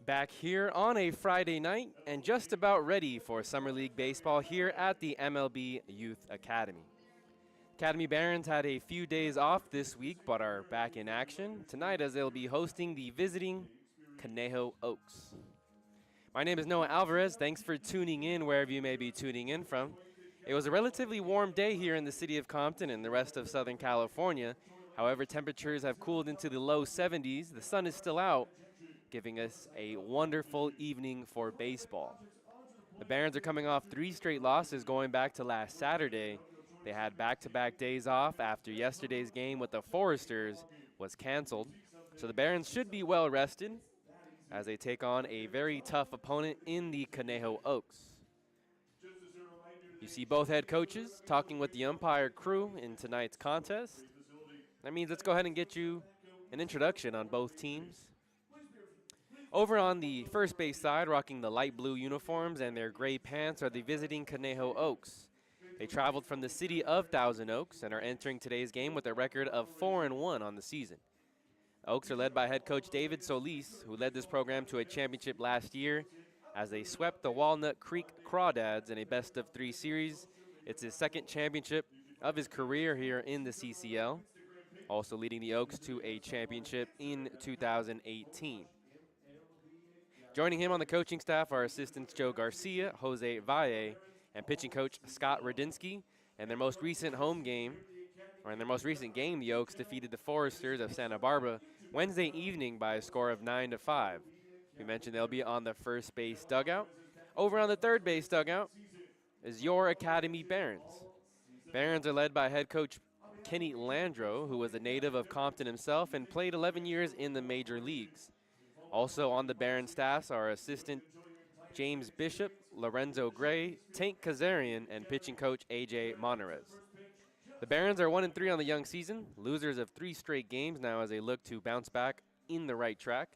Back here on a Friday night and just about ready for Summer League Baseball here at the MLB Youth Academy. Academy Barons had a few days off this week but are back in action tonight as they'll be hosting the visiting Conejo Oaks. My name is Noah Alvarez. Thanks for tuning in wherever you may be tuning in from. It was a relatively warm day here in the city of Compton and the rest of Southern California. However, temperatures have cooled into the low 70s. The sun is still out, giving us a wonderful evening for baseball. The Barons are coming off 3 straight losses going back to last Saturday. They had back-to-back days off after yesterday's game with the Foresters was canceled. So the Barons should be well rested as they take on a very tough opponent in the Conejo Oaks. You see both head coaches talking with the umpire crew in tonight's contest. That means let's go ahead and get you an introduction on both teams. Over on the first base side, rocking the light blue uniforms and their gray pants, are the visiting Conejo Oaks. They traveled from the city of Thousand Oaks and are entering today's game with a record of 4-1 on the season. The Oaks are led by head coach David Solis, who led this program to a championship last year as they swept the Walnut Creek Crawdads in a best-of-3 series. It's his second championship of his career here in the CCL, also leading the Oaks to a championship in 2018. Joining him on the coaching staff are assistants Joe Garcia, Jose Valle, and pitching coach Scott Radinsky. In their most recent game, the Oaks defeated the Foresters of Santa Barbara Wednesday evening by a score of 9-5. We mentioned they'll be on the first base dugout. Over on the third base dugout is your Academy Barons. Barons are led by head coach Kenny Landro, who was a native of Compton himself and played 11 years in the major leagues. Also on the Baron staffs are assistant James Bishop, Lorenzo Gray, Tank Kazarian, and pitching coach AJ Monterez. The Barons are 1-3 on the young season, losers of 3 straight games now as they look to bounce back in the right track.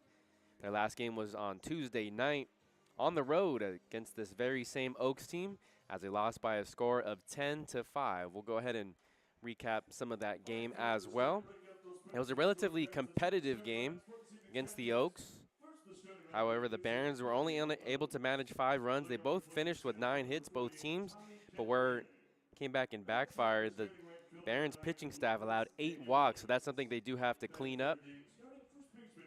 Their last game was on Tuesday night on the road against this very same Oaks team as they lost by a score of 10-5. We'll go ahead and recap some of that game as well. It was a relatively competitive game against the Oaks. However, the Barons were only able to manage 5 runs. They both finished with 9 hits, both teams, but came back and backfired. The Barons pitching staff allowed 8 walks, so that's something they do have to clean up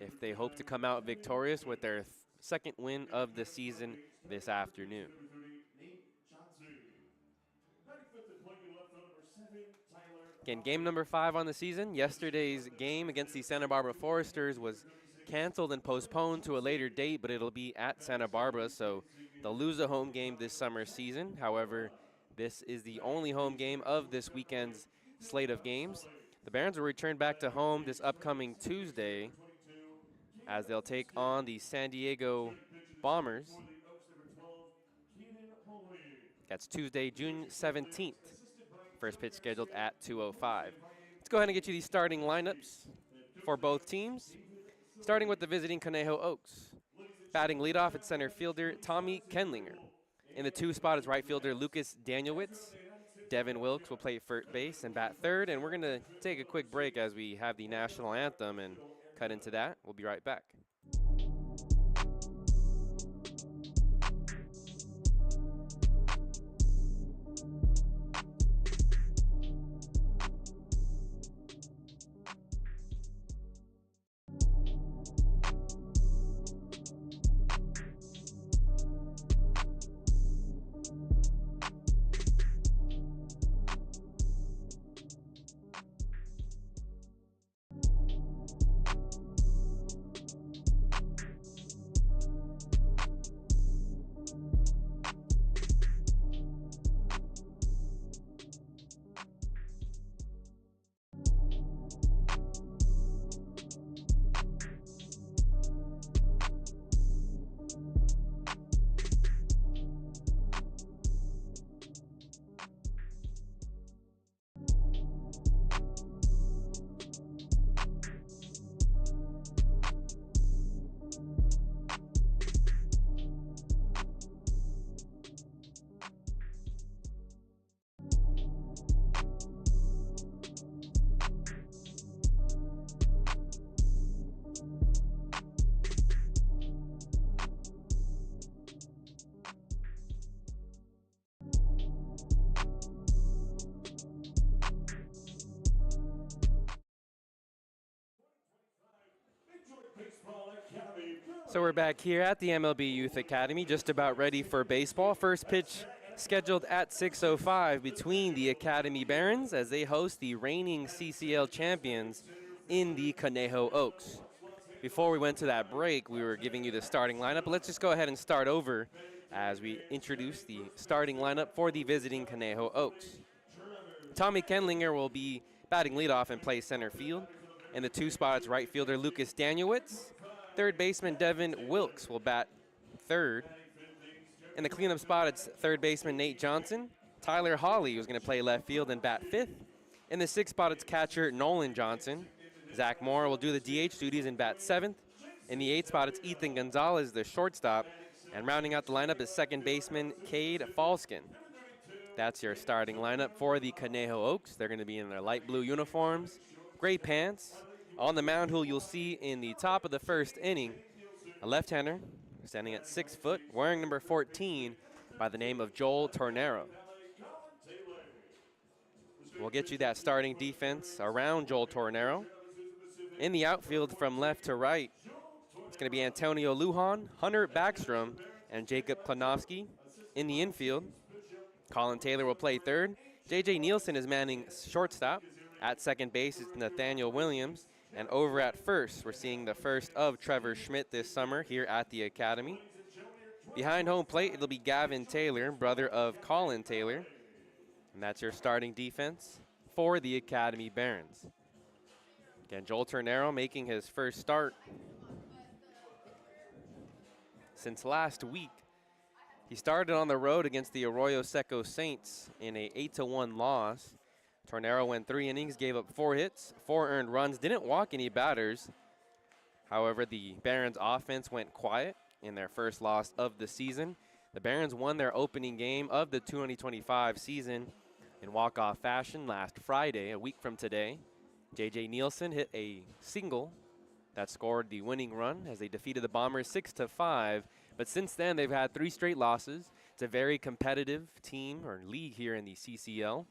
if they hope to come out victorious with their second win of the season this afternoon. Again, game number 5 on the season. Yesterday's game against the Santa Barbara Foresters was canceled and postponed to a later date, but it'll be at Santa Barbara, so they'll lose a home game this summer season. However, this is the only home game of this weekend's slate of games. The Barons will return back to home this upcoming Tuesday as they'll take on the San Diego Bombers. That's Tuesday, June 17th. First pitch scheduled at 2:05. Let's go ahead and get you these starting lineups for both teams. Starting with the visiting Conejo Oaks. Batting leadoff at center fielder Tommy Kenlinger. In the 2 spot is right fielder Lucas Danielwitz. Devin Wilkes will play first base and bat third. And we're going to take a quick break as we have the national anthem and cut into that. We'll be right back. So we're back here at the MLB Youth Academy, just about ready for baseball. First pitch scheduled at 6:05 between the Academy Barons as they host the reigning CCL champions in the Conejo Oaks. Before we went to that break, we were giving you the starting lineup, but let's just go ahead and start over as we introduce the starting lineup for the visiting Conejo Oaks. Tommy Kenlinger will be batting leadoff and play center field. In the 2 spots, right fielder Lucas Danielewicz. Third baseman Devin Wilkes will bat third. In the cleanup spot, it's third baseman Nate Johnson. Tyler Hawley, who's going to play left field and bat fifth. In the 6th spot, it's catcher Nolan Johnson. Zach Moore will do the DH duties and bat seventh. In the 8th spot, it's Ethan Gonzalez, the shortstop. And rounding out the lineup is second baseman Cade Falskin. That's your starting lineup for the Conejo Oaks. They're going to be in their light blue uniforms, gray pants. On the mound, who you'll see in the top of the first inning, a left-hander standing at 6 foot, wearing number 14 by the name of Joel Tornero. We'll get you that starting defense around Joel Tornero. In the outfield from left to right, it's going to be Antonio Lujan, Hunter Backstrom, and Jacob Klanowski. In the infield, Colin Taylor will play third. JJ Nielsen is manning shortstop. At second base, it's Nathaniel Williams. And over at first, we're seeing the first of Trevor Schmidt this summer here at the Academy. Behind home plate, it'll be Gavin Taylor, brother of Colin Taylor. And that's your starting defense for the Academy Barons. Again, Joel Tornero making his first start since last week. He started on the road against the Arroyo Seco Saints in a 8-1 loss. Tornero went 3 innings, gave up 4 hits, 4 earned runs, didn't walk any batters. However, the Barons offense went quiet in their first loss of the season. The Barons won their opening game of the 2025 season in walk-off fashion last Friday, a week from today. JJ Nielsen hit a single that scored the winning run as they defeated the Bombers 6-5. But since then, they've had 3 straight losses. It's a very competitive team or league here in the CCL.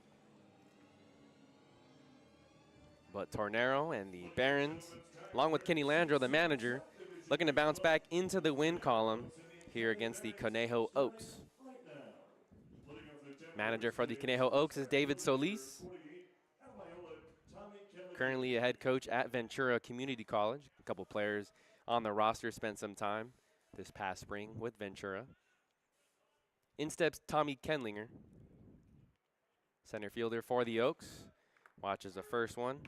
But Tornero and the Barons, along with Kenny Landro, the manager, looking to bounce back into the win column here against the Conejo Oaks. Manager for the Conejo Oaks is David Solis, currently a head coach at Ventura Community College. A couple players on the roster spent some time this past spring with Ventura. In steps Tommy Kenlinger, center fielder for the Oaks. Watches the first one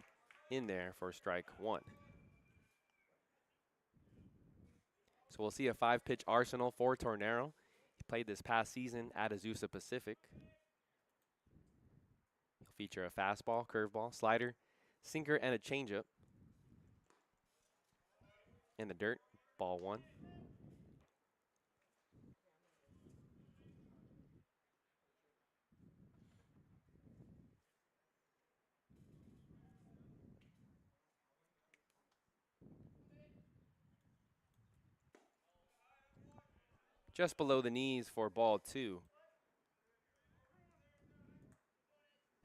in there for strike 1. So we'll see a 5-pitch arsenal for Tornero. He played this past season at Azusa Pacific. He'll feature a fastball, curveball, slider, sinker, and a changeup. In the dirt, ball 1. Just below the knees for ball 2.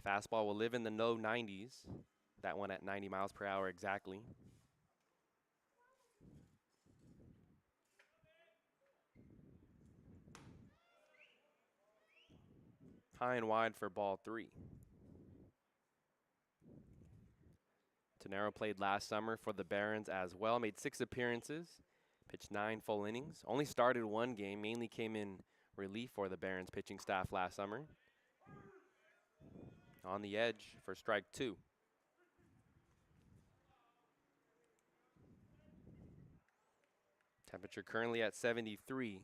Fastball will live in the low 90s. That one at 90 miles per hour exactly. High and wide for ball 3. Tornero played last summer for the Barons as well, made 6 appearances. Pitched 9 full innings. Only started 1 game. Mainly came in relief for the Barons pitching staff last summer. On the edge for strike 2. Temperature currently at 73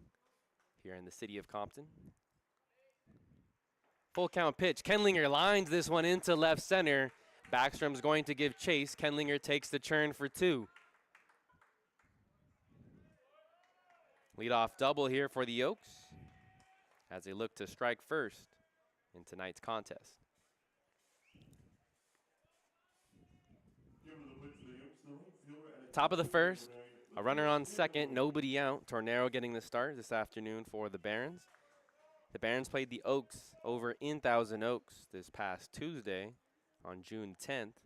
here in the city of Compton. Full count pitch. Kenlinger lines this one into left center. Backstrom's going to give chase. Kenlinger takes the turn for 2. Leadoff double here for the Oaks as they look to strike first in tonight's contest. Top of the first, a runner on second, nobody out. Tornero getting the start this afternoon for the Barons. The Barons played the Oaks over in Thousand Oaks this past Tuesday on June 10th.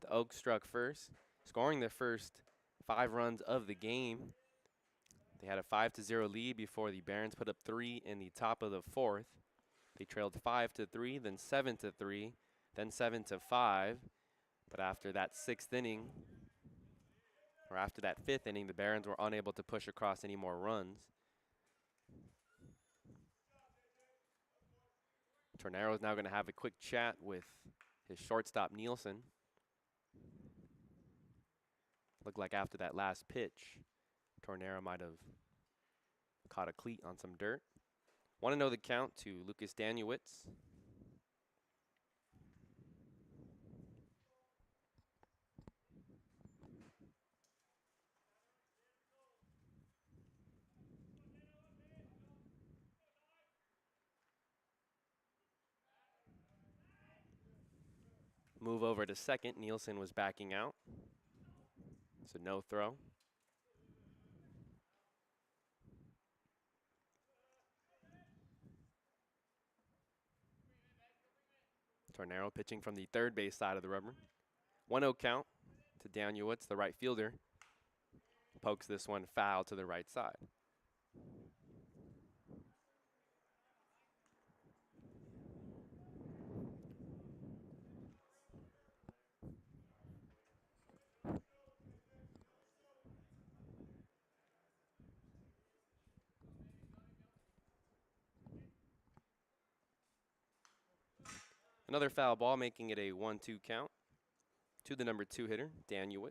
The Oaks struck first, scoring the first 5 runs of the game. They had a 5-0 lead before the Barons put up 3 in the top of the 4th. They trailed 5-3, then 7-3, then 7-5. But after that 6th inning, or after that 5th inning, the Barons were unable to push across any more runs. Tornero is now going to have a quick chat with his shortstop, Nielsen. Looked like after that last pitch, Tornero might have caught a cleat on some dirt. Want to know the count to Lucas Daniewicz. Move over to second. Nielsen was backing out. So no throw. Tornero pitching from the third base side of the rubber. 1-0 count to Daniewicz, the right fielder. Pokes this one foul to the right side. Another foul ball, making it a 1-2 count to the number 2 hitter, Daniewicz.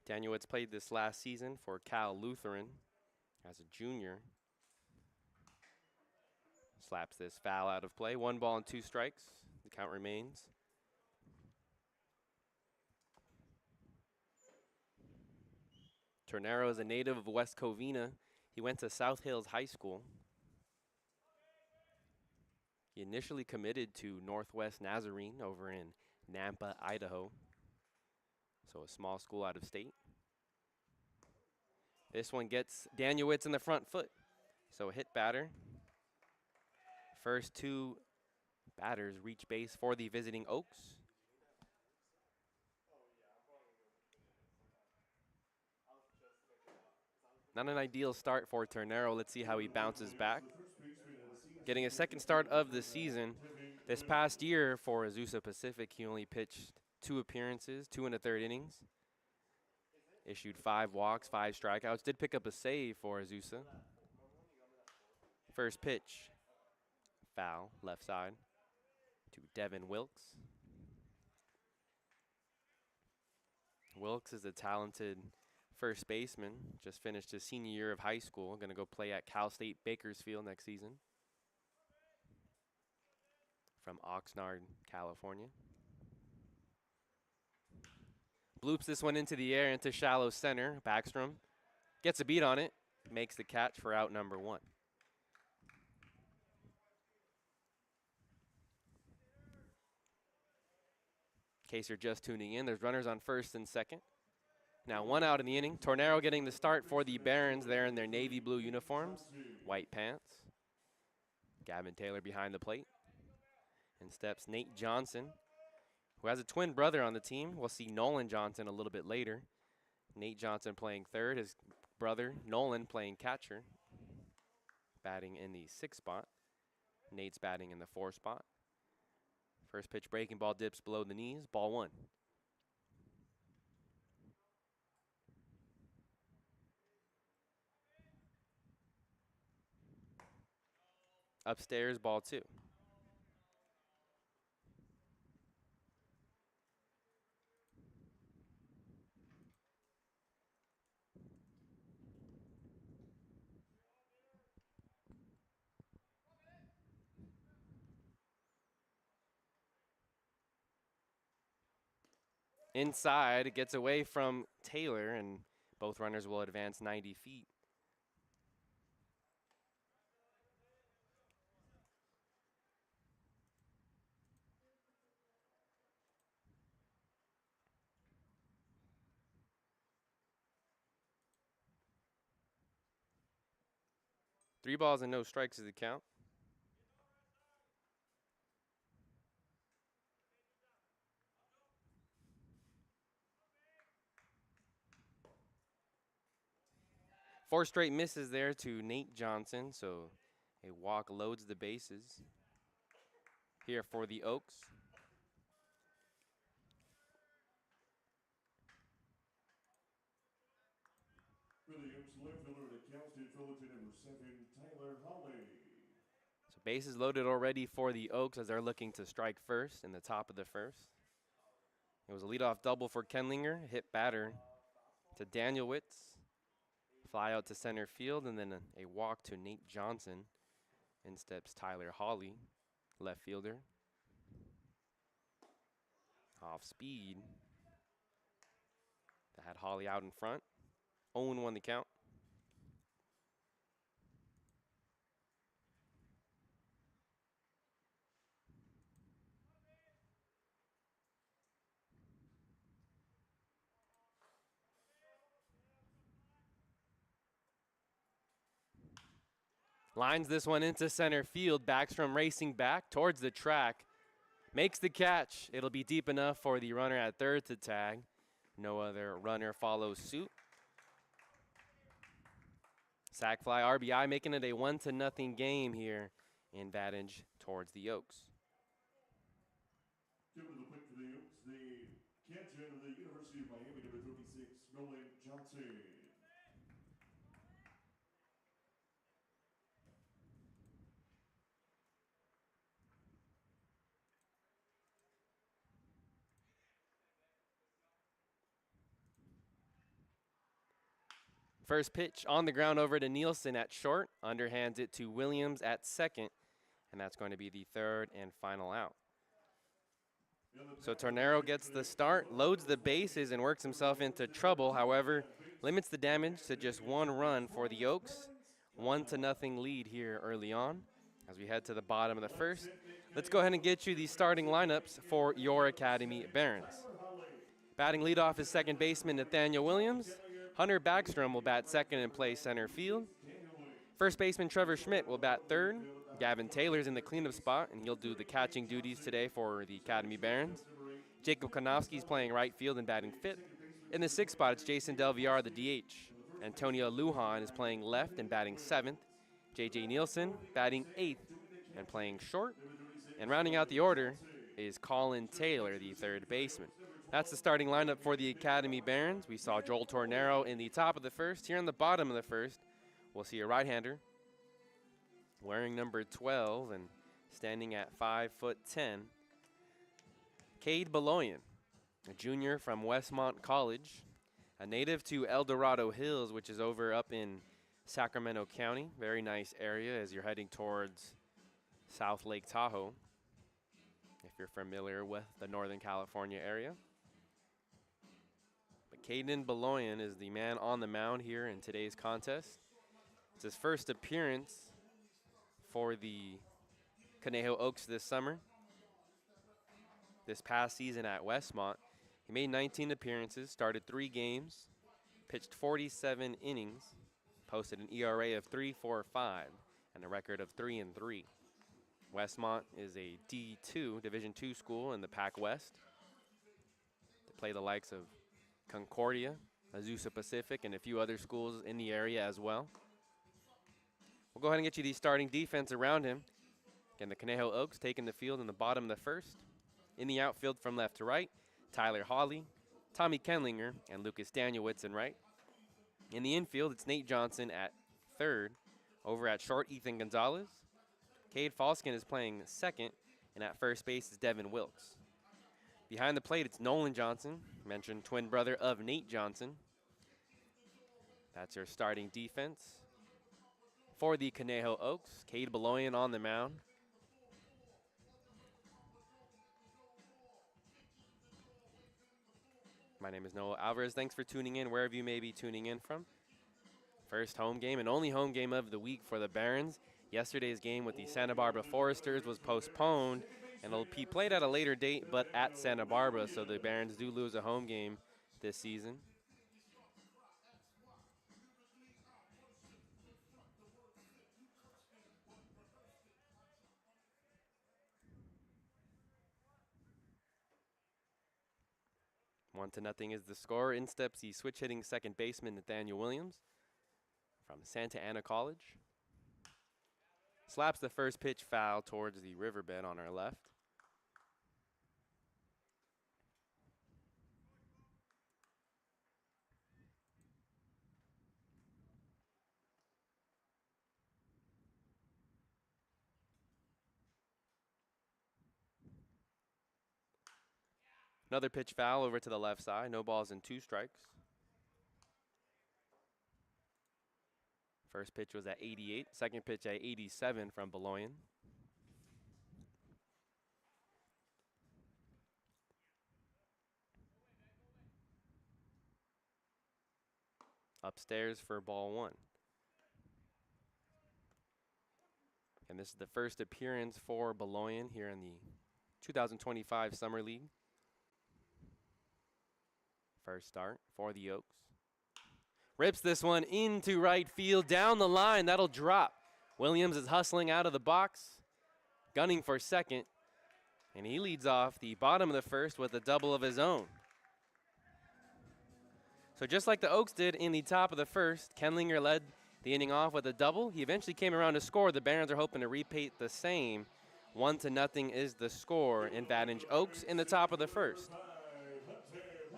Daniewicz played this last season for Cal Lutheran as a junior. Slaps this foul out of play. 1 ball and 2 strikes. The count remains. Tornero is a native of West Covina. He went to South Hills High School. He initially committed to Northwest Nazarene over in Nampa, Idaho. So a small school out of state. This one gets Daniewicz in the front foot. So a hit batter. First 2 batters reach base for the visiting Oaks. Not an ideal start for Tornero. Let's see how he bounces back. Getting a second start of the season. This past year for Azusa Pacific, he only pitched 2 appearances, 2 in the 3rd innings. Issued 5 walks, 5 strikeouts. Did pick up a save for Azusa. First pitch, foul, left side to Devin Wilkes. Wilkes is a talented first baseman. Just finished his senior year of high school. Going to go play at Cal State Bakersfield next season. From Oxnard, California. Bloops this one into the air, into shallow center. Backstrom gets a beat on it. Makes the catch for out number 1. In case you're just tuning in, there's runners on first and second. Now 1 out in the inning. Tornero getting the start for the Barons there in their navy blue uniforms. White pants. Gavin Taylor behind the plate. And steps Nate Johnson, who has a twin brother on the team. We'll see Nolan Johnson a little bit later. Nate Johnson playing third. His brother, Nolan, playing catcher. Batting in the 6th spot. Nate's batting in the 4th spot. First pitch breaking ball dips below the knees. Ball 1. Upstairs, ball 2. Inside, it gets away from Taylor, and both runners will advance 90 feet. Three balls and no strikes is the count. 4 straight misses there to Nate Johnson, so a walk loads the bases here for the Oaks. For the Oaks left fielder that counts to fielder to number 7, Tyler Holly. So bases loaded already for the Oaks as they're looking to strike first in the top of the first. It was a leadoff double for Kenlinger, hit batter to Danielwitz, fly out to center field, and then a walk to Nate Johnson. In steps Tyler Holly, left fielder. Off speed. That had Holly out in front. 0-1 the count. Lines this one into center field. Backstrom racing back towards the track. Makes the catch. It'll be deep enough for the runner at third to tag. No other runner follows suit. Sac fly RBI, making it a 1-0 game here in advantage towards the Oaks. Coming to the plate for the Oaks, the catcher of the University of Miami, number 36, Nolan Johnson. First pitch on the ground over to Nielsen at short. Underhands it to Williams at second. And that's going to be the third and final out. So Tornero gets the start, loads the bases, and works himself into trouble. However, limits the damage to just 1 run for the Oaks. 1-0 lead here early on as we head to the bottom of the first. Let's go ahead and get you the starting lineups for your Academy Barons. Batting leadoff is second baseman Nathaniel Williams. Hunter Backstrom will bat second and play center field. First baseman Trevor Schmidt will bat third. Gavin Taylor's in the cleanup spot, and he'll do the catching duties today for the Academy Barons. Jacob Konofsky's playing right field and batting fifth. In the sixth spot, it's Jason Del Villar, the DH. Antonio Lujan is playing left and batting seventh. JJ Nielsen batting eighth and playing short. And rounding out the order is Colin Taylor, the third baseman. That's the starting lineup for the Academy Barons. We saw Joel Tornero in the top of the first. Here in the bottom of the first, we'll see a right-hander wearing number 12 and standing at 5'10". Cade Beloyan, a junior from Westmont College, a native to El Dorado Hills, which is over up in Sacramento County. Very nice area as you're heading towards South Lake Tahoe, if you're familiar with the Northern California area. But Caden Beloyan is the man on the mound here in today's contest. It's his first appearance for the Conejo Oaks this summer. This past season at Westmont, he made 19 appearances, started 3 games, pitched 47 innings, posted an ERA of 3.45 and a record of 3-3. Westmont is a D2, Division II school in the Pac West. They play the likes of Concordia, Azusa Pacific, and a few other schools in the area as well. We'll go ahead and get you the starting defense around him. Again, the Conejo Oaks taking the field in the bottom of the first. In the outfield from left to right, Tyler Hawley, Tommy Kenlinger, and Lucas Danielwitz in right. In the infield, it's Nate Johnson at third. Over at short, Ethan Gonzalez. Cade Falskin is playing second, and at first base is Devin Wilkes. Behind the plate, it's Nolan Johnson, mentioned twin brother of Nate Johnson. That's your starting defense. For the Conejo Oaks, Cade Beloyan on the mound. My name is Noah Alvarez. Thanks for tuning in wherever you may be tuning in from. First home game and only home game of the week for the Barons. Yesterday's game with the Santa Barbara Foresters was postponed and it'll be played at a later date, but at Santa Barbara, so the Barons do lose a home game this season. One to nothing is the score. In steps the switch hitting second baseman Nathaniel Williams. from Santa Ana College. Slaps the first pitch foul towards the riverbed on our left. Another pitch foul over to the left side. No balls and 2 strikes. First pitch was at 88. Second pitch at 87 from Beloyan. Upstairs for ball 1. And this is the first appearance for Beloyan here in the 2025 Summer League. First start for the Oaks. Rips this one into right field, down the line. That'll drop. Williams is hustling out of the box, gunning for second, and he leads off the bottom of the first with a double of his own. So just like the Oaks did in the top of the first, Kenlinger led the inning off with a double. He eventually came around to score. The Barons are hoping to repeat the same. 1-0 is the score in Batonj Oaks in the top of the first.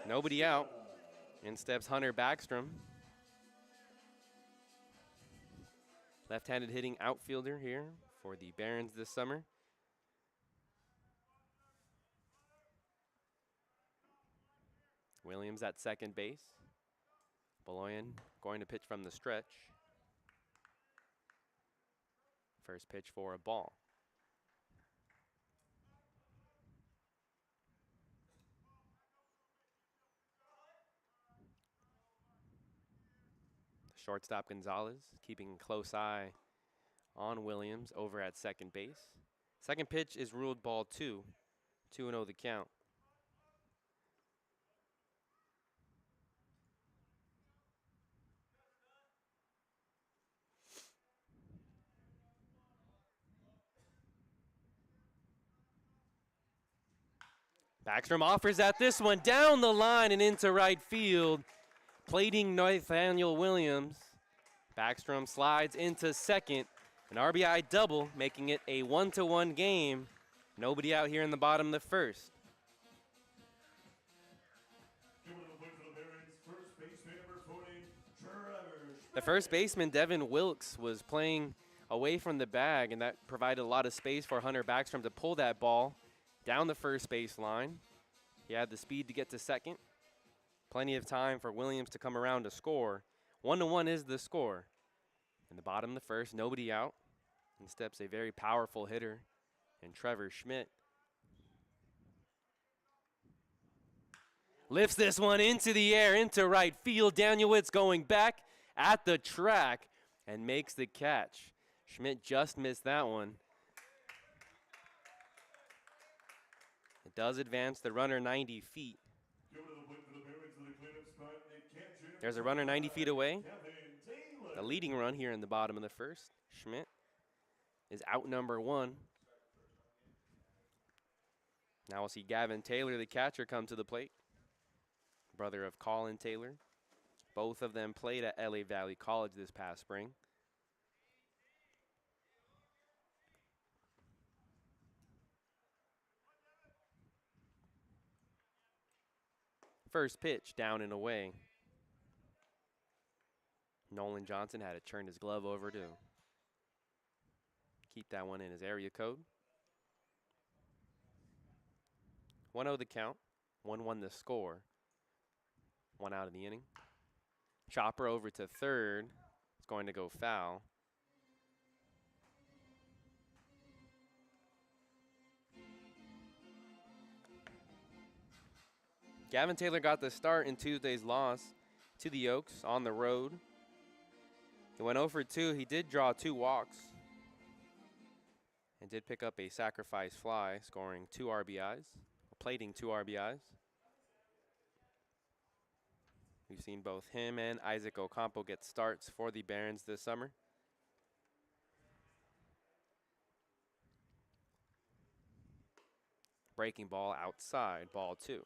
Nobody out. In steps Hunter Backstrom. Left-handed hitting outfielder here for the Barons this summer. Williams at second base. Beloyan going to pitch from the stretch. First pitch for a ball. Shortstop Gonzalez keeping a close eye on Williams over at second base. Second pitch is ruled ball 2. 2-0 the count. Backstrom offers at this one down the line and into right field. Plating Nathaniel Williams. Backstrom slides into second. An RBI double, making it a 1-1 game. Nobody out here in the bottom of the first. The first baseman, Devin Wilkes, was playing away from the bag, and that provided a lot of space for Hunter Backstrom to pull that ball down the first base line. He had the speed to get to second. Plenty of time for Williams to come around to score. 1-1 is the score. In the bottom of the first, nobody out. And steps a very powerful hitter in Trevor Schmidt. Lifts this one into the air, into right field. Danielewicz going back at the track and makes the catch. Schmidt just missed that one. It does advance the runner 90 feet. There's a runner 90 feet away. The leading run here in the bottom of the first. Schmidt is out number 1. Now we'll see Gavin Taylor, the catcher, come to the plate. Brother of Colin Taylor. Both of them played at LA Valley College this past spring. First pitch, down and away. Nolan Johnson had to turn his glove over to keep that one in his area code. 1-0 the count, 1-1 the score. 1 out of the inning. Chopper over to third. It's going to go foul. Gavin Taylor got the start in Tuesday's loss to the Oaks on the road. He went 0 for 2. He did draw 2 walks and did pick up a sacrifice fly, scoring 2 RBIs, plating 2 RBIs. We've seen both him and Isaac Ocampo get starts for the Barons this summer. Breaking ball outside, ball 2.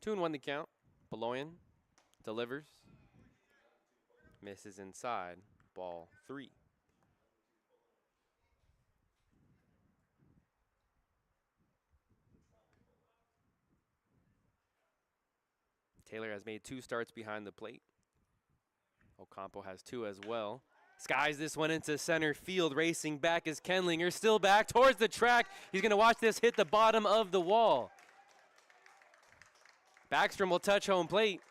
2-1 the count. Beloyan delivers. Misses inside. Ball 3. Taylor has made 2 starts behind the plate. Ocampo has 2 as well. Skies this one into center field. Racing back is Kenlinger. Still back towards the track. He's going to watch this hit the bottom of the wall. Backstrom will touch home plate.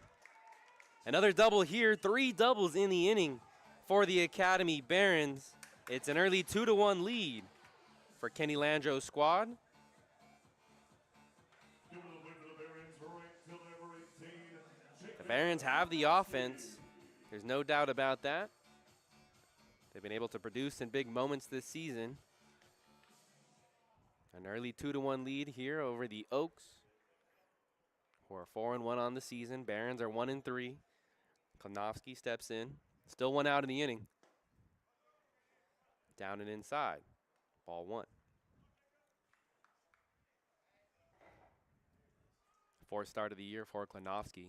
Another double here. 3 doubles in the inning for the Academy Barons. It's an early 2-1 lead for Kenny Landro's squad. The Barons have the offense. There's no doubt about that. They've been able to produce in big moments this season. An early 2-1 lead here over the Oaks, who are 4-1 on the season. Barons are 1-3. Klonowski steps in. Still 1 out in the inning. Down and inside. Ball 1. 4th start of the year for Klonowski.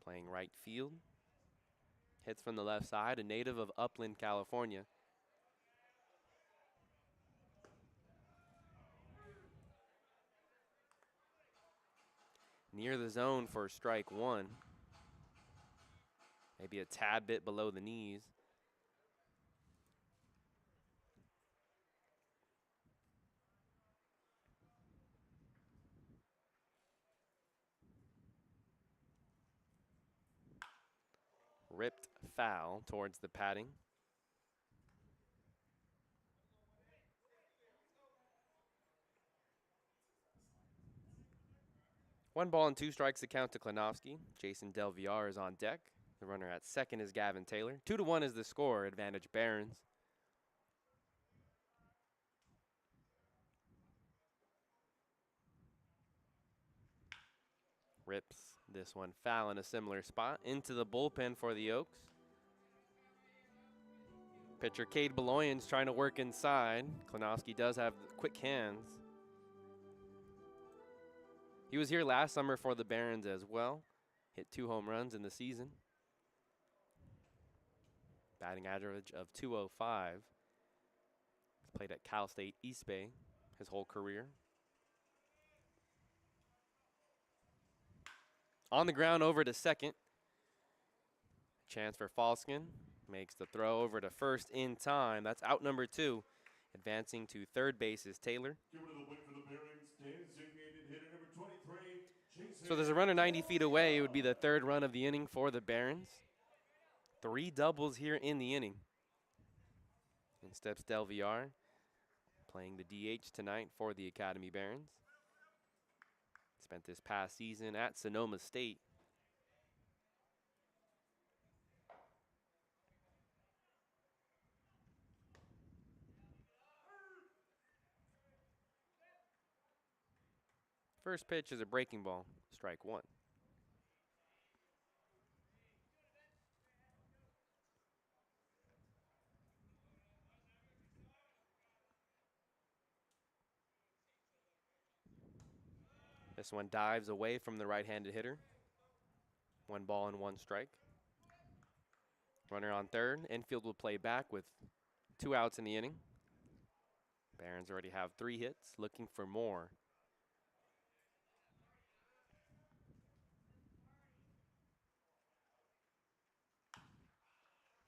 Playing right field. Hits from the left side, a native of Upland, California. Near the zone for strike 1. Maybe a tad bit below the knees. Ripped foul towards the padding. One ball and 2 strikes to count to Klonowski. Jason Del Villar is on deck. The runner at second is Gavin Taylor. 2-1 is the score. Advantage Barons. Rips this one foul in a similar spot. Into the bullpen for the Oaks. Pitcher Cade Beloyan's trying to work inside. Klonowski does have quick hands. He was here last summer for the Barons as well. Hit 2 home runs in the season. Batting average of .205. He's played at Cal State East Bay his whole career. On the ground over to second. Chance for Falskin. Makes the throw over to first in time. That's out number 2. Advancing to third base is Taylor. So there's a runner 90 feet away. It would be the 3rd run of the inning for the Barons. 3 doubles here in the inning. In steps Del Villar, playing the DH tonight for the Academy Barons. Spent this past season at Sonoma State. First pitch is a breaking ball, strike 1. This one dives away from the right-handed hitter. 1 ball and 1 strike. Runner on third. Infield will play back with 2 outs in the inning. Barons already have 3 hits, looking for more.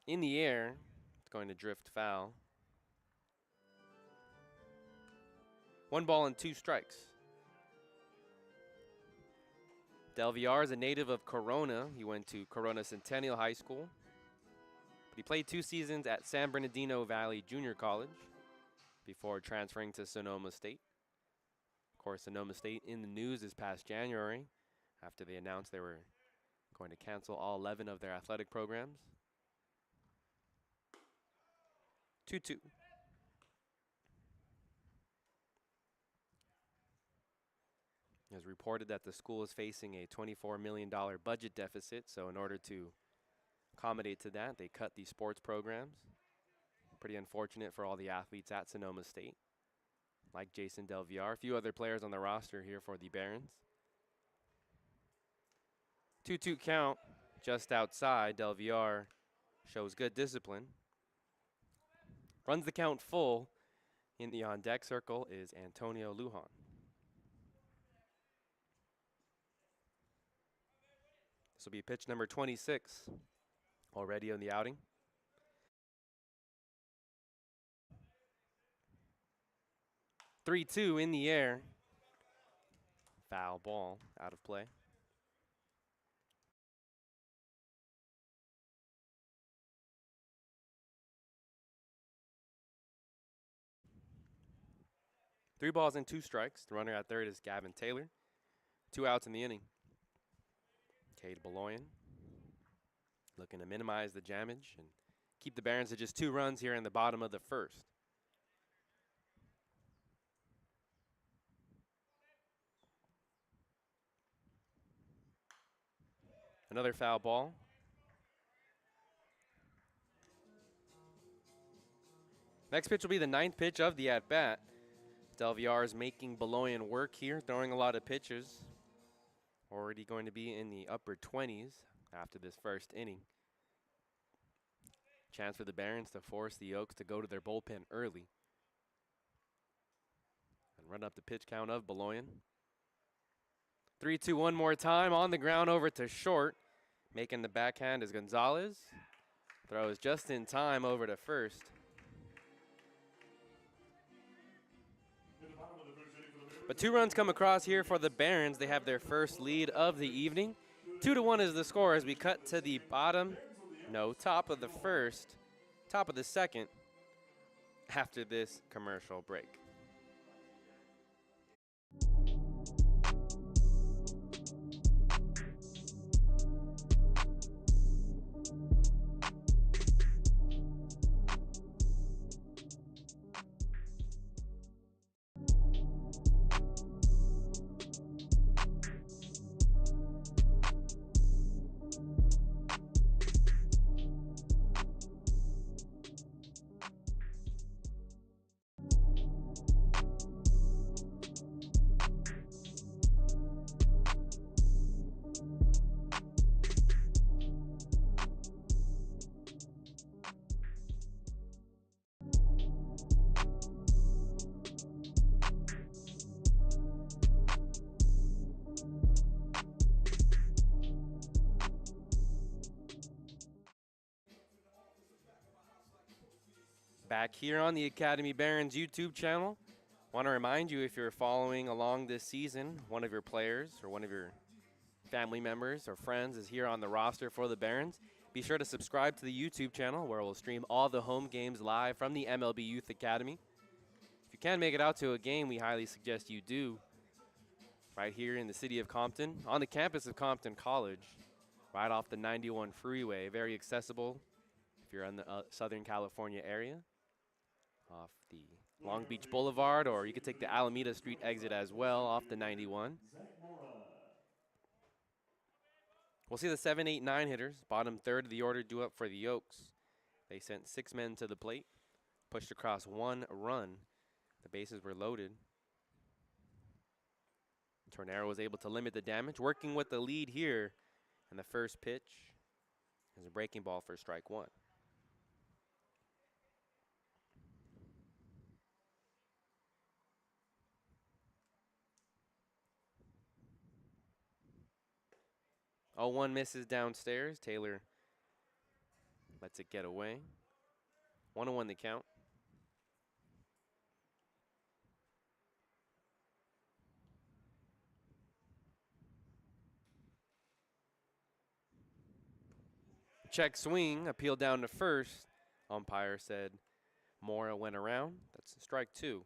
In the air, it's going to drift foul. 1 ball and 2 strikes. Del Villar is a native of Corona. He went to Corona Centennial High School. But he played 2 seasons at San Bernardino Valley Junior College before transferring to Sonoma State. Of course, Sonoma State in the news this past January after they announced they were going to cancel all 11 of their athletic programs. 2-2. It was reported that the school is facing a $24 million budget deficit, so in order to accommodate to that, they cut these sports programs. Pretty unfortunate for all the athletes at Sonoma State, like Jason Del Villar. A few other players on the roster here for the Barons. 2-2 count just outside. Del Villar shows good discipline. Runs the count full. In the on-deck circle is Antonio Lujan. This will be pitch number 26, already on the outing. Three-two in the air. Foul ball, out of play. Three balls and two strikes. The runner at third is Gavin Taylor. 2 outs in the inning. Cade Beloyan looking to minimize the damage and keep the Barons to just 2 runs here in the bottom of the first. Another foul ball. Next pitch will be the 9th pitch of the at-bat. Del Villar is making Beloyan work here, throwing a lot of pitches. Already going to be in the upper 20s after this first inning. Chance for the Barons to force the Oaks to go to their bullpen early. And run up the pitch count of Beloyan. 3-2 one more time, on the ground over to short. Making the backhand is Gonzalez. Throws just in time over to first. But 2 runs come across here for the Barons. They have their first lead of the evening. 2-1 is the score as we cut to the top of the first, top of the second after this commercial break. Back here on the Academy Barons YouTube channel. Want to remind you, if you're following along this season, one of your players or one of your family members or friends is here on the roster for the Barons, be sure to subscribe to the YouTube channel where we'll stream all the home games live from the MLB Youth Academy. If you can make it out to a game, we highly suggest you do. Right here in the city of Compton, on the campus of Compton College, right off the 91 freeway. Very accessible if you're in the Southern California area. Off the Long Beach Boulevard, or you could take the Alameda Street exit as well off the 91. We'll see the 7, 8, 9 hitters. Bottom third of the order due up for the Oaks. They sent 6 men to the plate, pushed across 1 run. The bases were loaded. Tornero was able to limit the damage, working with the lead here. And the first pitch is a breaking ball for strike 1. Oh, 1 misses downstairs. Taylor lets it get away. 1-1 the count. Check swing, appeal down to first. Umpire said Mora went around. That's strike 2.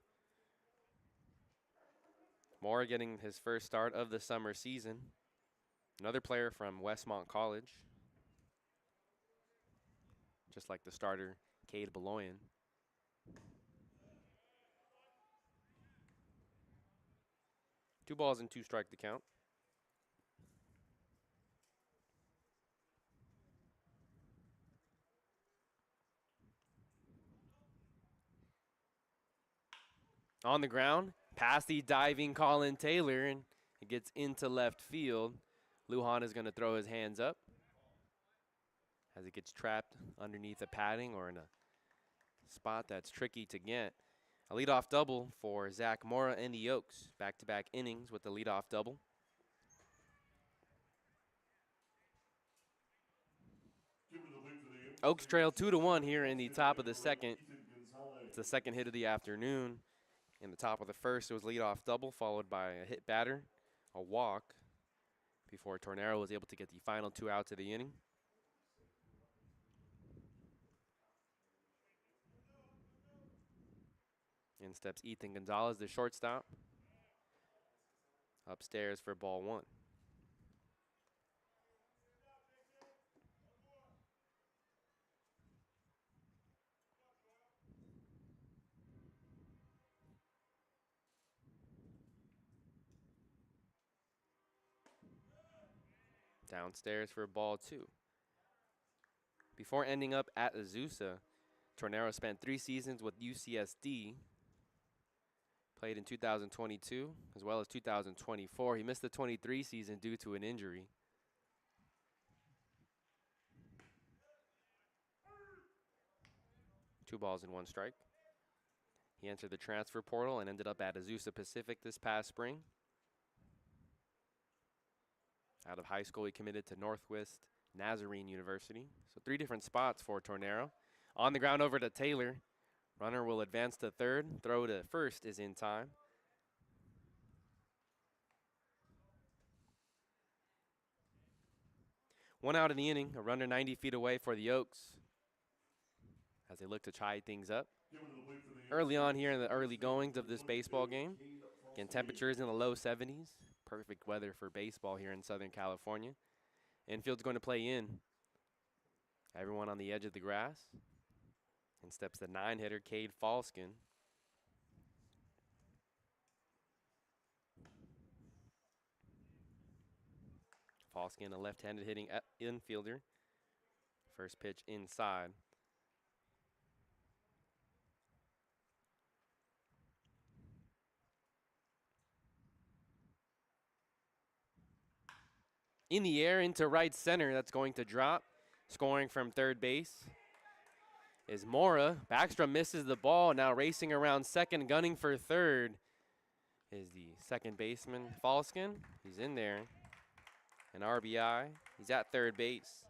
Mora getting his first start of the summer season. Another player from Westmont College, just like the starter, Cade Beloyan. Two balls and 2 strike the count. On the ground, past the diving Colin Taylor, and it gets into left field. Lujan is going to throw his hands up as it gets trapped underneath a padding or in a spot that's tricky to get. A leadoff double for Zach Mora and the Oaks. Back-to-back innings with the leadoff double. Oaks trail 2-1 here in the top of the second. It's the second hit of the afternoon. In the top of the first, it was leadoff double, followed by a hit batter, a walk, before Tornero was able to get the final 2 outs of the inning. In steps Ethan Gonzalez, the shortstop. Upstairs for ball 1. Downstairs for ball 2. Before ending up at Azusa, Tornero spent 3 seasons with UCSD. Played in 2022 as well as 2024. He missed the 23 season due to an injury. Two balls and 1 strike. He entered the transfer portal and ended up at Azusa Pacific this past spring. Out of high school, he committed to Northwest Nazarene University. So 3 different spots for Tornero. On the ground over to Taylor. Runner will advance to third. Throw to first is in time. One out in the inning. A runner 90 feet away for the Oaks as they look to try things up. Early on here in the early goings of this baseball game. Again, temperatures in the low 70s. Perfect weather for baseball here in Southern California. Infield's going to play in. Everyone on the edge of the grass. In steps the 9-hitter, Cade Falskin. Falskin, a left-handed hitting infielder. First pitch inside. In the air into right center, that's going to drop. Scoring from third base is Mora. Backstrom misses the ball, now racing around second, gunning for third is the second baseman, Falskin. He's in there. An RBI. He's at third base.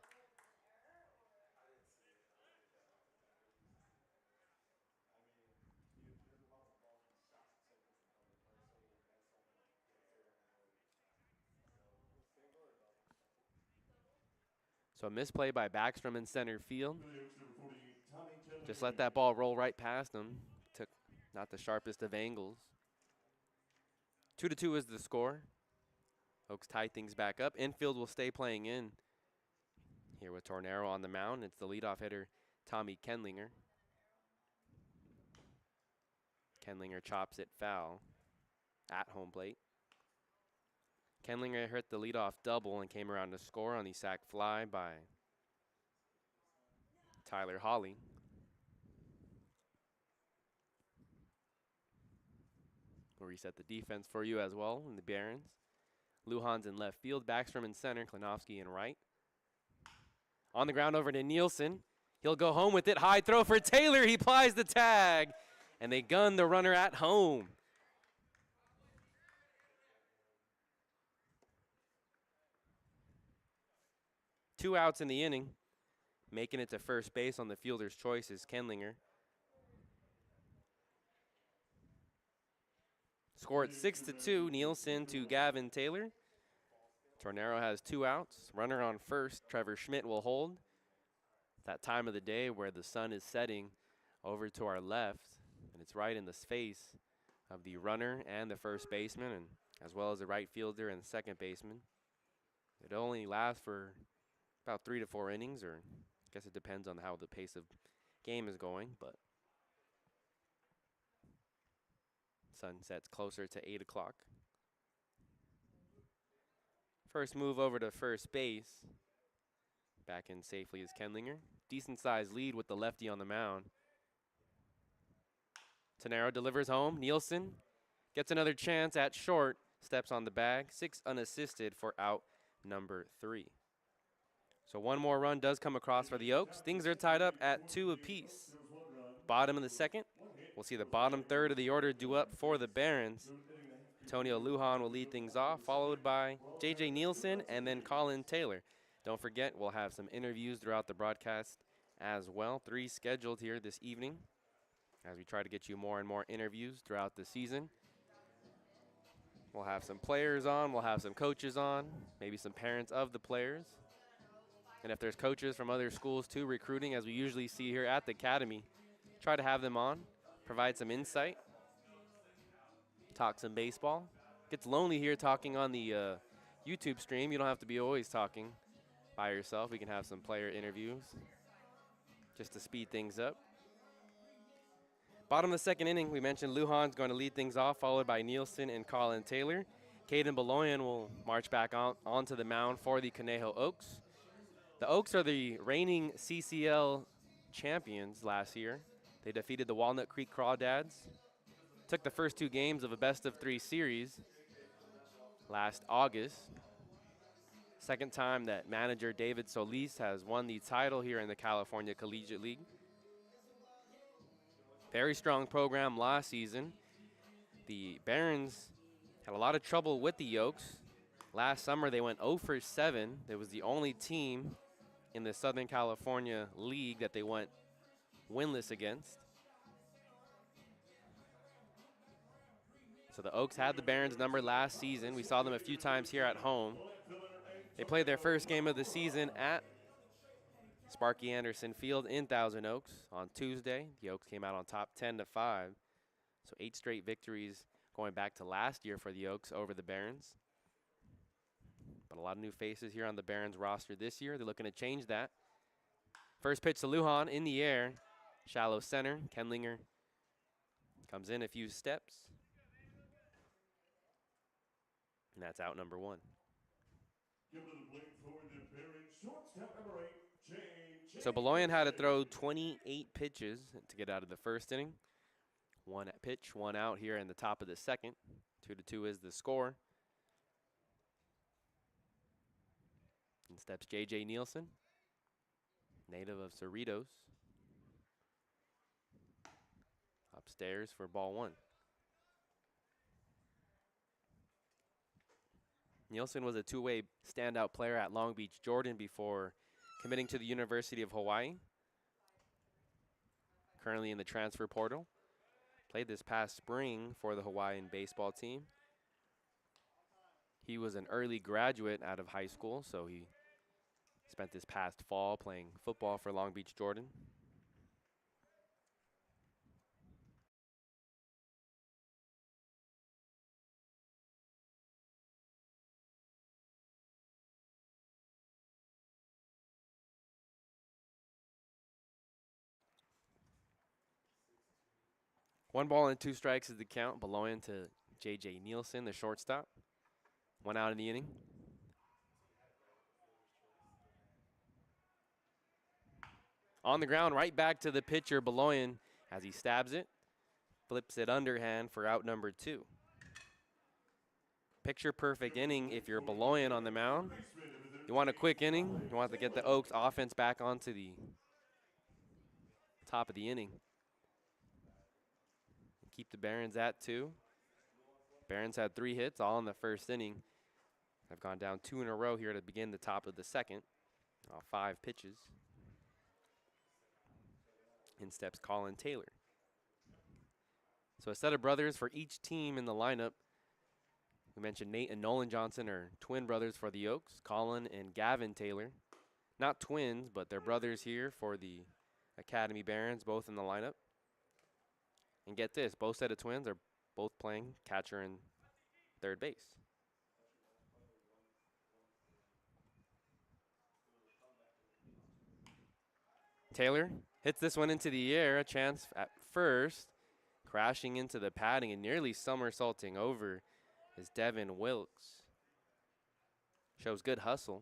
So a misplay by Backstrom in center field. Just let that ball roll right past him. Took not the sharpest of angles. 2-2 is the score. Oaks tie things back up. Infield will stay playing in. Here with Tornero on the mound, it's the leadoff hitter, Tommy Kenlinger. Kenlinger chops it foul at home plate. Kenlinger hit the leadoff double and came around to score on the sac fly by Tyler Hawley. We'll reset the defense for you as well in the Barons. Lujan's in left field, Backstrom in center, Klinowski in right. On the ground over to Nielsen. He'll go home with it. High throw for Taylor. He plies the tag, and they gun the runner at home. Two outs in the inning. Making it to first base on the fielder's choice is Kenlinger. Score at 6-2, Nielsen to Gavin Taylor. Tornero has 2 outs. Runner on first, Trevor Schmidt will hold. That time of the day where the sun is setting over to our left, and it's right in the face of the runner and the first baseman, and as well as the right fielder and second baseman. It only lasts for about 3 to 4 innings, or I guess it depends on how the pace of game is going, but sun sets closer to 8 o'clock. First move over to first base. Back in safely is Kenlinger. Decent sized lead with the lefty on the mound. Tornero delivers home. Nielsen gets another chance at short. Steps on the bag. 6 unassisted for out number 3. So one more run does come across for the Oaks. Things are tied up at 2 apiece. Bottom of the second, we'll see the bottom third of the order due up for the Barons. Antonio Lujan will lead things off, followed by JJ Nielsen and then Colin Taylor. Don't forget, we'll have some interviews throughout the broadcast as well. 3 scheduled here this evening as we try to get you more and more interviews throughout the season. We'll have some players on, we'll have some coaches on, maybe some parents of the players. And if there's coaches from other schools too recruiting, as we usually see here at the Academy, try to have them on, provide some insight, talk some baseball. Gets lonely here talking on the YouTube stream. You don't have to be always talking by yourself. We can have some player interviews just to speed things up. Bottom of the second inning, we mentioned Lujan's going to lead things off, followed by Nielsen and Colin Taylor. Caden Beloyan will march back onto the mound for the Conejo Oaks. The Oaks are the reigning CCL champions last year. They defeated the Walnut Creek Crawdads. Took the first 2 games of a best-of-3 series last August. Second time that manager David Solis has won the title here in the California Collegiate League. Very strong program last season. The Barons had a lot of trouble with the Oaks. Last summer they went 0 for 7. It was the only team in the Southern California League that they went winless against. So the Oaks had the Barons number last season. We saw them a few times here at home. They played their first game of the season at Sparky Anderson Field in Thousand Oaks on Tuesday. The Oaks came out on top 10-5. So 8 straight victories going back to last year for the Oaks over the Barons. But a lot of new faces here on the Barons roster this year. They're looking to change that. First pitch to Lujan in the air. Shallow center. Kenlinger comes in a few steps. And that's out number 1. So Beloyan had to throw 28 pitches to get out of the first inning. 1 pitch, 1 out here in the top of the second. 2-2 is the score. In steps JJ Nielsen, native of Cerritos. Upstairs for ball 1. Nielsen was a 2-way standout player at Long Beach, Jordan before committing to the University of Hawaii. Currently in the transfer portal. Played this past spring for the Hawaiian baseball team. He was an early graduate out of high school, so he spent this past fall playing football for Long Beach, Jordan. One ball and 2 strikes is the count. Beloyan to JJ Nielsen, the shortstop. 1 out in the inning. On the ground, right back to the pitcher, Beloyan, as he stabs it. Flips it underhand for out number 2. Picture perfect inning if you're Beloyan on the mound. You want a quick inning. You want to get the Oaks offense back onto the top of the inning. Keep the Barons at 2. Barons had 3 hits, all in the first inning. I've gone down 2 in a row here to begin the top of the second. 5 pitches. In steps Colin Taylor. So a set of brothers for each team in the lineup. We mentioned Nate and Nolan Johnson are twin brothers for the Oaks. Colin and Gavin Taylor. Not twins, but they're brothers here for the Academy Barons, both in the lineup. And get this, both set of twins are both playing catcher and third base. Taylor hits this one into the air, a chance at first, crashing into the padding and nearly somersaulting over is Devin Wilkes. Shows good hustle.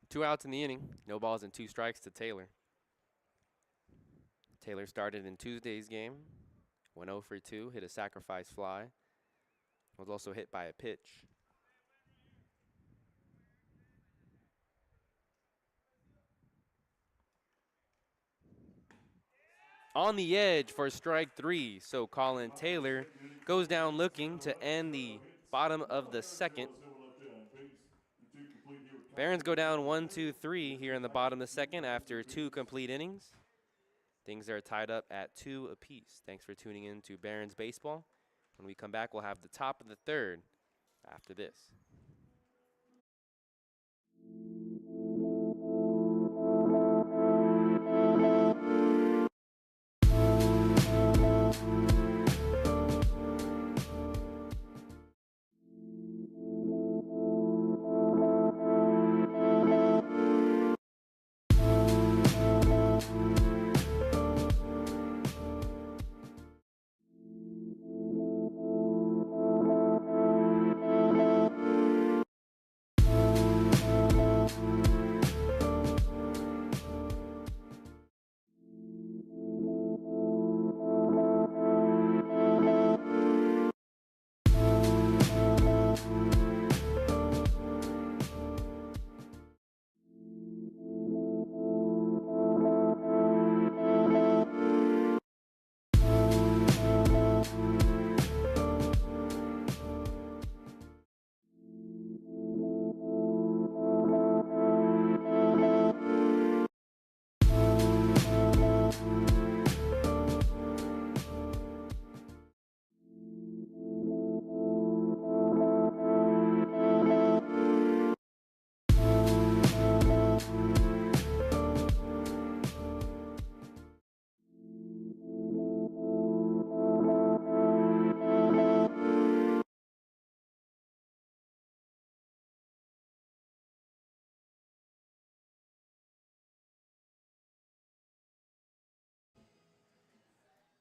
Two outs in the inning, no balls and 2 strikes to Taylor. Taylor started in Tuesday's game, Went 0 for 2, hit a sacrifice fly. Was also hit by a pitch. On the edge for strike 3. So Colin Taylor goes down looking to end the bottom of the second. Barons go down 1-2-3 here in the bottom of the second after 2 complete innings. Things are tied up at 2 apiece. Thanks for tuning in to Barons Baseball. When we come back, we'll have the top of the third after this.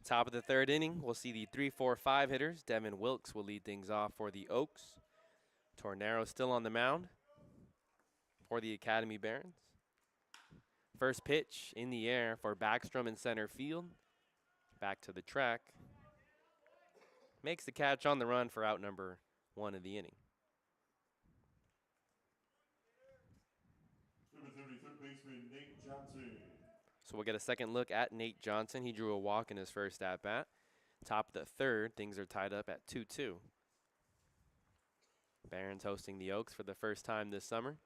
Top of the third inning, we'll see the 3-4-5 hitters. Devin Wilkes will lead things off for the Oaks. Tornero still on the mound for the Academy Barons. First pitch in the air for Backstrom in center field. Back to the track. Makes the catch on the run for out number 1 of the inning. Number 30, third baseman Nate Johnson. So we'll get a second look at Nate Johnson. He drew a walk in his first at-bat. Top of the third, things are tied up at 2-2. Barons hosting the Oaks for the first time this summer.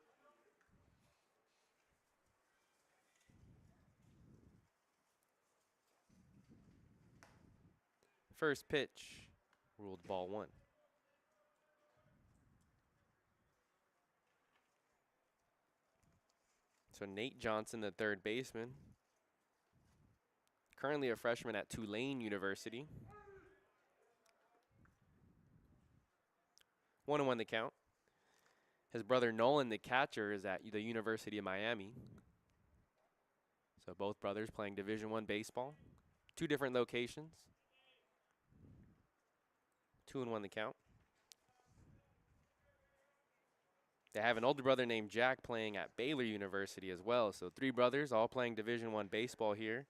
First pitch, ruled ball 1. So Nate Johnson, the third baseman, currently a freshman at Tulane University. 1-1 the count. His brother Nolan, the catcher, is at the University of Miami. So both brothers playing Division I baseball. 2 different locations. 2-1 the count. They have an older brother named Jack playing at Baylor University as well. So 3 brothers all playing Division I baseball here.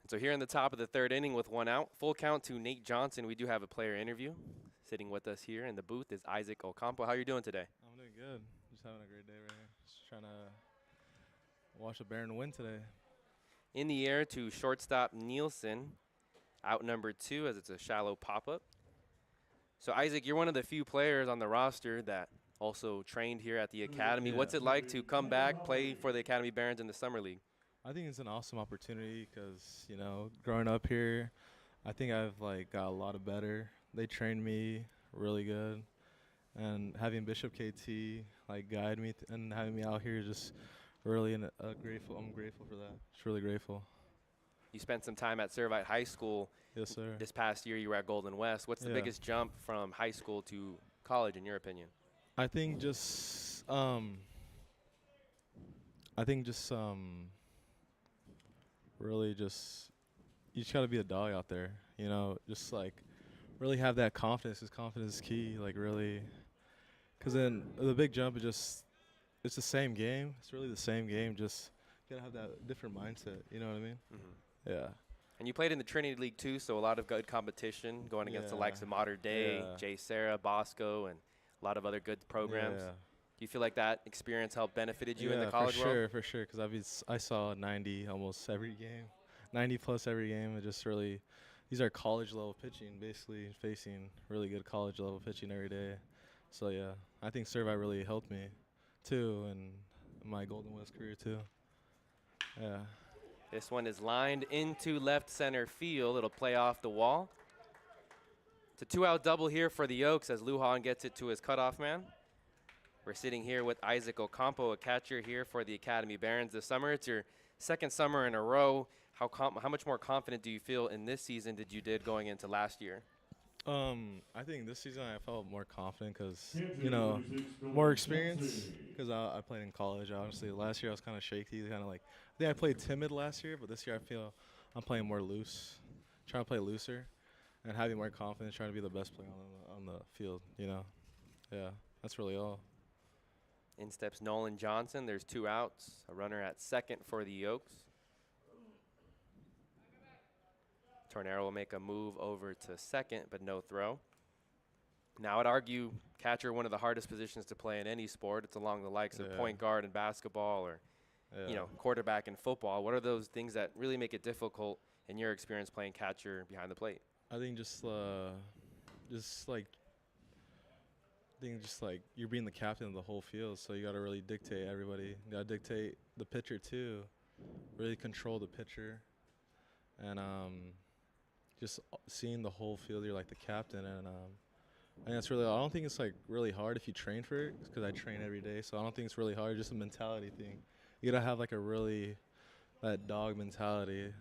So here in the top of the third inning with 1 out, full count to Nate Johnson. We do have a player interview. Sitting with us here in the booth is Isaac Ocampo. How are you doing today? I'm doing good. Just having a great day right here. Just trying to watch the Baron win today. In the air to shortstop Nielsen, out number 2 as it's a shallow pop-up. So Isaac, you're one of the few players on the roster that also trained here at the Academy. Yeah. What's it like to come back, play for the Academy Barons in the Summer League? I think it's an awesome opportunity because, you know, growing up here, I think I've, got a lot better. They trained me really good. And having Bishop KT, guide me and having me out here just really grateful. I'm grateful for that. Just really grateful. You spent some time at Servite High School. Yes, sir. This past year, you were at Golden West. What's the Yeah. biggest jump from high school to college, in your opinion? I think just really just you just gotta be a dog out there, you know, just like really have that confidence. 'Cause confidence is key, like really, because then the big jump is just it's the same game. It's really the same game. Just you gotta have that different mindset. You know what I mean? Mm-hmm. Yeah. And you played in the Trinity League too, so a lot of good competition going against the likes of Modern Day, Yeah. Jay Sarah, Bosco, and a lot of other good programs. Yeah. Do you feel like that experience helped benefited you in the Yeah, college world? for sure. Because I saw 90 almost every game, 90 plus every game. It just really, these are college level pitching, basically facing really good college level pitching every day. So yeah, I think Servite really helped me too in my Golden West career too. Yeah. This one is lined into left center field. It'll play off the wall. It's a 2-out double here for the Oaks as Lujan gets it to his cutoff man. We're sitting here with Isaac Ocampo, a catcher here for the Academy Barons this summer. It's your second summer in a row. How much more confident do you feel in this season than you did going into last year? I think this season I felt more confident because, you know, more experience because I played in college, obviously. Last year I was kind of shaky, kind of like, I think I played timid last year, but this year I feel I'm playing more loose, trying to play looser and having more confidence, trying to be the best player on the field, you know. Yeah, that's really all. In steps Nolan Johnson. There's 2 outs. A runner at second for the Oaks. Tornero will make a move over to second, but no throw. Now I'd argue catcher, one of the hardest positions to play in any sport. It's along the likes of point guard in basketball or, you know, quarterback in football. What are those things that really make it difficult in your experience playing catcher behind the plate? I think just like you're being the captain of the whole field, so you got to really dictate everybody. You got to dictate the pitcher too, really control the pitcher, and just seeing the whole field. You're like the captain, and that's really. I don't think it's like really hard if you train for it, because I train every day. So I don't think it's really hard. Just a mentality thing. You gotta have like that dog mentality.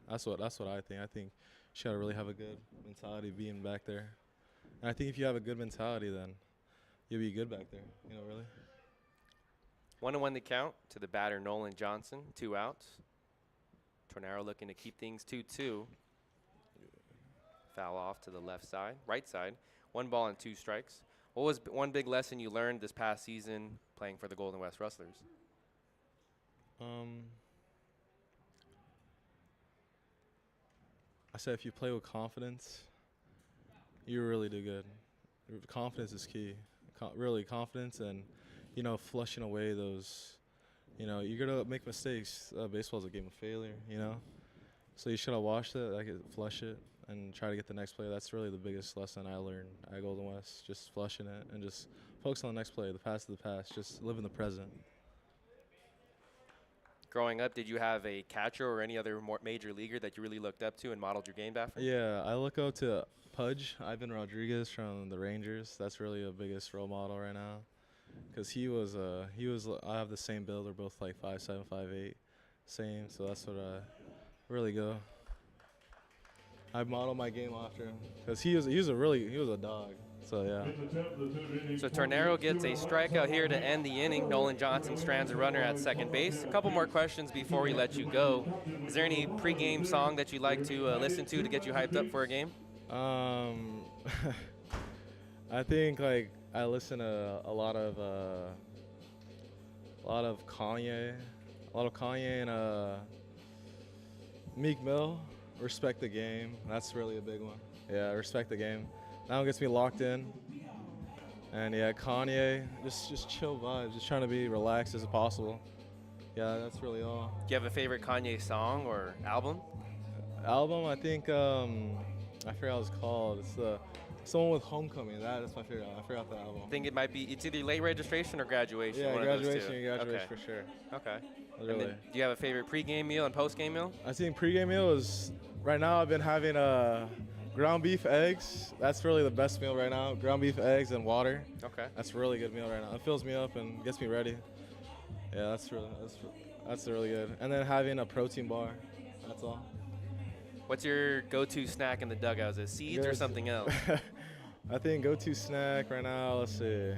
That's what I think. I think you gotta really have a good mentality being back there, and I think if you have a good mentality, then you'll be good back there, you know, really. 1-1 the count to the batter, Nolan Johnson, 2 outs. Tornero looking to keep things 2-2. Foul off to the right side. 1 ball and 2 strikes. What was one big lesson you learned this past season playing for the Golden West Rustlers? I said if you play with confidence, you really do good. Confidence is key. Really confidence, and, you know, flushing away those, you know, you're going to make mistakes. Baseball is a game of failure, you know. So you should have washed it, flush it, and try to get the next play. That's really the biggest lesson I learned at Golden West, just flushing it and just focus on the next play. The past is the past. Just live in the present. Growing up, did you have a catcher or any other major leaguer that you really looked up to and modeled your game after? Yeah, I look up to Pudge, Ivan Rodriguez from the Rangers. That's really a biggest role model right now, because he was I have the same build. We're both like 5'7", 5'8", same. So that's what I really go. I model my game after him because he was a dog. So yeah. So Tornero gets a strikeout here to end the inning. Nolan Johnson strands a runner at second base. A couple more questions before we let you go. Is there any pregame song that you like to listen to get you hyped up for a game? I think like I listen to a lot of Kanye, and Meek Mill. Respect the game. That's really a big one. Yeah, respect the game. That one gets me locked in. And yeah, Kanye, just chill vibes. Just trying to be relaxed as possible. Yeah, that's really all. Do you have a favorite Kanye song or album? Album, I think, I forgot what it's called. It's the someone with Homecoming. That's my favorite. I forgot the album. I think it might be, it's either late registration or graduation. Yeah, one graduation okay. for sure. Okay. Really. And then, do you have a favorite pregame meal and postgame meal? I think pregame meal is, right now I've been having ground beef, eggs. That's really the best meal right now. Ground beef, eggs, and water. Okay. That's a really good meal right now. It fills me up and gets me ready. Yeah, that's really good. And then having a protein bar. That's all. What's your go-to snack in the dugout? Is it seeds or something else? I think go-to snack right now, let's see.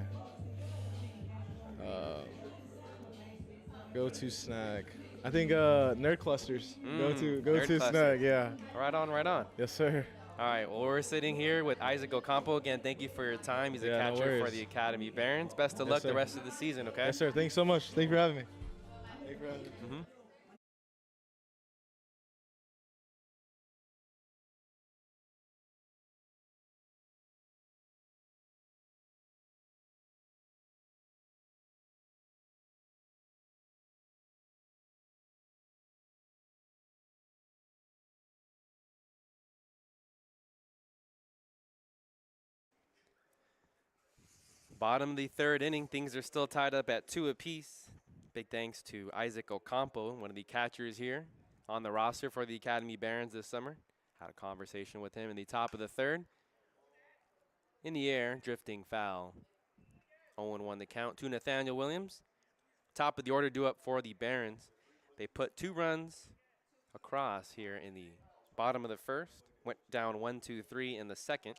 Go-to snack. I think nerd clusters. Go-to nerd snack, clusters. yeah. Right on, right on. Yes, sir. All right, well, we're sitting here with Isaac Ocampo. Again, thank you for your time. He's a Yeah, no catcher for worries. the Academy Barons. Best of Yes, luck sir. the rest of the season, okay? Yes, sir. Thanks so much. Thank you for having me. Thank you for having me. Mm-hmm. Bottom of the third inning, things are still tied up at 2 apiece. Big thanks to Isaac Ocampo, one of the catchers here on the roster for the Academy Barons this summer. Had a conversation with him in the top of the third. In the air, drifting foul. 0-1 the count to Nathaniel Williams. Top of the order due up for the Barons. They put 2 runs across here in the bottom of the first. Went down 1-2-3 in the second.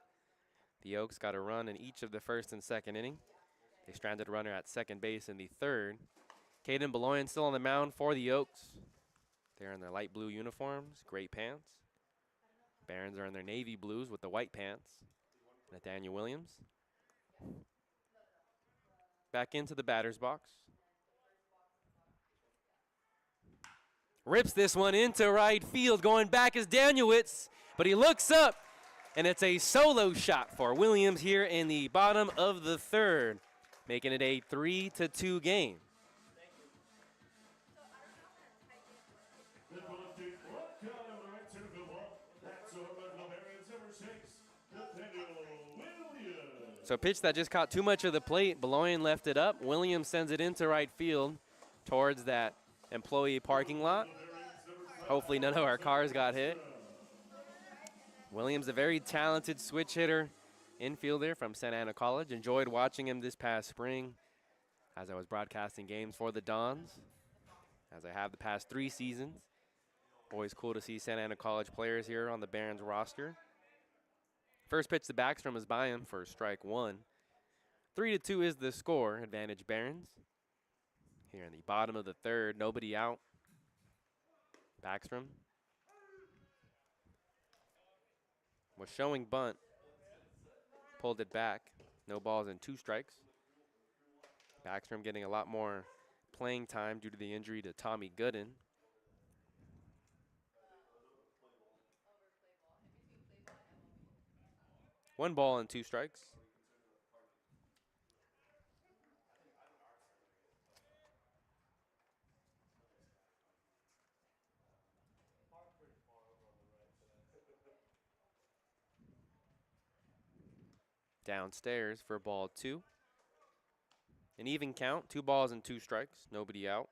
The Oaks got a run in each of the first and second inning. They stranded a runner at second base in the third. Caden Beloyan still on the mound for the Oaks. They're in their light blue uniforms, gray pants. Barons are in their navy blues with the white pants. Nathaniel Williams. Back into the batter's box. Rips this one into right field. Going back is Danielwitz, but he looks up, and it's a solo shot for Williams here in the bottom of the third, making it a 3-2 game. So a pitch that just caught too much of the plate. Beloyan left it up. Williams sends it into right field towards that employee parking lot. Hopefully none of our cars got hit. Williams, a very talented switch hitter, infielder from Santa Ana College. Enjoyed watching him this past spring as I was broadcasting games for the Dons, as I have the past 3 seasons. Always cool to see Santa Ana College players here on the Barons roster. First pitch to Backstrom is by him for strike 1. 3-2 is the score, advantage Barons. Here in the bottom of the third, nobody out. Backstrom was showing bunt, pulled it back. No balls and 2 strikes. Backstrom getting a lot more playing time due to the injury to Tommy Gooden. One ball and 2 strikes. Downstairs for ball 2. An even count, 2 balls and 2 strikes, nobody out.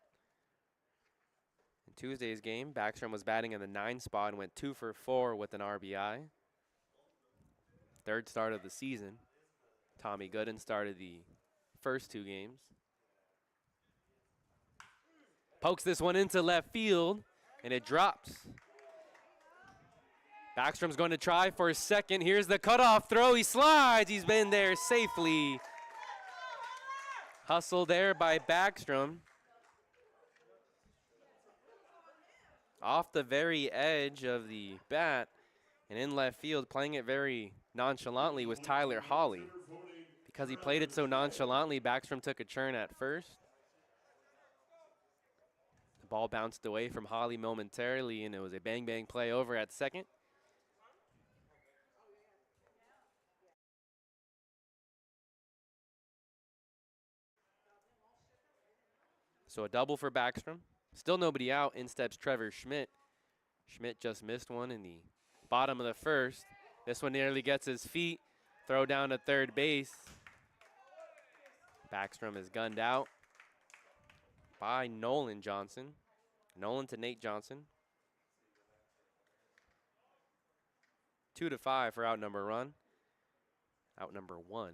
In Tuesday's game, Backstrom was batting in the 9 spot and went 2 for 4 with an RBI. Third start of the season. Tommy Gooden started the first 2 games. Pokes this one into left field, and it drops. Backstrom's going to try for a second. Here's the cutoff throw. He slides. He's been there safely. Hustle there by Backstrom. Off the very edge of the bat and in left field, playing it very nonchalantly, was Tyler Hawley. Because he played it so nonchalantly, Backstrom took a turn at first. The ball bounced away from Hawley momentarily, and it was a bang-bang play over at second. So a double for Backstrom. Still nobody out. In steps Trevor Schmidt. Schmidt just missed one in the bottom of the first. This one nearly gets his feet. Throw down to third base. Backstrom is gunned out by Nolan Johnson. Nolan to Nate Johnson. 2-5 for out number run. Out number 1.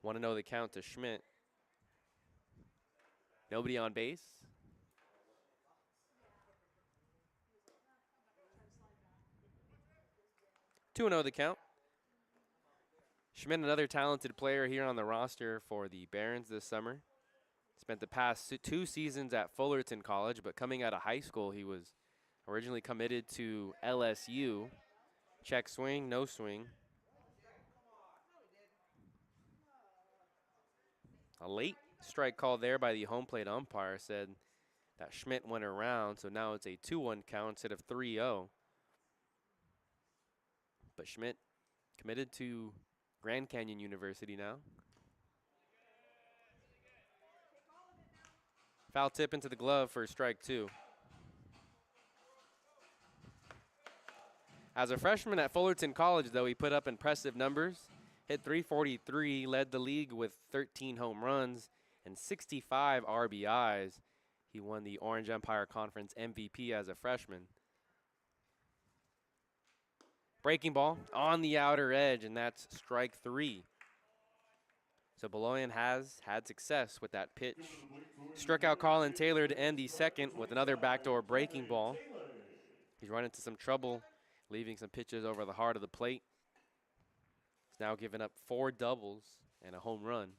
Want to know the count to Schmidt. Nobody on base. 2-0 the count. Schmidt, another talented player here on the roster for the Barons this summer. Spent the past 2 seasons at Fullerton College, but coming out of high school, he was originally committed to LSU. Check swing, no swing. A late strike call there by the home plate umpire said that Schmidt went around, so now it's a 2-1 count instead of 3-0. But Schmidt committed to Grand Canyon University now. Foul tip into the glove for strike 2. As a freshman at Fullerton College, though, he put up impressive numbers. Hit .343, led the league with 13 home runs and 65 RBIs. He won the Orange Empire Conference MVP as a freshman. Breaking ball on the outer edge, and that's strike 3. So Beloyan has had success with that pitch. Struck out Colin Taylor to end the second with another backdoor breaking ball. He's run into some trouble, leaving some pitches over the heart of the plate. He's now given up 4 doubles and a home run.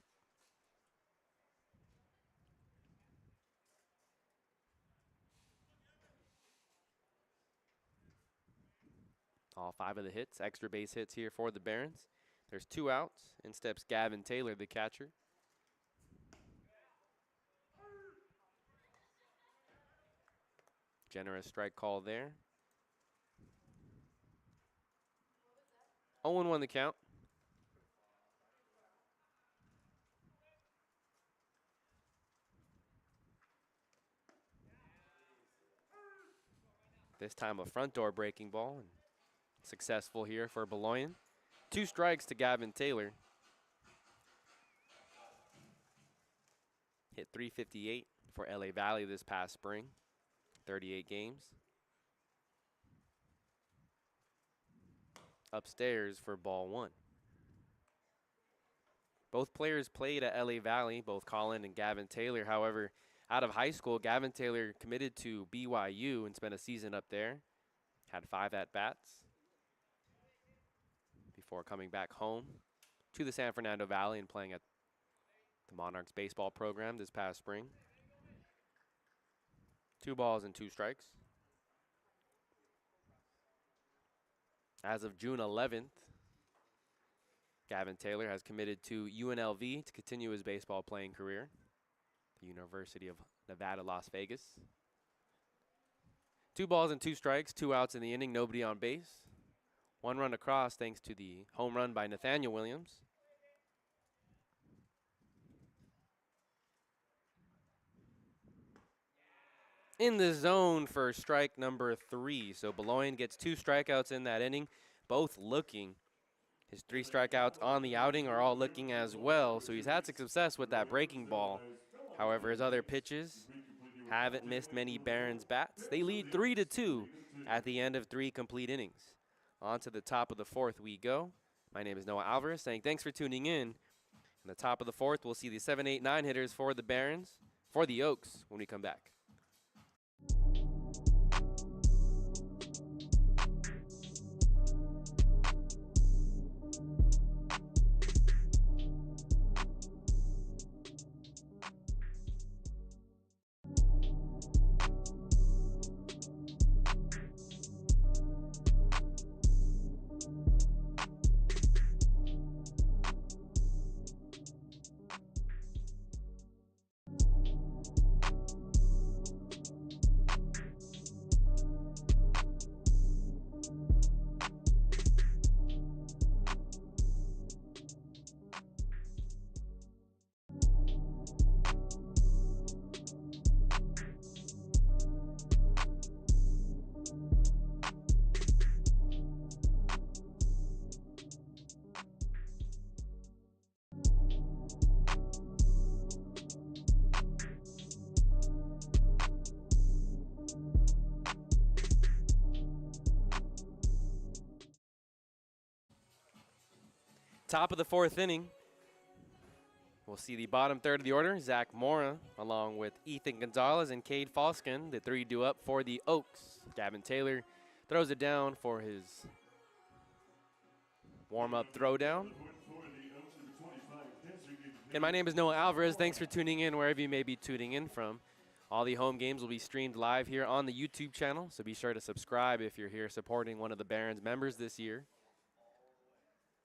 All 5 of the hits, extra base hits here for the Barons. There's 2 outs. In steps Gavin Taylor, the catcher. Generous strike call there. 0-1 the count. This time a front door breaking ball, and successful here for Beloyan. 2 strikes to Gavin Taylor. Hit .358 for LA Valley this past spring, 38 games. Upstairs for ball 1. Both players played at LA Valley, both Colin and Gavin Taylor. However, out of high school, Gavin Taylor committed to BYU and spent a season up there. Had 5 at-bats before coming back home to the San Fernando Valley and playing at the Monarchs baseball program this past spring. 2 balls and 2 strikes. As of June 11th, Gavin Taylor has committed to UNLV to continue his baseball playing career, the University of Nevada, Las Vegas. 2 balls and 2 strikes, 2 outs in the inning, nobody on base. 1 run across thanks to the home run by Nathaniel Williams. In the zone for strike number 3. So Beloyan gets 2 strikeouts in that inning, both looking. His 3 strikeouts on the outing are all looking as well. So he's had success with that breaking ball. However, his other pitches haven't missed many Barons bats. They lead 3-2 at the end of 3 complete innings. On to the top of the 4th we go. My name is Noah Alvarez saying thanks for tuning in. In the top of the 4th, we'll see the 7, 8, 9 hitters for the Barons, for the Oaks when we come back. Top of the 4th inning, we'll see the bottom third of the order. Zach Mora, along with Ethan Gonzalez and Cade Foskin, the 3 due up for the Oaks. Gavin Taylor throws it down for his Warm-up throwdown. And my name is Noah Alvarez. Thanks for tuning in wherever you may be tuning in from. All the home games will be streamed live here on the YouTube channel, so be sure to subscribe if you're here supporting one of the Barons members this year.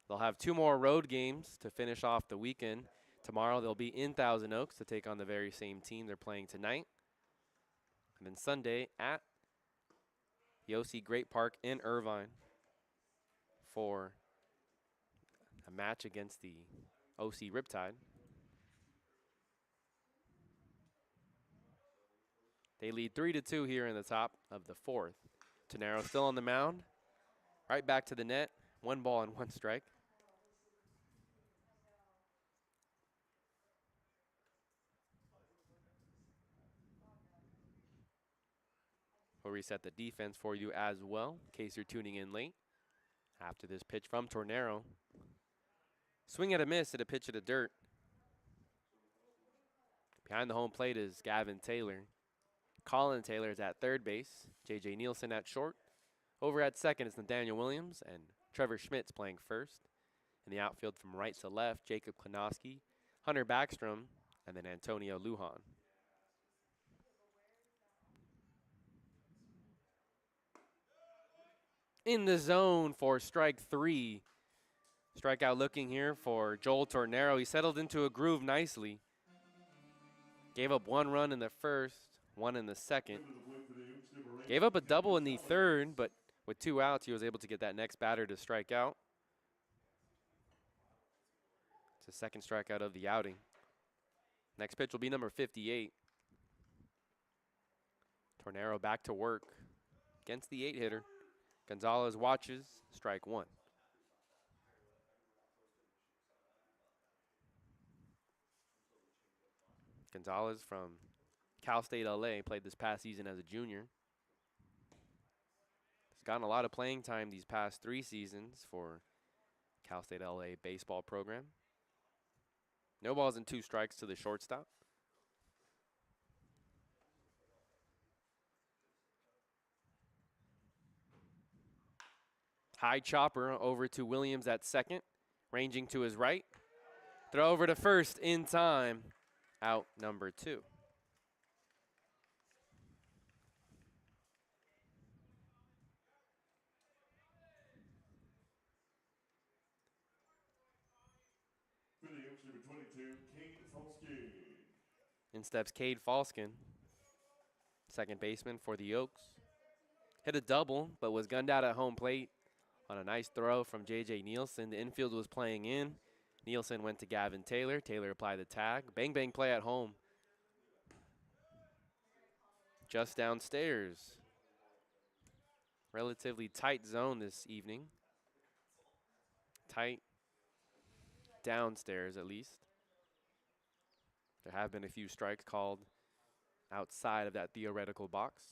They'll have 2 more road games to finish off the weekend. Tomorrow they'll be in Thousand Oaks to take on the very same team they're playing tonight. And then Sunday at the OC Great Park in Irvine for a match against the OC Riptide. They lead 3-2 here in the top of the 4th. Tornero still on the mound. Right back to the net. 1 ball and 1 strike. We'll reset the defense for you as well, in case you're tuning in late. After this pitch from Tornero. Swing and a miss at a pitch to the dirt. Behind the home plate is Gavin Taylor. Colin Taylor is at third base. JJ Nielsen at short. Over at second is Nathaniel Williams, and Trevor Schmitz playing first. In the outfield from right to left, Jacob Klanoski, Hunter Backstrom, and then Antonio Lujan. In the zone for strike 3. Strikeout looking here for Joel Tornero. He settled into a groove nicely. Gave up 1 run in the first, 1 in the second. Gave up a double in the third, but with 2 outs, he was able to get that next batter to strike out. It's the second strikeout of the outing. Next pitch will be number 58. Tornero back to work against the 8-hitter. Gonzalez watches, strike 1. Gonzalez from Cal State LA, played this past season as a junior. He's gotten a lot of playing time these past 3 seasons for Cal State LA baseball program. No balls and 2 strikes to the shortstop. High chopper over to Williams at second, ranging to his right. Throw over to first in time. Out number 2. For the Oaks, number 22, Cade Falskin. In steps Cade Falskin, second baseman for the Oaks. Hit a double, but was gunned out at home plate on a nice throw from JJ Nielsen. The infield was playing in. Nielsen went to Gavin Taylor. Taylor applied the tag. Bang, bang play at home. Just downstairs. Relatively tight zone this evening. Tight downstairs at least. There have been a few strikes called outside of that theoretical box.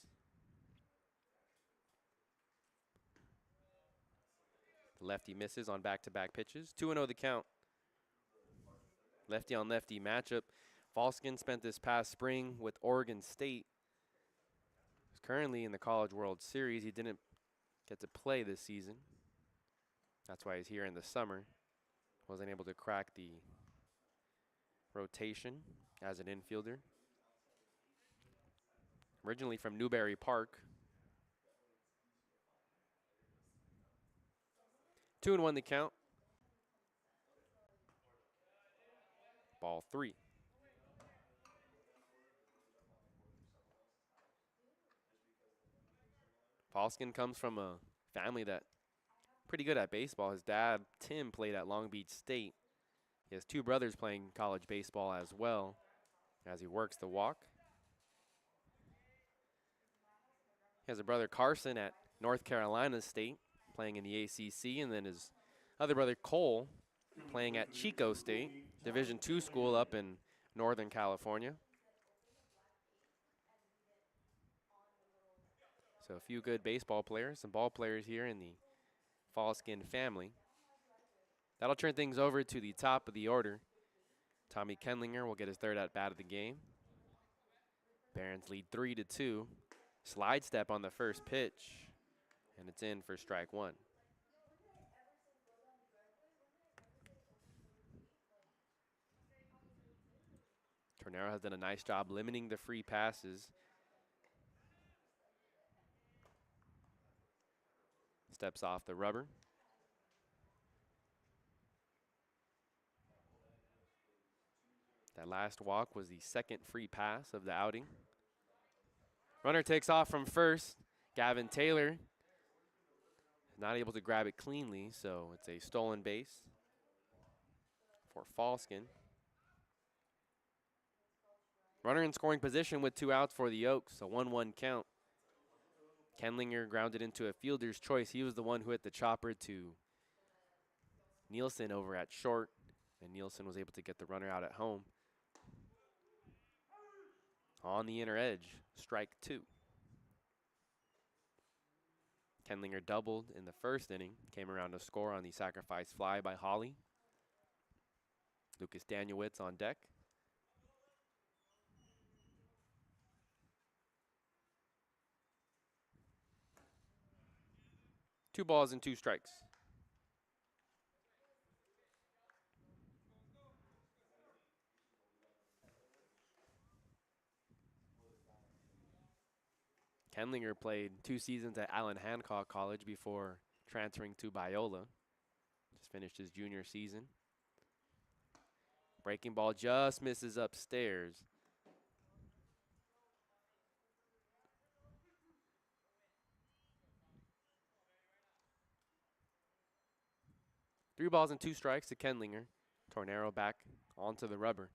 The lefty misses on back-to-back pitches. 2-0 the count. Lefty on lefty matchup. Falskin spent this past spring with Oregon State. He's currently in the College World Series. He didn't get to play this season. That's why he's here in the summer. Wasn't able to crack the rotation as an infielder. Originally from Newberry Park. 2-1 the count. Ball 3. Falskin comes from a family that pretty good at baseball. His dad, Tim, played at Long Beach State. He has 2 brothers playing college baseball as well as he works the walk. He has a brother, Carson, at North Carolina State playing in the ACC, and then his other brother, Cole, playing at Chico State, Division II school up in Northern California. So a few good baseball players, some ball players here in the Falskin family. That'll turn things over to the top of the order. Tommy Kendlinger will get his 3rd at-bat of the game. Barons lead 3-2. Slide step on the first pitch, and it's in for strike 1. Tornero has done a nice job limiting the free passes. Steps off the rubber. That last walk was the second free pass of the outing. Runner takes off from first. Gavin Taylor not able to grab it cleanly, so it's a stolen base for Falskin. Runner in scoring position with 2 outs for the Oaks, a 1-1 count. Kenlinger grounded into a fielder's choice. He was the one who hit the chopper to Nielsen over at short, and Nielsen was able to get the runner out at home. On the inner edge, strike 2. Kenlinger doubled in the first inning, came around to score on the sacrifice fly by Holly. Lucas Danielwitz on deck. Two balls and 2 strikes. Kenlinger played 2 seasons at Allen Hancock College before transferring to Biola. Just finished his junior season. Breaking ball just misses upstairs. Three balls and 2 strikes to Kenlinger. Tornero back onto the rubber.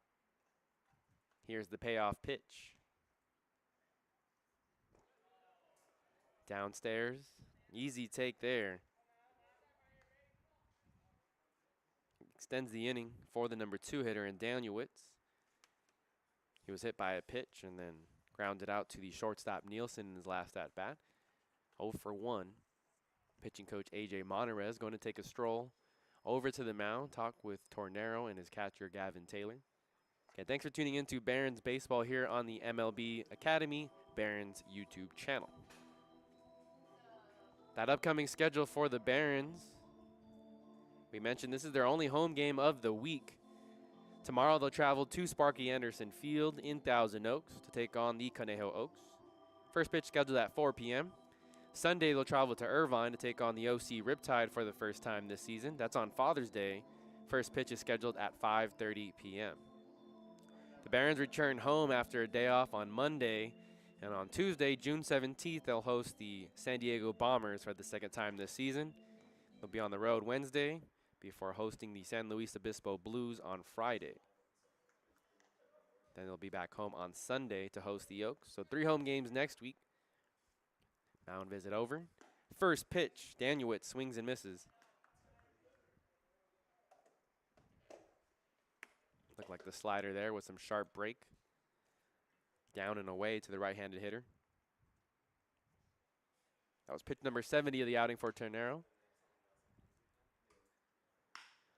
Here's the payoff pitch. Downstairs, easy take there. Extends the inning for the number 2 hitter in Danielwitz. He was hit by a pitch and then grounded out to the shortstop Nielsen in his last at-bat. 0 for 1. Pitching coach AJ Monterez going to take a stroll over to the mound, talk with Tornero and his catcher Gavin Taylor. Okay, thanks for tuning in to Barons Baseball here on the MLB Academy Barons YouTube channel. That upcoming schedule for the Barons, we mentioned this is their only home game of the week. Tomorrow they'll travel to Sparky Anderson Field in Thousand Oaks to take on the Conejo Oaks. First pitch scheduled at 4 p.m. Sunday they'll travel to Irvine to take on the OC Riptide for the first time this season. That's on Father's Day. First pitch is scheduled at 5:30 p.m. The Barons return home after a day off on Monday. And on Tuesday, June 17th, they'll host the San Diego Bombers for the second time this season. They'll be on the road Wednesday before hosting the San Luis Obispo Blues on Friday. Then they'll be back home on Sunday to host the Oaks. So 3 home games next week. Mound visit over. First pitch, Danielwitz swings and misses. Looked like the slider there with some sharp break. Down and away to the right-handed hitter. That was pitch number 70 of the outing for Tornero.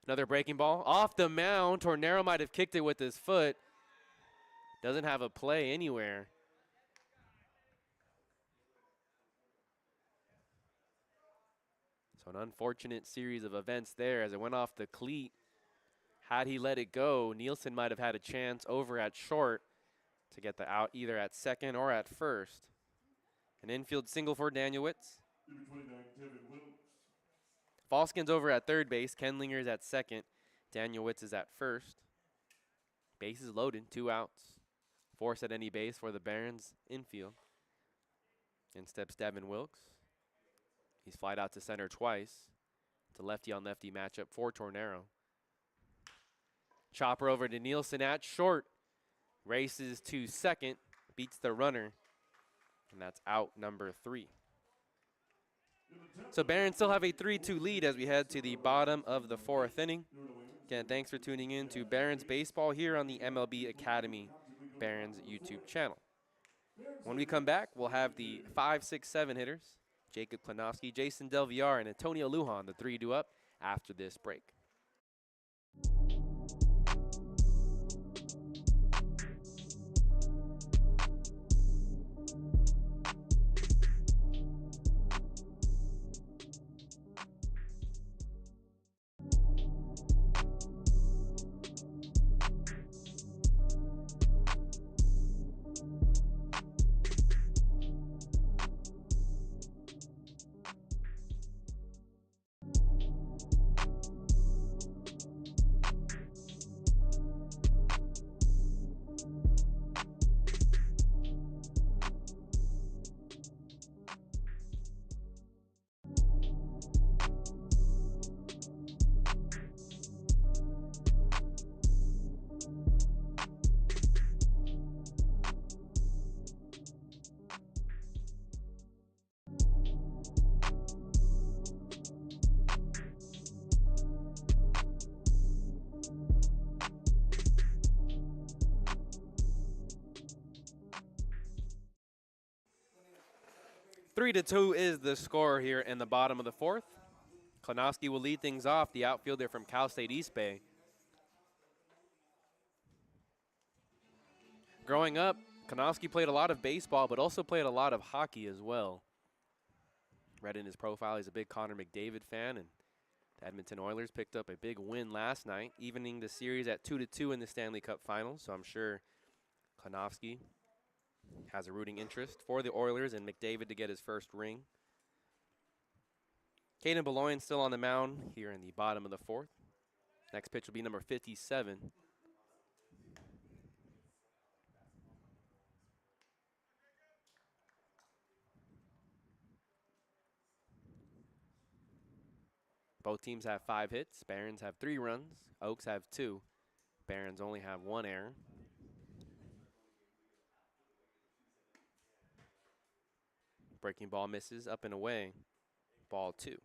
Another breaking ball off the mound. Tornero might have kicked it with his foot. Doesn't have a play anywhere. So an unfortunate series of events there as it went off the cleat. Had he let it go, Nielsen might have had a chance over at short to get the out either at second or at first. An infield single for Danielwitz. Number 29, Devin Wilkes. Falskin's over at third base. Kenlinger's at second. Danielwitz is at first. Bases loaded, 2 outs. Force at any base for the Barons infield. In steps Devin Wilkes. He's flied out to center twice. It's a lefty-on-lefty matchup for Tornero. Chopper over to Nielsen at short. Races to second, beats the runner, and that's out number 3. So Barons still have a 3-2 lead as we head to the bottom of the 4th inning. Again, thanks for tuning in to Barons Baseball here on the MLB Academy Barons YouTube channel. When we come back, we'll have the 5, 6, 7 hitters, Jacob Klanowski, Jason Del Villar, and Antonio Lujan, the 3 due up after this break. 3-2 is the score here in the bottom of the fourth. Klonowski will lead things off, the outfielder from Cal State East Bay. Growing up, Klonowski played a lot of baseball, but also played a lot of hockey as well. Read in his profile, he's a big Connor McDavid fan, and the Edmonton Oilers picked up a big win last night, evening the series at 2-2 in the Stanley Cup Finals, so I'm sure Klonowski has a rooting interest for the Oilers and McDavid to get his first ring. Caden Beloin still on the mound here in the bottom of the fourth. Next pitch will be number 57. Both teams have 5 hits. Barons have 3 runs. Oaks have 2. Barons only have 1 error. Breaking ball misses up and away. Ball 2.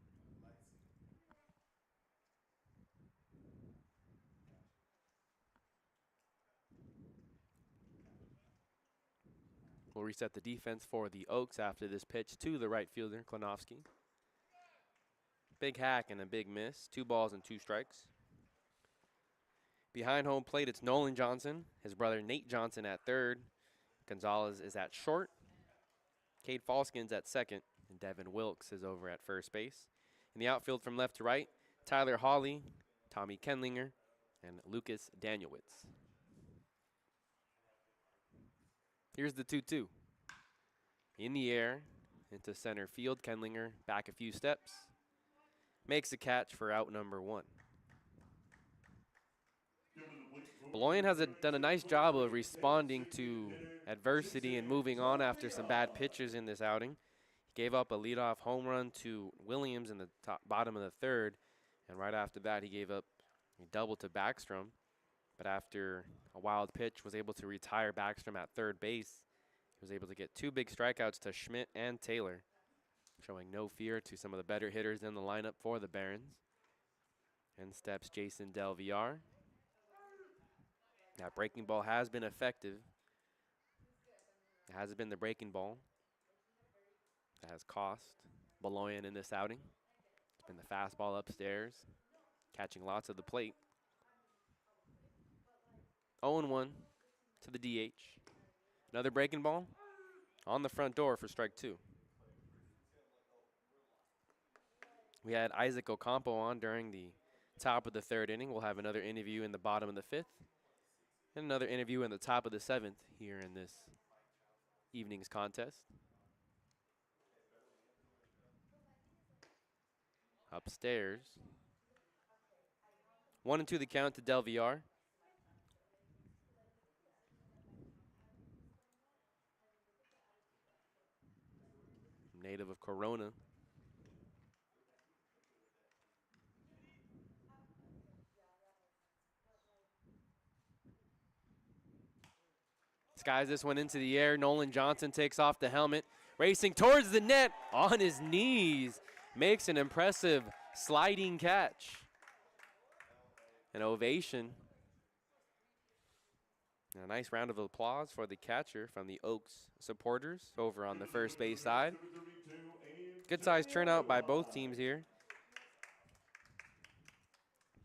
We'll reset the defense for the Oaks after this pitch to the right fielder, Klonowski. Big hack and a big miss. 2 balls and 2 strikes. Behind home plate, it's Nolan Johnson, his brother Nate Johnson at third. Gonzalez is at short. Cade Falskins at second. And Devin Wilkes is over at first base. In the outfield from left to right, Tyler Hawley, Tommy Kenlinger, and Lucas Danielwitz. Here's the 2-2. In the air, into center field. Kenlinger back a few steps. Makes a catch for out number 1. Beloin has done a nice job of responding to adversity and moving on after some bad pitches in this outing. He gave up a leadoff home run to Williams in the bottom of the third, and right after that he gave up a double to Backstrom. But after a wild pitch, was able to retire Backstrom at third base. He was able to get 2 big strikeouts to Schmidt and Taylor, showing no fear to some of the better hitters in the lineup for the Barons. In steps Jason Del Villar. That breaking ball has been effective. It hasn't been the breaking ball that has cost Beloin in this outing. It's been the fastball upstairs, catching lots of the plate. 0-1 to the DH. Another breaking ball on the front door for strike 2. We had Isaac Ocampo on during the top of the 3rd inning. We'll have another interview in the bottom of the 5th. And another interview in the top of the 7th here in this evening's contest. Upstairs. 1-2 the count to Del Villar. Native of Corona. Skies this one into the air. Nolan Johnson takes off the helmet, racing towards the net on his knees. Makes an impressive sliding catch. An ovation. And a nice round of applause for the catcher from the Oaks supporters over on the first base side. Good sized turnout by both teams here.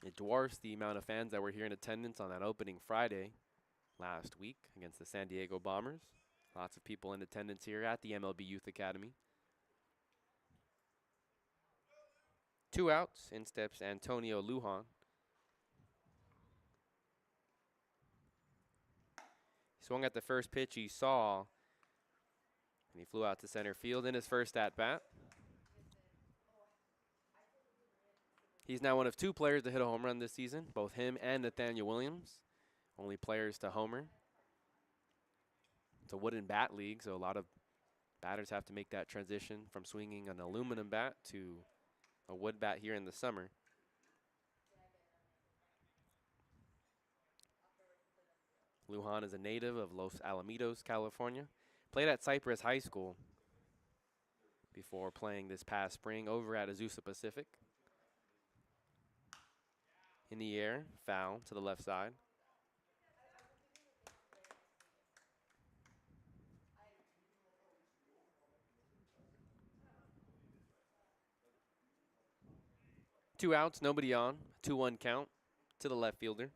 It dwarfs the amount of fans that were here in attendance on that opening Friday last week against the San Diego Bombers. Lots of people in attendance here at the MLB Youth Academy. 2 outs. In steps Antonio Lujan. He swung at the first pitch he saw, and he flew out to center field in his first at-bat. He's now one of 2 players to hit a home run this season, both him and Nathaniel Williams. Only players to homer. It's a wooden bat league, so a lot of batters have to make that transition from swinging an aluminum bat to a wood bat here in the summer. Lujan is a native of Los Alamitos, California. Played at Cypress High School before playing this past spring over at Azusa Pacific. In the air, foul to the left side. 2 outs, nobody on. 2-1 count to the left fielder.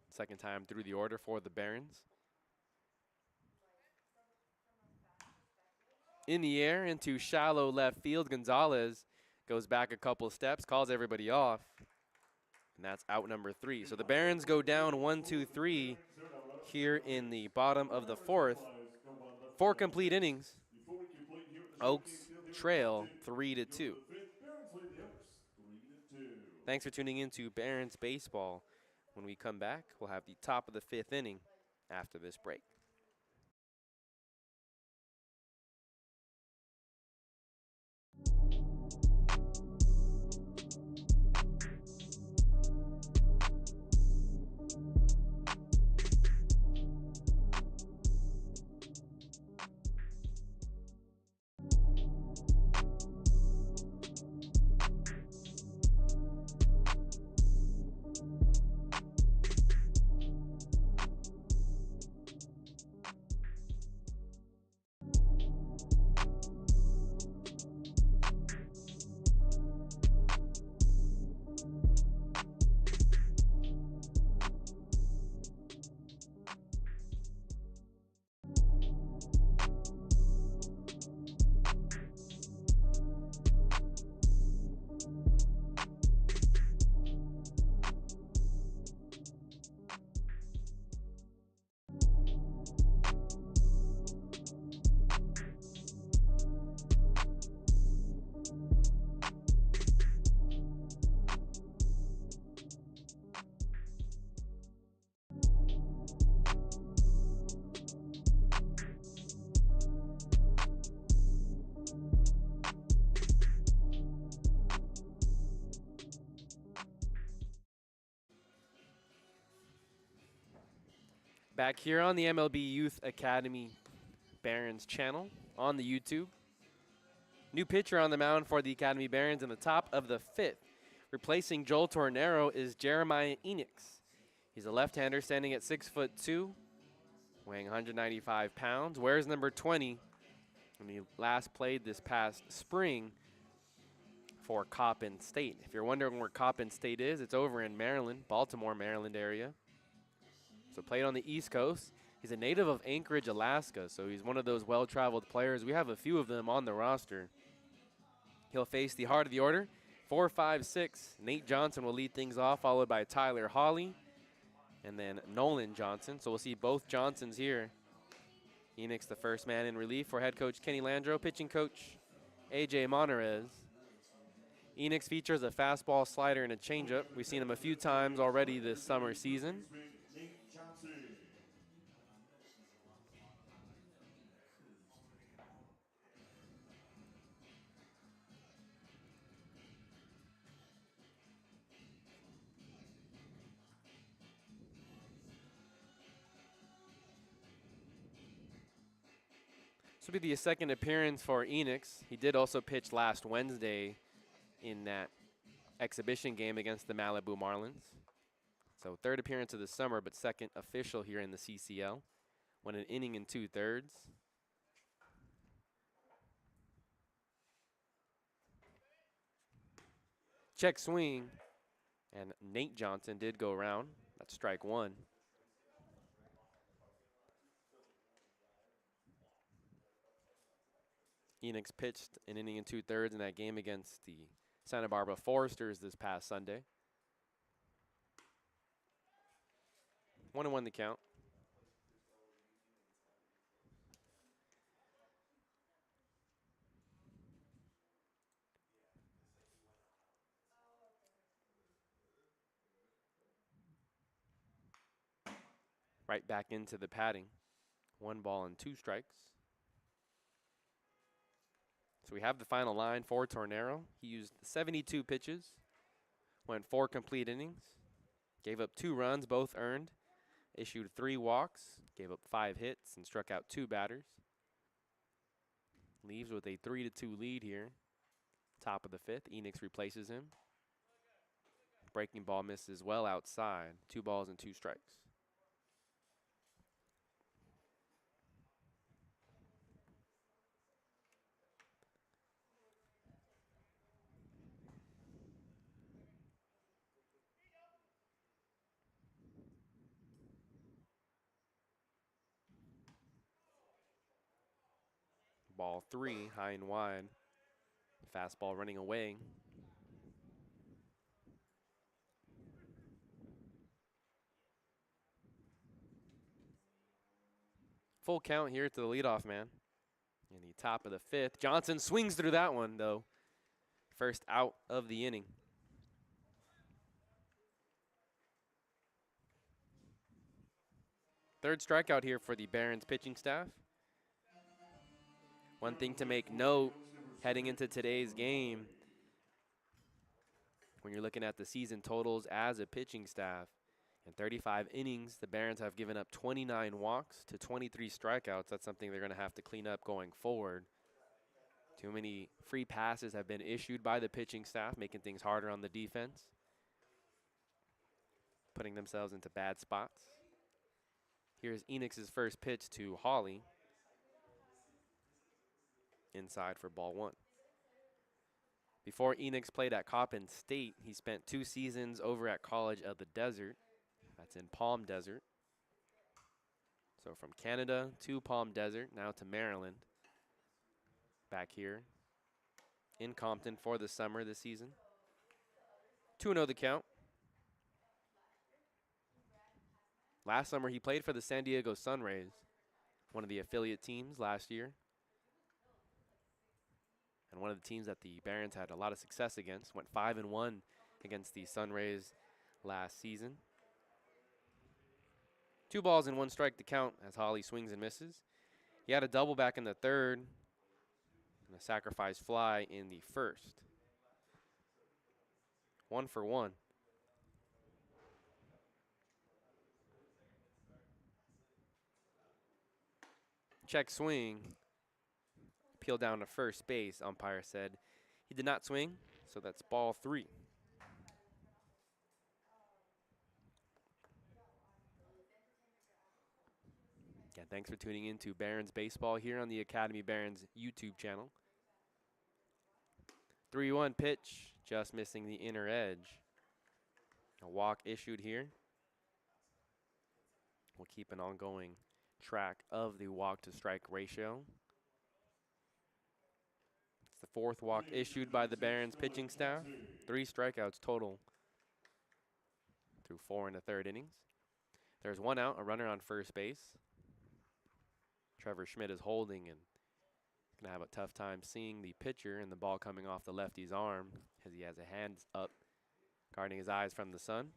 Second time through the order for the Barons. In the air into shallow left field. Gonzalez goes back a couple steps, calls everybody off. And that's out number 3. So the Barons go down 1-2-3 here in the bottom of the 4th. 4 complete innings. Oaks trail 3-2. Thanks for tuning in to Barons Baseball. When we come back, we'll have the top of the 5th inning after this break. Back here on the MLB Youth Academy Barons channel on the YouTube. New pitcher on the mound for the Academy Barons in the top of the 5th. Replacing Joel Tornero is Jeremiah Enix. He's a left-hander standing at 6'2", weighing 195 pounds. Wears number 20 when he last played this past spring for Coppin State. If you're wondering where Coppin State is, it's over in Maryland, Baltimore, Maryland area. So played on the East Coast. He's a native of Anchorage, Alaska, so he's one of those well-traveled players. We have a few of them on the roster. He'll face the heart of the order. 4, 5, 6. Nate Johnson will lead things off, followed by Tyler Hawley, and then Nolan Johnson. So we'll see both Johnsons here. Enix, the first man in relief for head coach Kenny Landreau, pitching coach AJ Monterez. Enix features a fastball, slider, and a changeup. We've seen him a few times already this summer season. This will be the second appearance for Enix. He did also pitch last Wednesday in that exhibition game against the Malibu Marlins. So third appearance of the summer, but second official here in the CCL. Went an inning and 2/3. Check swing, and Nate Johnson did go around. That's strike 1. Enix pitched an inning and 2/3 in that game against the Santa Barbara Foresters this past Sunday. 1-1 the count. Right back into the padding. 1 ball and 2 strikes. So we have the final line for Tornero. He used 72 pitches, went 4 complete innings, gave up 2 runs, both earned, issued 3 walks, gave up 5 hits, and struck out 2 batters. Leaves with a 3-2 lead here. Top of the 5th. Enix replaces him. Breaking ball misses well outside. 2 balls and 2 strikes. Ball 3, high and wide. Fastball running away. Full count here to the leadoff man. In the top of the 5th. Johnson swings through that one, though. First out of the inning. Third strikeout here for the Barons pitching staff. One thing to make note heading into today's game, when you're looking at the season totals as a pitching staff, in 35 innings, the Barons have given up 29 walks to 23 strikeouts. That's something they're going to have to clean up going forward. Too many free passes have been issued by the pitching staff, making things harder on the defense, putting themselves into bad spots. Here's Enix's first pitch to Hawley. Inside for ball 1. Before Enix played at Coppin State, he spent 2 seasons over at College of the Desert. That's in Palm Desert. So from Canada to Palm Desert, now to Maryland. Back here in Compton for the summer this season. 2-0 the count. Last summer, he played for the San Diego Sunrays, one of the affiliate teams last year. And one of the teams that the Barons had a lot of success against. Went 5-1 against the Sunrays last season. 2 balls and 1 strike to count as Hawley swings and misses. He had a double back in the 3rd and a sacrifice fly in the 1st. 1 for 1. Check swing. Peel down to first base, umpire said. He did not swing, so that's ball 3. Yeah, thanks for tuning in to Barons Baseball here on the Academy Barons YouTube channel. 3-1 pitch, just missing the inner edge. A walk issued here. We'll keep an ongoing track of the walk to strike ratio. It's the 4th walk issued by the Barons pitching staff. 3 strikeouts total through 4 in the 3rd innings. There's 1 out, a runner on first base. Trevor Schmidt is holding and going to have a tough time seeing the pitcher and the ball coming off the lefty's arm as he has a hand up, guarding his eyes from the sun.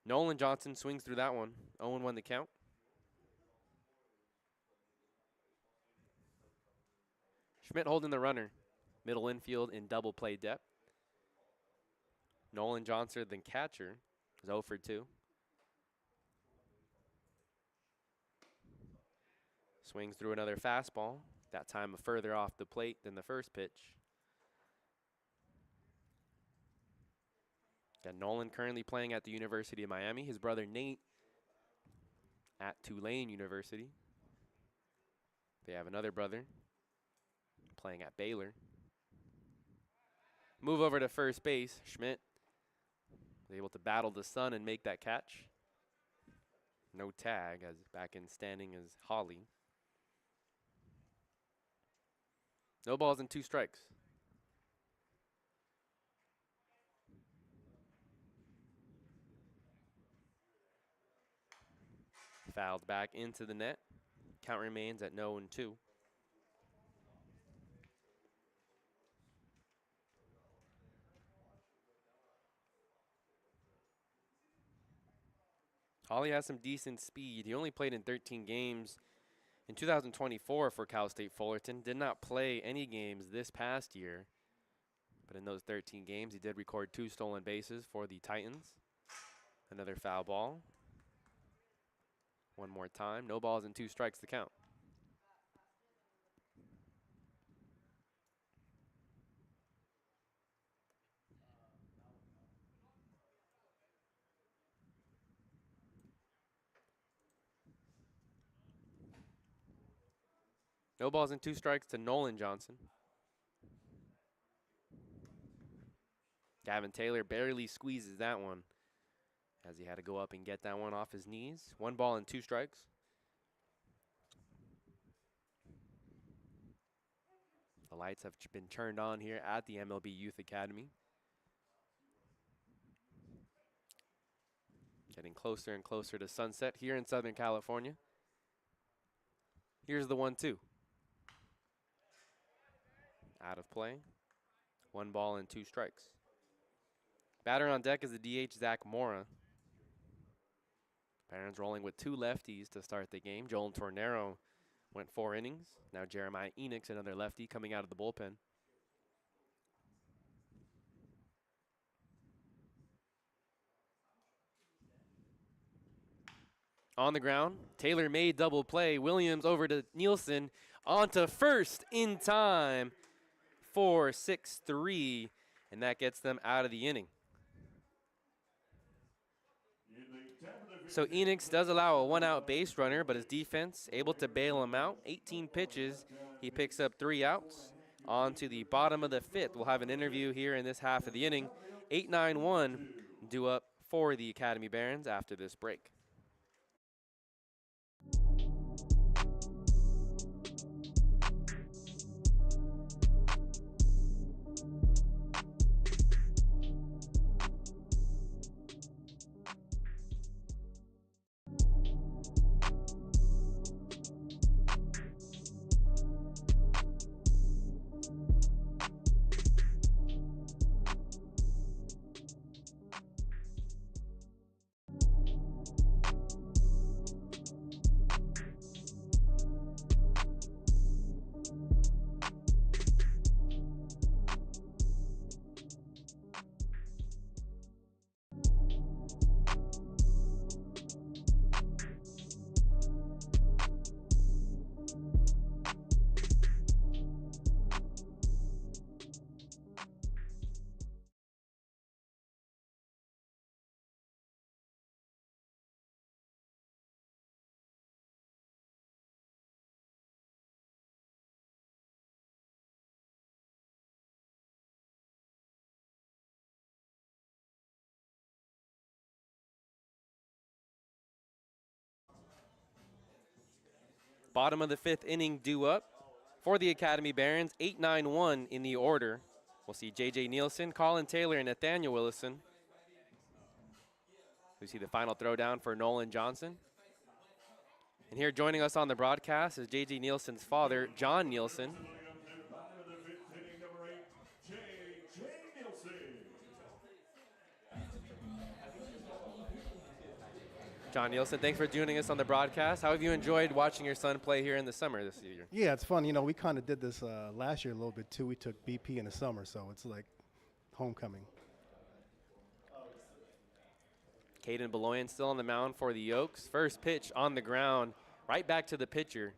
Nolan Johnson swings through that one. 0-1 the count. Schmidt holding the runner. Middle infield in double play depth. Nolan Johnson, the catcher, is 0 for 2. Swings through another fastball, that time further off the plate than the first pitch. Got Nolan currently playing at the University of Miami. His brother Nate at Tulane University. They have another brother playing at Baylor. Move over to first base. Schmidt was able to battle the sun and make that catch. No tag, as back in standing is Hawley. No balls and 2 strikes. Fouled back into the net. Count remains at 0-2. Hawley has some decent speed. He only played in 13 games in 2024 for Cal State Fullerton. Did not play any games this past year. But in those 13 games, he did record 2 stolen bases for the Titans. Another foul ball. One more time. No balls and 2 strikes to count. No balls and 2 strikes to Nolan Johnson. Gavin Taylor barely squeezes that one as he had to go up and get that one off his knees. 1 ball and 2 strikes. The lights have been turned on here at the MLB Youth Academy. Getting closer and closer to sunset here in Southern California. Here's the 1-2. Out of play. 1 ball and 2 strikes. Batter on deck is the DH, Zach Mora. Barons rolling with 2 lefties to start the game. Joel Tornero went 4 innings. Now Jeremiah Enix, another lefty, coming out of the bullpen. On the ground, Taylor made double play. Williams over to Nielsen, on to first in time for 6-3, and that gets them out of the inning. So Enix does allow a 1-out base runner, but his defense able to bail him out. 18 pitches, he picks up 3 outs. On to the bottom of the 5th. We'll have an interview here in this half of the inning. 8-9-1 due up for the Academy Barons after this break. Bottom of the 5th inning due up for the Academy Barons. 8-9-1 in the order. We'll see JJ Nielsen, Colin Taylor, and Nathaniel Willison. We see the final throwdown for Nolan Johnson. And here joining us on the broadcast is JJ Nielsen's father, Jon Nielsen. Jon Nielsen, thanks for joining us on the broadcast. How have you enjoyed watching your son play here in the summer this year? Yeah, it's fun. You know, we kind of did this last year a little bit too. We took BP in the summer, so it's like homecoming. Caden Beloyan still on the mound for the Oaks. First pitch on the ground, right back to the pitcher.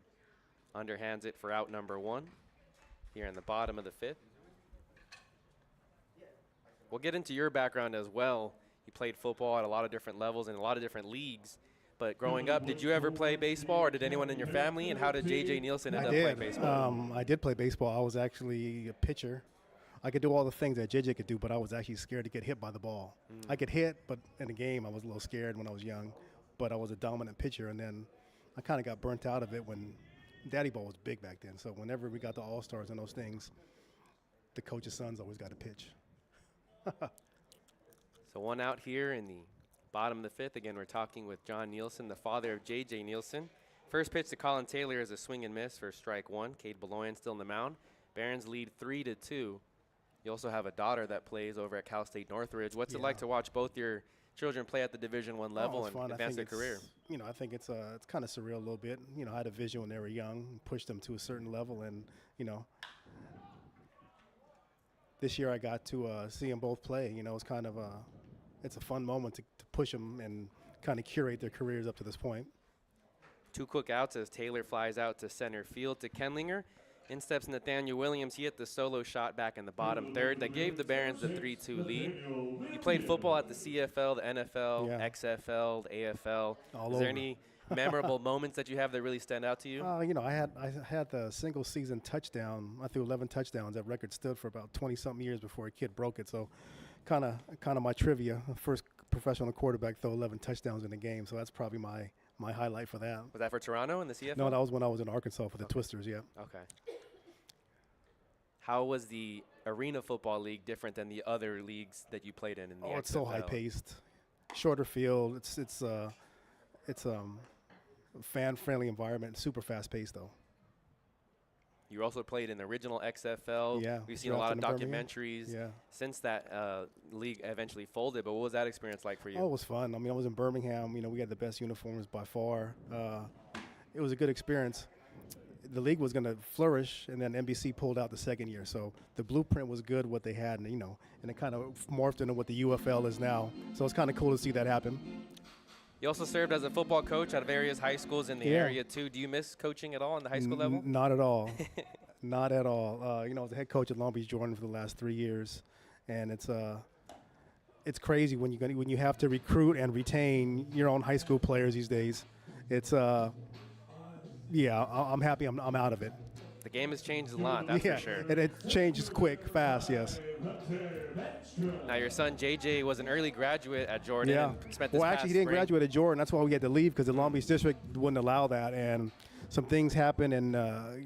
Underhands it for out number 1 here in the bottom of the 5th. We'll get into your background as well. You played football at a lot of different levels and a lot of different leagues. But growing up, did you ever play baseball, or did anyone in your family? And how did JJ Nielsen end up playing baseball? I did play baseball. I was actually a pitcher. I could do all the things that JJ could do, but I was actually scared to get hit by the ball. I could hit, but in the game, I was a little scared when I was young. But I was a dominant pitcher, and then I kind of got burnt out of it when Daddy Ball was big back then. So whenever we got the All-Stars and those things, the coach's sons always got to pitch. So 1 out here in the bottom of the 5th. Again, we're talking with Jon Nielsen, the father of JJ Nielsen. First pitch to Colin Taylor is a swing and miss for strike 1. Cade Beloyan still in the mound. Barons lead 3-2. You also have a daughter that plays over at Cal State Northridge. What's it like to watch both your children play at the Division I level and advance their career? You know, I think it's kind of surreal a little bit. You know, I had a vision when they were young, pushed them to a certain level, and, you know, this year I got to see them both play. You know, it's kind of it's a fun moment to push them and kind of curate their careers up to this point. 2 quick outs as Taylor flies out to center field to Kenlinger. In steps Nathaniel Williams. He hit the solo shot back in the bottom 3rd that gave the Barons the 3-2 lead. You played football at the CFL, the NFL, XFL, the AFL. Is there any memorable moments that you have that really stand out to you? You know, I had the single season touchdown. I threw 11 touchdowns. That record stood for about 20-something years before a kid broke it. So kind of my trivia. First professional quarterback throw 11 touchdowns in a game. So that's probably my highlight for that. Was that for Toronto in the CFL? No, that was when I was in Arkansas for the Twisters, yeah. Okay. How was the Arena Football League different than the other leagues that you played in the Oh, it's so XFL? high paced, shorter field. It's fan friendly environment. Super fast paced though. You also played in the original XFL. Yeah, We've seen a lot of drafted in Birmingham. documentaries Yeah. since that league eventually folded. But what was that experience like for you? Oh, it was fun. I mean, I was in Birmingham. You know, we had the best uniforms by far. It was a good experience. The league was going to flourish, and then NBC pulled out the second year. So the blueprint was good, what they had, and, you know, and it kind of morphed into what the UFL is now. So it's kind of cool to see that happen. You also served as a football coach at various high schools in the area, too. Do you miss coaching at all on the high school level? Not at all. Not at all. You know, I was the head coach at Long Beach Jordan for the last 3 years, and it's crazy when you have to recruit and retain your own high school players these days. It's yeah, I'm happy I'm out of it. The game has changed a lot, that's Yeah, for sure. and it changes quick, fast, yes. Now, your son, JJ, was an early graduate at Jordan Yeah. and spent this Well, past actually, he didn't spring. graduate at Jordan. That's why we had to leave, because the Long Beach district wouldn't allow that. And some things happened, and,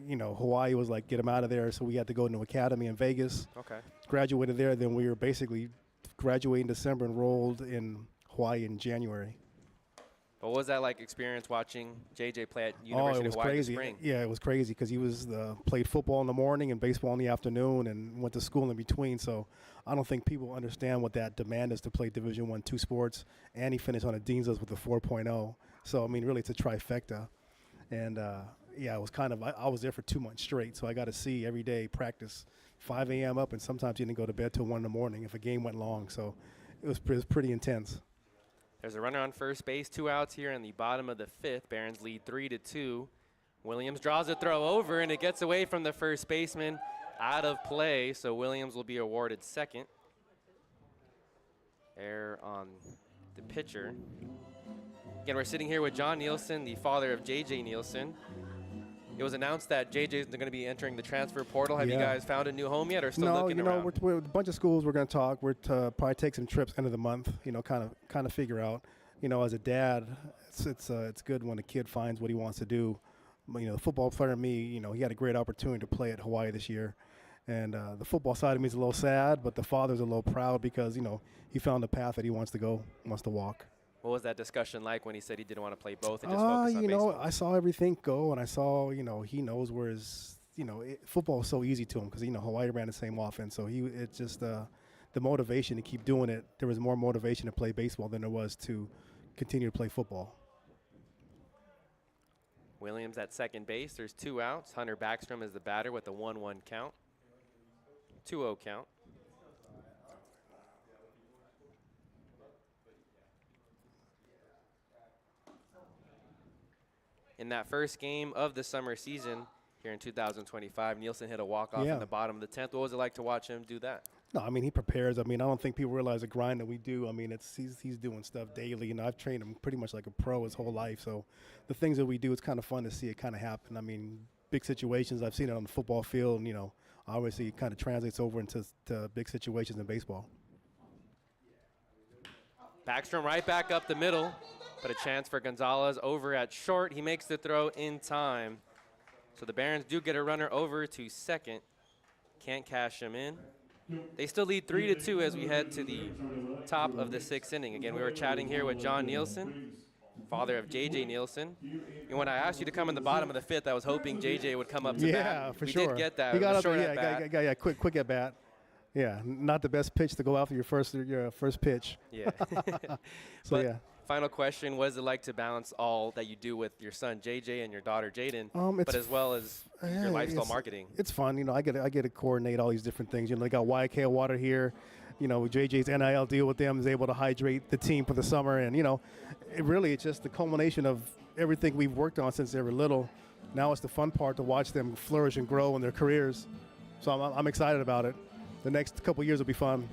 you know, Hawaii was like, get him out of there. So we had to go into academy in Vegas. Okay. Graduated there. Then we were basically graduating in December, enrolled in Hawaii in January. What was that like experience watching JJ play at Oh, University it was of Hawaii this crazy. spring? Yeah, it was crazy because he was played football in the morning and baseball in the afternoon and went to school in between. So I don't think people understand what that demand is to play Division I, 2 sports. And he finished on a Dean's List with a 4.0. So, I mean, really, it's a trifecta. And, yeah, it was kind of, I was there for 2 months straight. So I got to see every day practice 5 a.m. up, and sometimes you didn't go to bed till 1 in the morning if a game went long. So it was pretty intense. There's a runner on first base, 2 outs here in the bottom of the 5th. Barons lead 3-2. Williams draws a throw over, and it gets away from the first baseman, out of play, so Williams will be awarded second. Error on the pitcher. Again, we're sitting here with Jon Nielsen, the father of JJ Nielsen. It was announced that JJ is going to be entering the transfer portal. Have you guys found a new home yet, or still looking around? No, we're a bunch of schools. We're going to talk. We're to probably take some trips end of the month. You know, kind of figure out. You know, as a dad, it's good when a kid finds what he wants to do. You know, the football player in me, you know, he had a great opportunity to play at Hawaii this year, and the football side of me is a little sad, but the father's a little proud because, you know, he found the path that he wants to go, wants to walk. What was that discussion like when he said he didn't want to play both and just focus on you know, baseball? I saw everything go, and I saw, you know, he knows where his, you know, football is so easy to him because, you know, Hawaii ran the same offense. So it's just the motivation to keep doing it. There was more motivation to play baseball than there was to continue to play football. Williams at second base. There's 2 outs. Hunter Backstrom is the batter with the 1-1 count. 2-0 count. In that first game of the summer season here in 2025, Nielsen hit a walk-off in the bottom of the 10th. What was it like to watch him do that? No, I mean, he prepares. I mean, I don't think people realize the grind that we do. I mean, he's doing stuff daily, and I've trained him pretty much like a pro his whole life. So the things that we do, it's kind of fun to see it kind of happen. I mean, big situations, I've seen it on the football field, and, you know, obviously it kind of translates over into big situations in baseball. Backstrom right back up the middle, but a chance for Gonzalez over at short. He makes the throw in time. So the Barons do get a runner over to second. Can't cash him in. They still lead 3-2 as we head to the top of the 6th inning. Again, we were chatting here with Jon Nielsen, father of JJ Nielsen. And when I asked you to come in the bottom of the 5th, I was hoping JJ would come up to bat. Yeah, for sure. We did get that. He got up short there, at bat. yeah, quick at bat. Yeah, not the best pitch to go after your first pitch. Yeah. So, But yeah. Final question, what is it like to balance all that you do with your son JJ and your daughter Jaden, but as well as your lifestyle marketing? It's fun. You know, I get to coordinate all these different things. You know, they got YK water here. You know, JJ's NIL deal with them is able to hydrate the team for the summer. And, you know, it's just the culmination of everything we've worked on since they were little. Now it's the fun part to watch them flourish and grow in their careers. So I'm excited about it. The next couple years will be fun.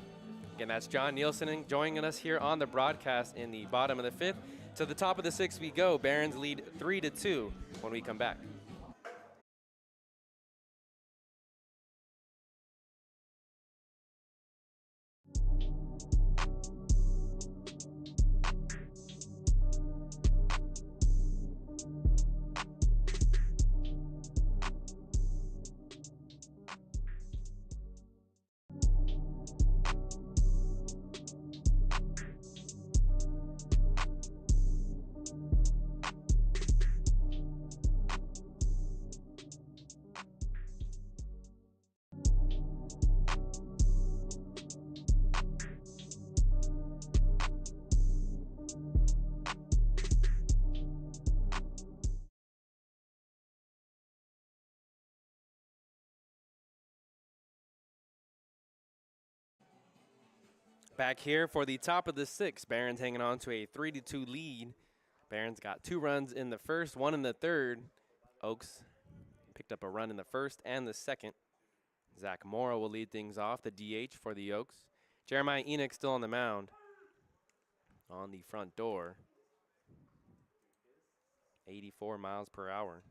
Again, that's Jon Nielsen joining us here on the broadcast in the bottom of the 5th. To the top of the 6th we go. Barons lead 3-2 when we come back. Back here for the top of the 6th. Barons hanging on to a 3-2 lead. Barons got 2 runs in the first, 1 in the third. Oaks picked up a run in the first and the second. Zach Morrow will lead things off, the DH for the Oaks. Jeremiah Enoch still on the mound. On the front door. 84 miles per hour.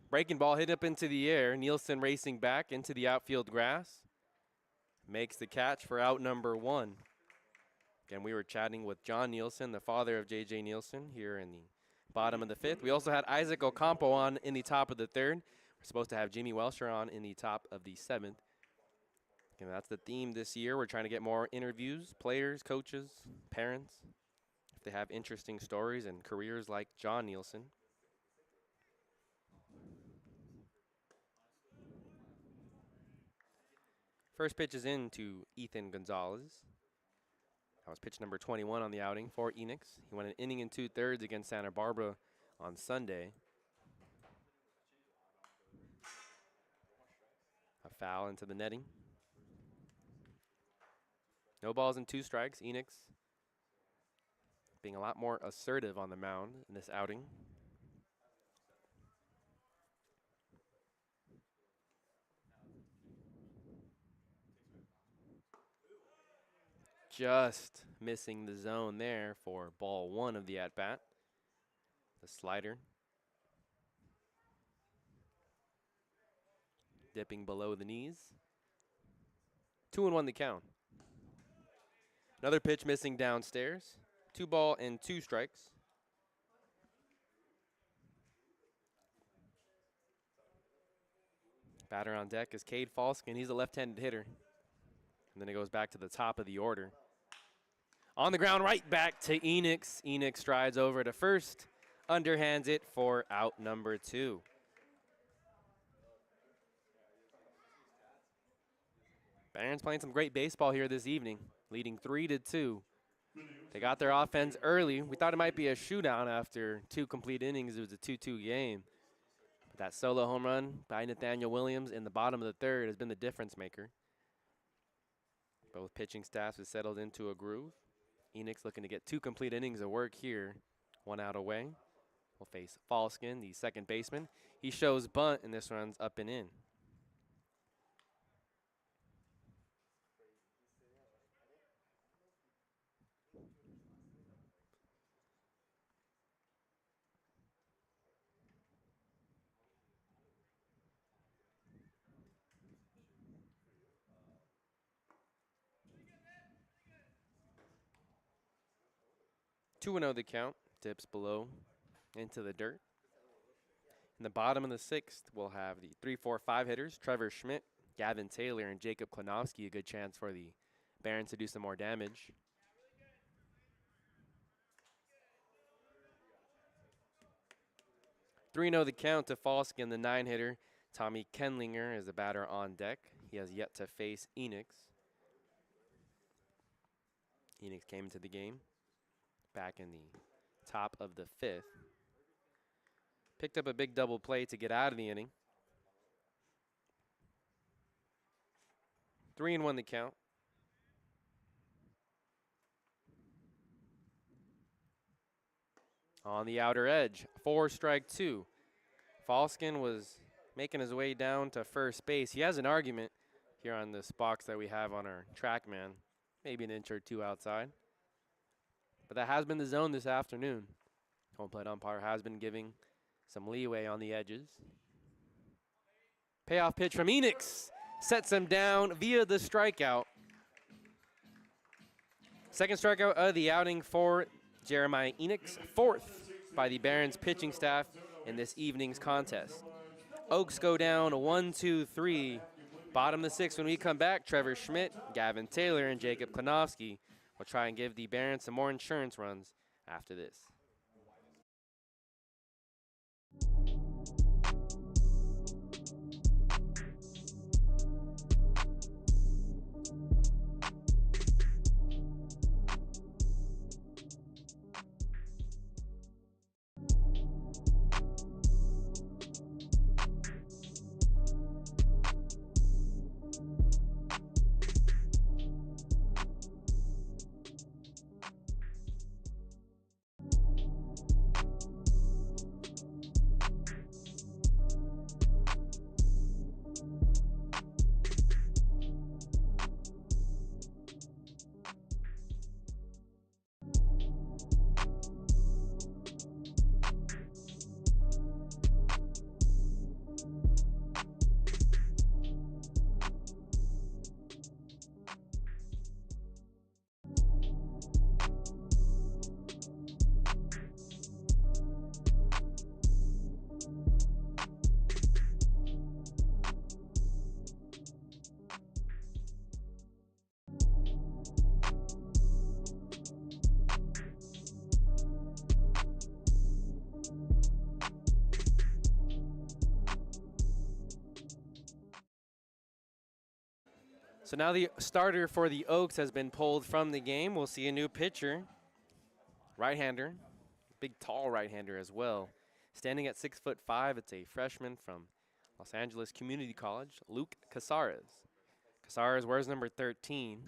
Breaking ball hit up into the air. Nielsen racing back into the outfield grass. Makes the catch for out number 1. Again, we were chatting with Jon Nielsen, the father of JJ Nielsen, here in the bottom of the 5th. We also had Isaac Ocampo on in the top of the 3rd. We're supposed to have Jimi Welsher on in the top of the 7th. Again, that's the theme this year. We're trying to get more interviews, players, coaches, parents, if they have interesting stories and careers like Jon Nielsen. First pitch is in to Ethan Gonzalez. That was pitch number 21 on the outing for Enoch. He went an inning and 2/3 against Santa Barbara on Sunday. A foul into the netting. No balls and 2 strikes. Enoch being a lot more assertive on the mound in this outing. Just missing the zone there for ball 1 of the at-bat. The slider. Dipping below the knees. 2-1 the count. Another pitch missing downstairs. 2 ball and 2 strikes. Batter on deck is Cade Falskin. He's a left-handed hitter. And then it goes back to the top of the order. On the ground, right back to Enoch. Enoch strides over to first, underhands it for out number 2. Barons playing some great baseball here this evening, leading 3-2. They got their offense early. We thought it might be a shootout after 2 complete innings. It was a 2-2 game. But that solo home run by Nathaniel Williams in the bottom of the 3rd has been the difference maker. Both pitching staffs have settled into a groove. Enoch looking to get 2 complete innings of work here. 1 out away. Will face Falskin, the second baseman. He shows bunt, and this runs up and in. Two 2-0 the count, dips below into the dirt. In the bottom of the 6th, we'll have the 3-4-5 hitters, Trevor Schmidt, Gavin Taylor, and Jacob Klanowski. A good chance for the Barons to do some more damage. Three 3-0 the count to Falskin, the 9-hitter. Tommy Kenlinger is the batter on deck. He has yet to face Enoch. Enoch came into the game back in the top of the 5th. Picked up a big double play to get out of the inning. 3-1 the count. On the outer edge, 4-2. Falskin was making his way down to first base. He has an argument here on this box that we have on our TrackMan. Maybe an inch or 2 outside. But that has been the zone this afternoon. Home plate umpire has been giving some leeway on the edges. Payoff pitch from Enoch sets him down via the strikeout. Second strikeout of the outing for Jeremiah Enoch, 4th by the Barons pitching staff in this evening's contest. Oaks go down 1-2-3. Bottom of the 6th when we come back, Trevor Schmidt, Gavin Taylor, and Jacob Klanowski will try and give the Barons some more insurance runs after this. So now the starter for the Oaks has been pulled from the game. We'll see a new pitcher, right-hander, big tall right-hander as well. Standing at 6'5", it's a freshman from Los Angeles Community College, Luke Casares. Casares wears number 13.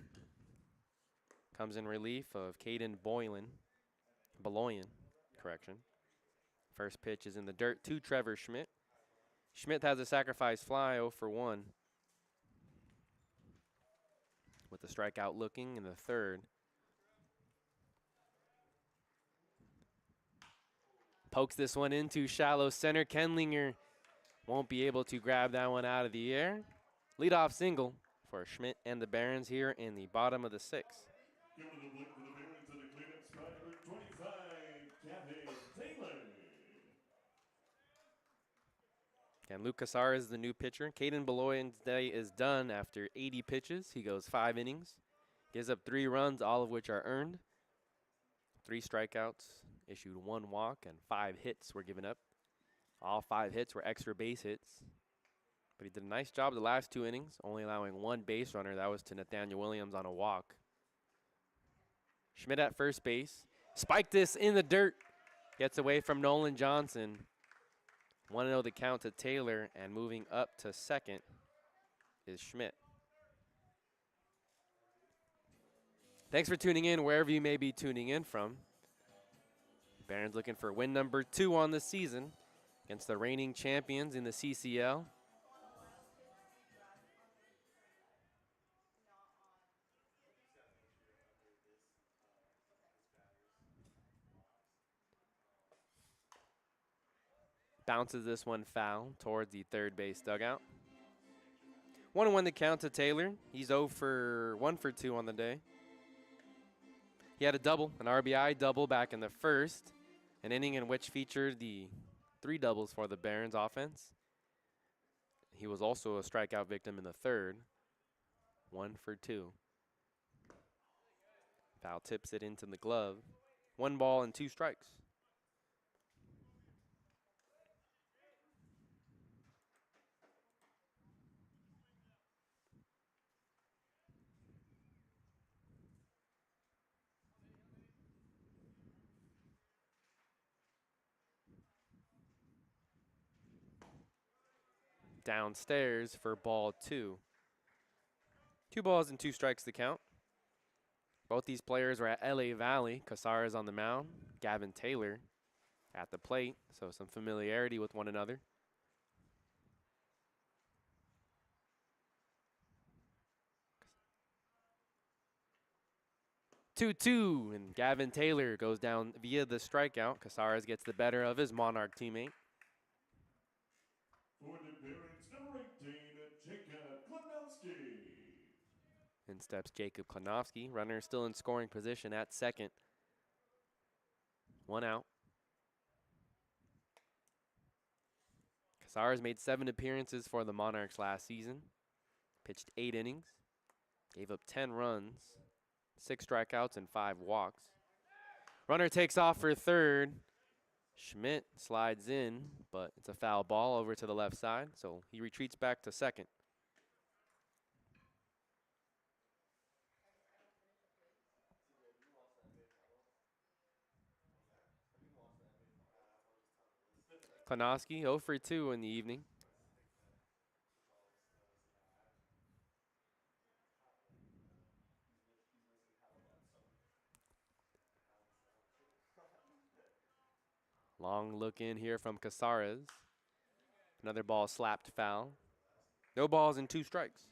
Comes in relief of Caden Beloyan, correction. First pitch is in the dirt to Trevor Schmidt. Schmidt has a sacrifice fly 0 for 1. With the strikeout looking in the third. Pokes this one into shallow center. Kenlinger won't be able to grab that one out of the air. Leadoff single for Schmidt and the Barons here in the bottom of the sixth. Giving the blick to the Barons and the cleanup spot number 25, Gavin Taylor. And Luke Casares is the new pitcher. Caden Beloyan's day is done after 80 pitches. He goes 5 innings. Gives up 3 runs, all of which are earned. 3 strikeouts, issued 1 walk, and 5 hits were given up. All 5 hits were extra base hits. But he did a nice job the last 2 innings, only allowing 1 base runner. That was to Nathaniel Williams on a walk. Schmidt at first base. Spiked this in the dirt. Gets away from Nolan Johnson. 1-0 the count to Taylor, and moving up to second is Schmidt. Thanks for tuning in wherever you may be tuning in from. Barons looking for win number 2 on the season against the reigning champions in the CCL. Bounces this one foul towards the third base dugout. 1-1 the count to Taylor. He's 0 for 1 for 2 on the day. He had a double, an RBI double back in the first, an inning in which featured the 3 doubles for the Barons offense. He was also a strikeout victim in the third. 1 for 2. Foul tips it into the glove. 1 ball and 2 strikes. Downstairs for ball 2. 2 balls and 2 strikes to count. Both these players were at LA Valley. Casares on the mound, Gavin Taylor at the plate, so some familiarity with one another. Two, and Gavin Taylor goes down via the strikeout. Casares gets the better of his Monarch teammate. For the Barons, number 18, Jacob Klimowski. In steps Jacob Klimowski. Runner still in scoring position at second. 1 out. Casares made 7 appearances for the Monarchs last season. Pitched 8 innings. Gave up 10 runs, 6 strikeouts, and 5 walks. Runner takes off for third. Schmidt slides in, but it's a foul ball over to the left side, so he retreats back to second. Klimowski 0 for 2 in the evening. Long look in here from Casares. Another ball slapped foul. No balls and 2 strikes.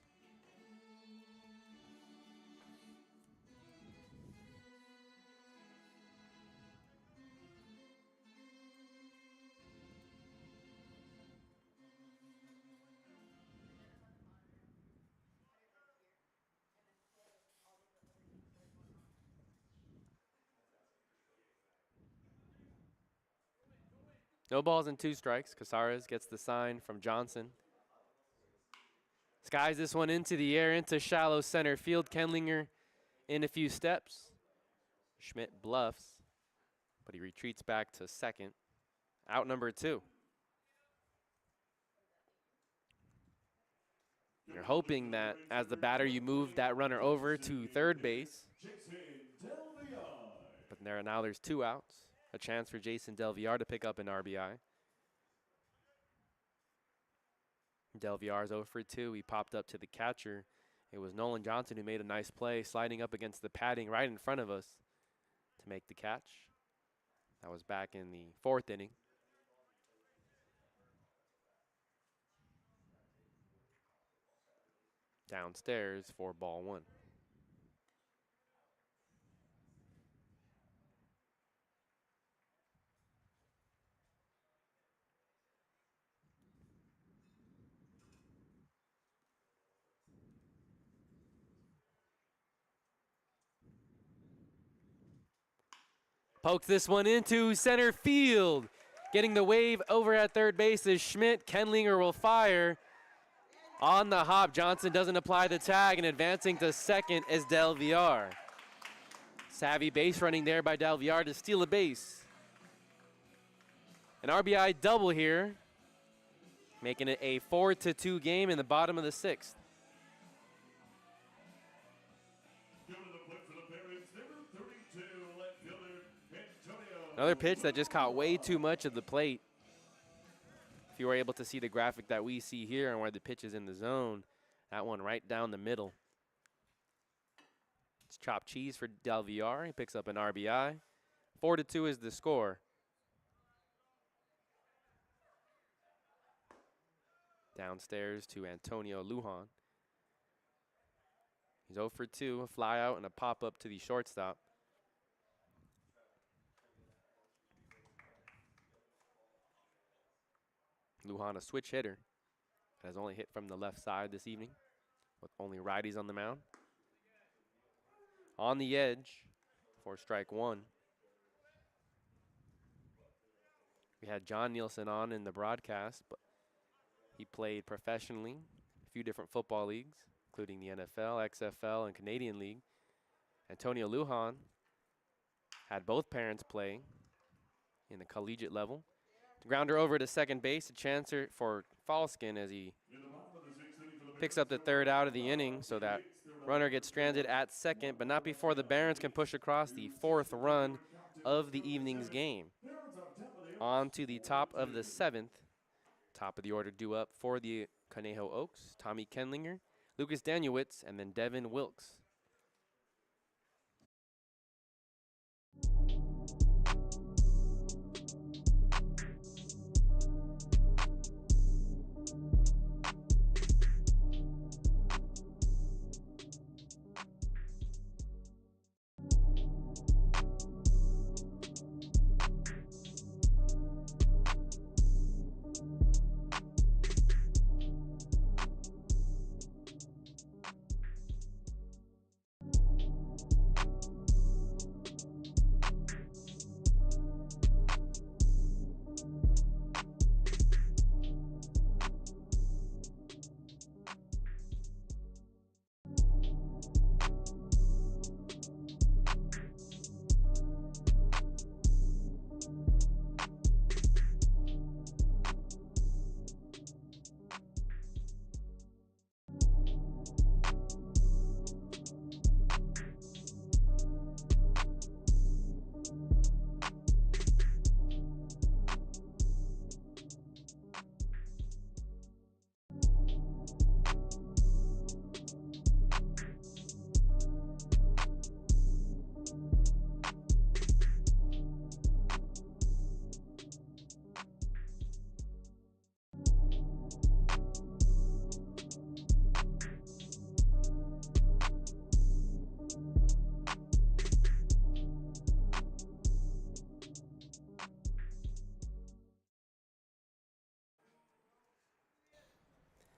No balls and 2 strikes. Casares gets the sign from Johnson. Skies this one into the air, into shallow center field. Kenlinger in a few steps. Schmidt bluffs, but he retreats back to second. Out number 2. You're hoping that as the batter, you move that runner over to third base. But there's 2 outs. A chance for Jason Delviar to pick up an RBI. Delviar's 0 for 2. He popped up to the catcher. It was Nolan Johnson who made a nice play, sliding up against the padding right in front of us to make the catch. That was back in the 4th inning. Downstairs for ball 1. Pokes this one into center field. Getting the wave over at third base is Schmidt. Kenlinger will fire. On the hop, Johnson doesn't apply the tag, and advancing to second is Delviar. Savvy base running there by Delviar to steal a base. An RBI double here, making it a 4-2 game in the bottom of the 6th. Another pitch that just caught way too much of the plate. If you were able to see the graphic that we see here and where the pitch is in the zone, that one right down the middle. It's chopped cheese for Delviar. He picks up an RBI. 4-2 is the score. Downstairs to Antonio Lujan. He's 0 for 2, a fly out and a pop up to the shortstop. Lujan, a switch hitter, has only hit from the left side this evening, with only righties on the mound. On the edge for strike 1. We had Jon Nielsen on in the broadcast, but he played professionally, a few different football leagues, including the NFL, XFL, and Canadian League. Antonio Lujan had both parents play in the collegiate level. Grounder over to second base, a chance for Falskin as he picks up the 3rd out of the inning, so that runner gets stranded at second, but not before the Barons can push across the 4th run of the evening's game. On to the top of the 7th. Top of the order due up for the Conejo Oaks, Tommy Kenlinger, Lucas Daniewicz, and then Devin Wilkes.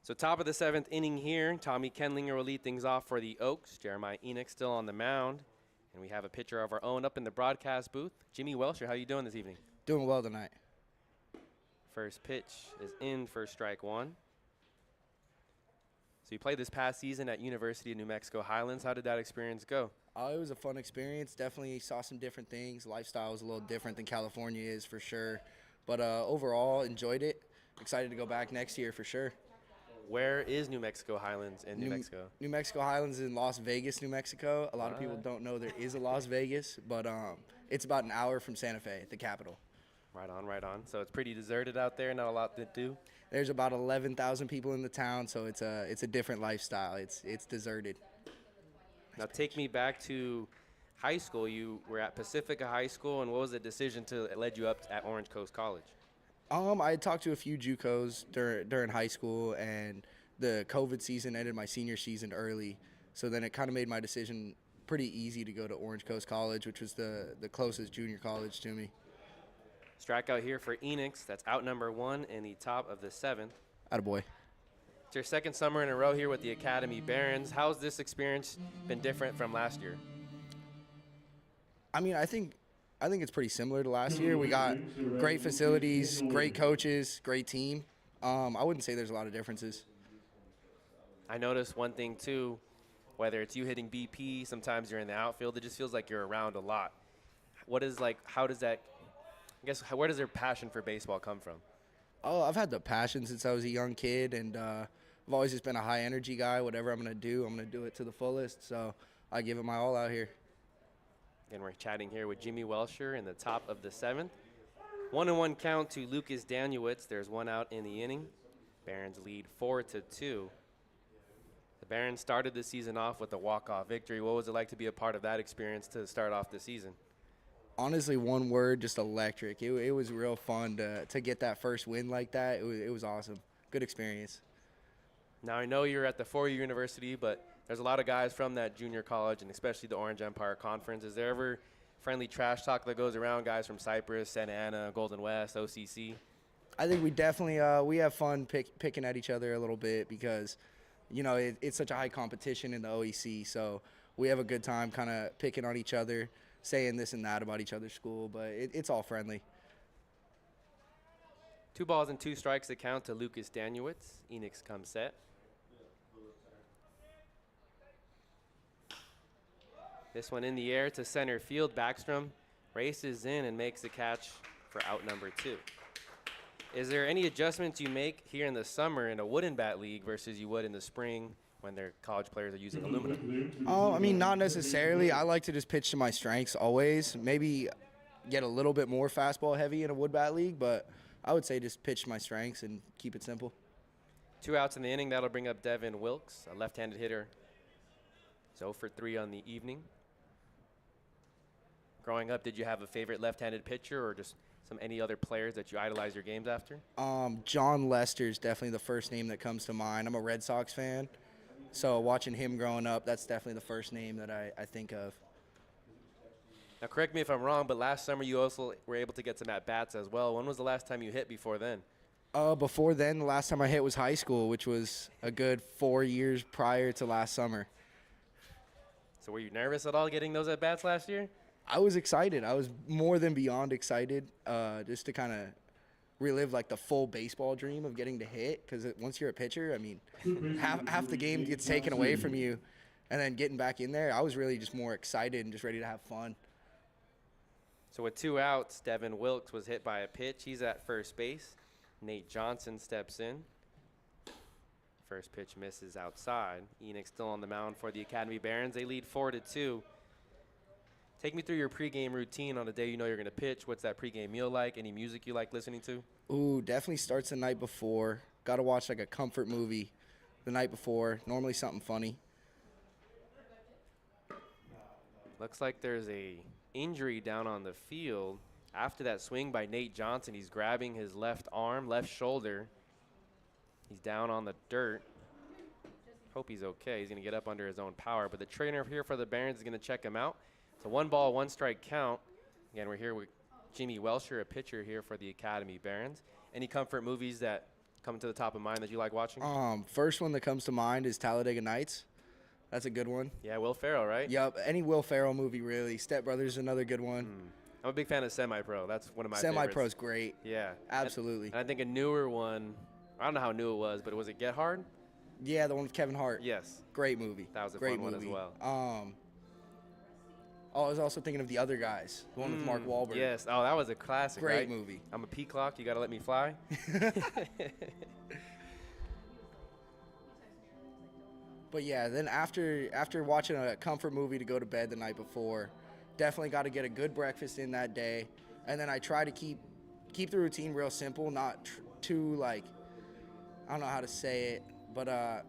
So top of the 7th inning here, Tommy Kenlinger will lead things off for the Oaks. Jeremiah Enoch still on the mound. And we have a pitcher of our own up in the broadcast booth. Jimi Welsher, how you doing this evening? Doing well tonight. First pitch is in for strike 1. So you played this past season at University of New Mexico Highlands. How did that experience go? It was a fun experience. Definitely saw some different things. Lifestyle was a little different than California is for sure. But overall, enjoyed it. Excited to go back next year for sure. Where is New Mexico Highlands in New Mexico? New Mexico Highlands is in Las Vegas, New Mexico. A lot of people don't know there is a Las Vegas, but it's about an hour from Santa Fe, the capital. Right on, right on. So it's pretty deserted out there, not a lot to do. There's about 11,000 people in the town, so it's a different lifestyle. It's deserted. Now take me back to high school. You were at Pacifica High School, and what was the decision that led you up at Orange Coast College? I had talked to a few JUCOs during high school, and the COVID season ended my senior season early. So then it kind of made my decision pretty easy to go to Orange Coast College, which was the closest junior college to me. Strikeout here for Enix. That's out number 1 in the top of the 7th. Attaboy. It's your second summer in a row here with the Academy Barons. How's this experience been different from last year? I mean, I think it's pretty similar to last year. We got great facilities, great coaches, great team. I wouldn't say there's a lot of differences. I noticed one thing too, whether it's you hitting BP, sometimes you're in the outfield, it just feels like you're around a lot. Where does their passion for baseball come from? Oh, I've had the passion since I was a young kid, and I've always just been a high energy guy. Whatever I'm going to do it to the fullest. So I give it my all out here. Again, we're chatting here with Jimi Welsher in the top of the 7th. 1-1 count to Lucas Daniewicz. There's one out in the inning. Barons lead 4-2. The Barons started the season off with a walk-off victory. What was it like to be a part of that experience to start off the season? Honestly, one word, just electric. It was real fun to get that first win like that. It was awesome. Good experience. Now, I know you're at the four-year university, but there's a lot of guys from that junior college, and especially the Orange Empire Conference. Is there ever friendly trash talk that goes around, guys from Cypress, Santa Ana, Golden West, OCC? I think we definitely we have fun picking at each other a little bit because, it's such a high competition in the OEC. So we have a good time kind of picking on each other, saying this and that about each other's school, but it's all friendly. 2 balls and 2 strikes to count to Lucas Daniewicz. Enix comes set. This one in the air to center field. Backstrom races in and makes the catch for out number 2. Is there any adjustments you make here in the summer in a wooden bat league versus you would in the spring when their college players are using aluminum? Oh, I mean, not necessarily. I like to just pitch to my strengths always. Maybe get a little bit more fastball heavy in a wood bat league, but I would say just pitch to my strengths and keep it simple. 2 outs in the inning. That'll bring up Devin Wilkes, a left-handed hitter. 0 for 3 on the evening. Growing up, did you have a favorite left-handed pitcher or just any other players that you idolize your games after? Jon Lester is definitely the first name that comes to mind. I'm a Red Sox fan, so watching him growing up, that's definitely the first name that I think of. Now, correct me if I'm wrong, but last summer you also were able to get some at-bats as well. When was the last time you hit before then? Before then, the last time I hit was high school, which was a good 4 years prior to last summer. So were you nervous at all getting those at-bats last year? I was excited. I was more than beyond excited just to kind of relive like the full baseball dream of getting to hit, because once you're a pitcher, I mean, half the game gets taken away from you, and then getting back in there, I was really just more excited and just ready to have fun. So with 2 outs, Devin Wilkes was hit by a pitch. He's at first base. Nate Johnson steps in. First pitch misses outside. Enix still on the mound for the Academy Barons. They lead 4-2. Take me through your pregame routine on the day you know you're going to pitch. What's that pregame meal like? Any music you like listening to? Ooh, definitely starts the night before. Got to watch like a comfort movie the night before, normally something funny. Looks like there's a injury down on the field. After that swing by Nate Johnson, he's grabbing his left arm, left shoulder. He's down on the dirt. Hope he's okay. He's going to get up under his own power. But the trainer here for the Barons is going to check him out. It's a 1-ball, 1-strike count. Again, we're here with Jimi Welsher, a pitcher here for the Academy Barons. Any comfort movies that come to the top of mind that you like watching? First one that comes to mind is Talladega Nights. That's a good one. Yeah, Will Ferrell, right? Yep, any Will Ferrell movie, really. Step Brothers is another good one. I'm a big fan of Semi-Pro. That's one of my favorites. Semi-Pro's great. Yeah. Absolutely. And I think a newer one, I don't know how new it was, but was it Get Hard? Yeah, the one with Kevin Hart. Yes. Great movie. That was a great fun movie. one as well. I was also thinking of The Other Guys, the one with Mark Wahlberg. Yes. Oh, that was a classic, Great right? movie. I'm a peacock. You got to let me fly. But yeah, then after watching a comfort movie to go to bed the night before, definitely got to get a good breakfast in that day. And then I try to keep the routine real simple, not too like, I don't know how to say it, but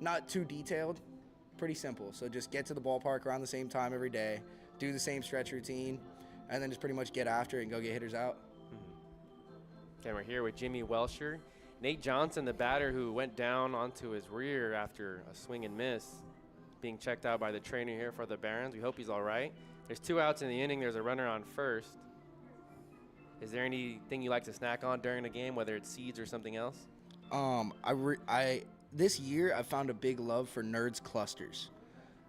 not too detailed, pretty simple. So just get to the ballpark around the same time every day, do the same stretch routine, and then just pretty much get after it and go get hitters out. Okay, we're here with Jimi Welsher. Nate Johnson, the batter who went down onto his rear after a swing and miss, being checked out by the trainer here for the Barons. We hope he's all right. There's 2 outs in the inning. There's a runner on first. Is there anything you like to snack on during the game, whether it's seeds or something else? This year I found a big love for Nerds clusters.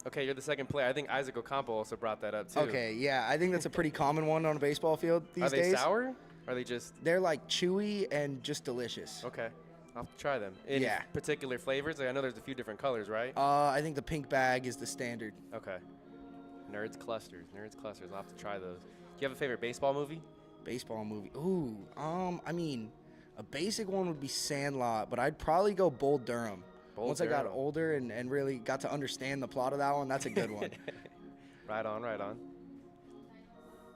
Okay, you're the second player. I think Isaac Ocampo also brought that up too. Okay, yeah, I think that's a pretty common one on a baseball field these days. Are they sour? Or are they just? They're like chewy and just delicious. Okay, I'll have to try them. Any particular flavors? I know there's a few different colors, right? I think the pink bag is the standard. Okay. Nerds clusters. I'll have to try those. Do you have a favorite baseball movie? Baseball movie. Ooh, I mean, a basic one would be Sandlot, but I'd probably go Bull Durham. Once I got older and really got to understand the plot of that one, that's a good one. Right on.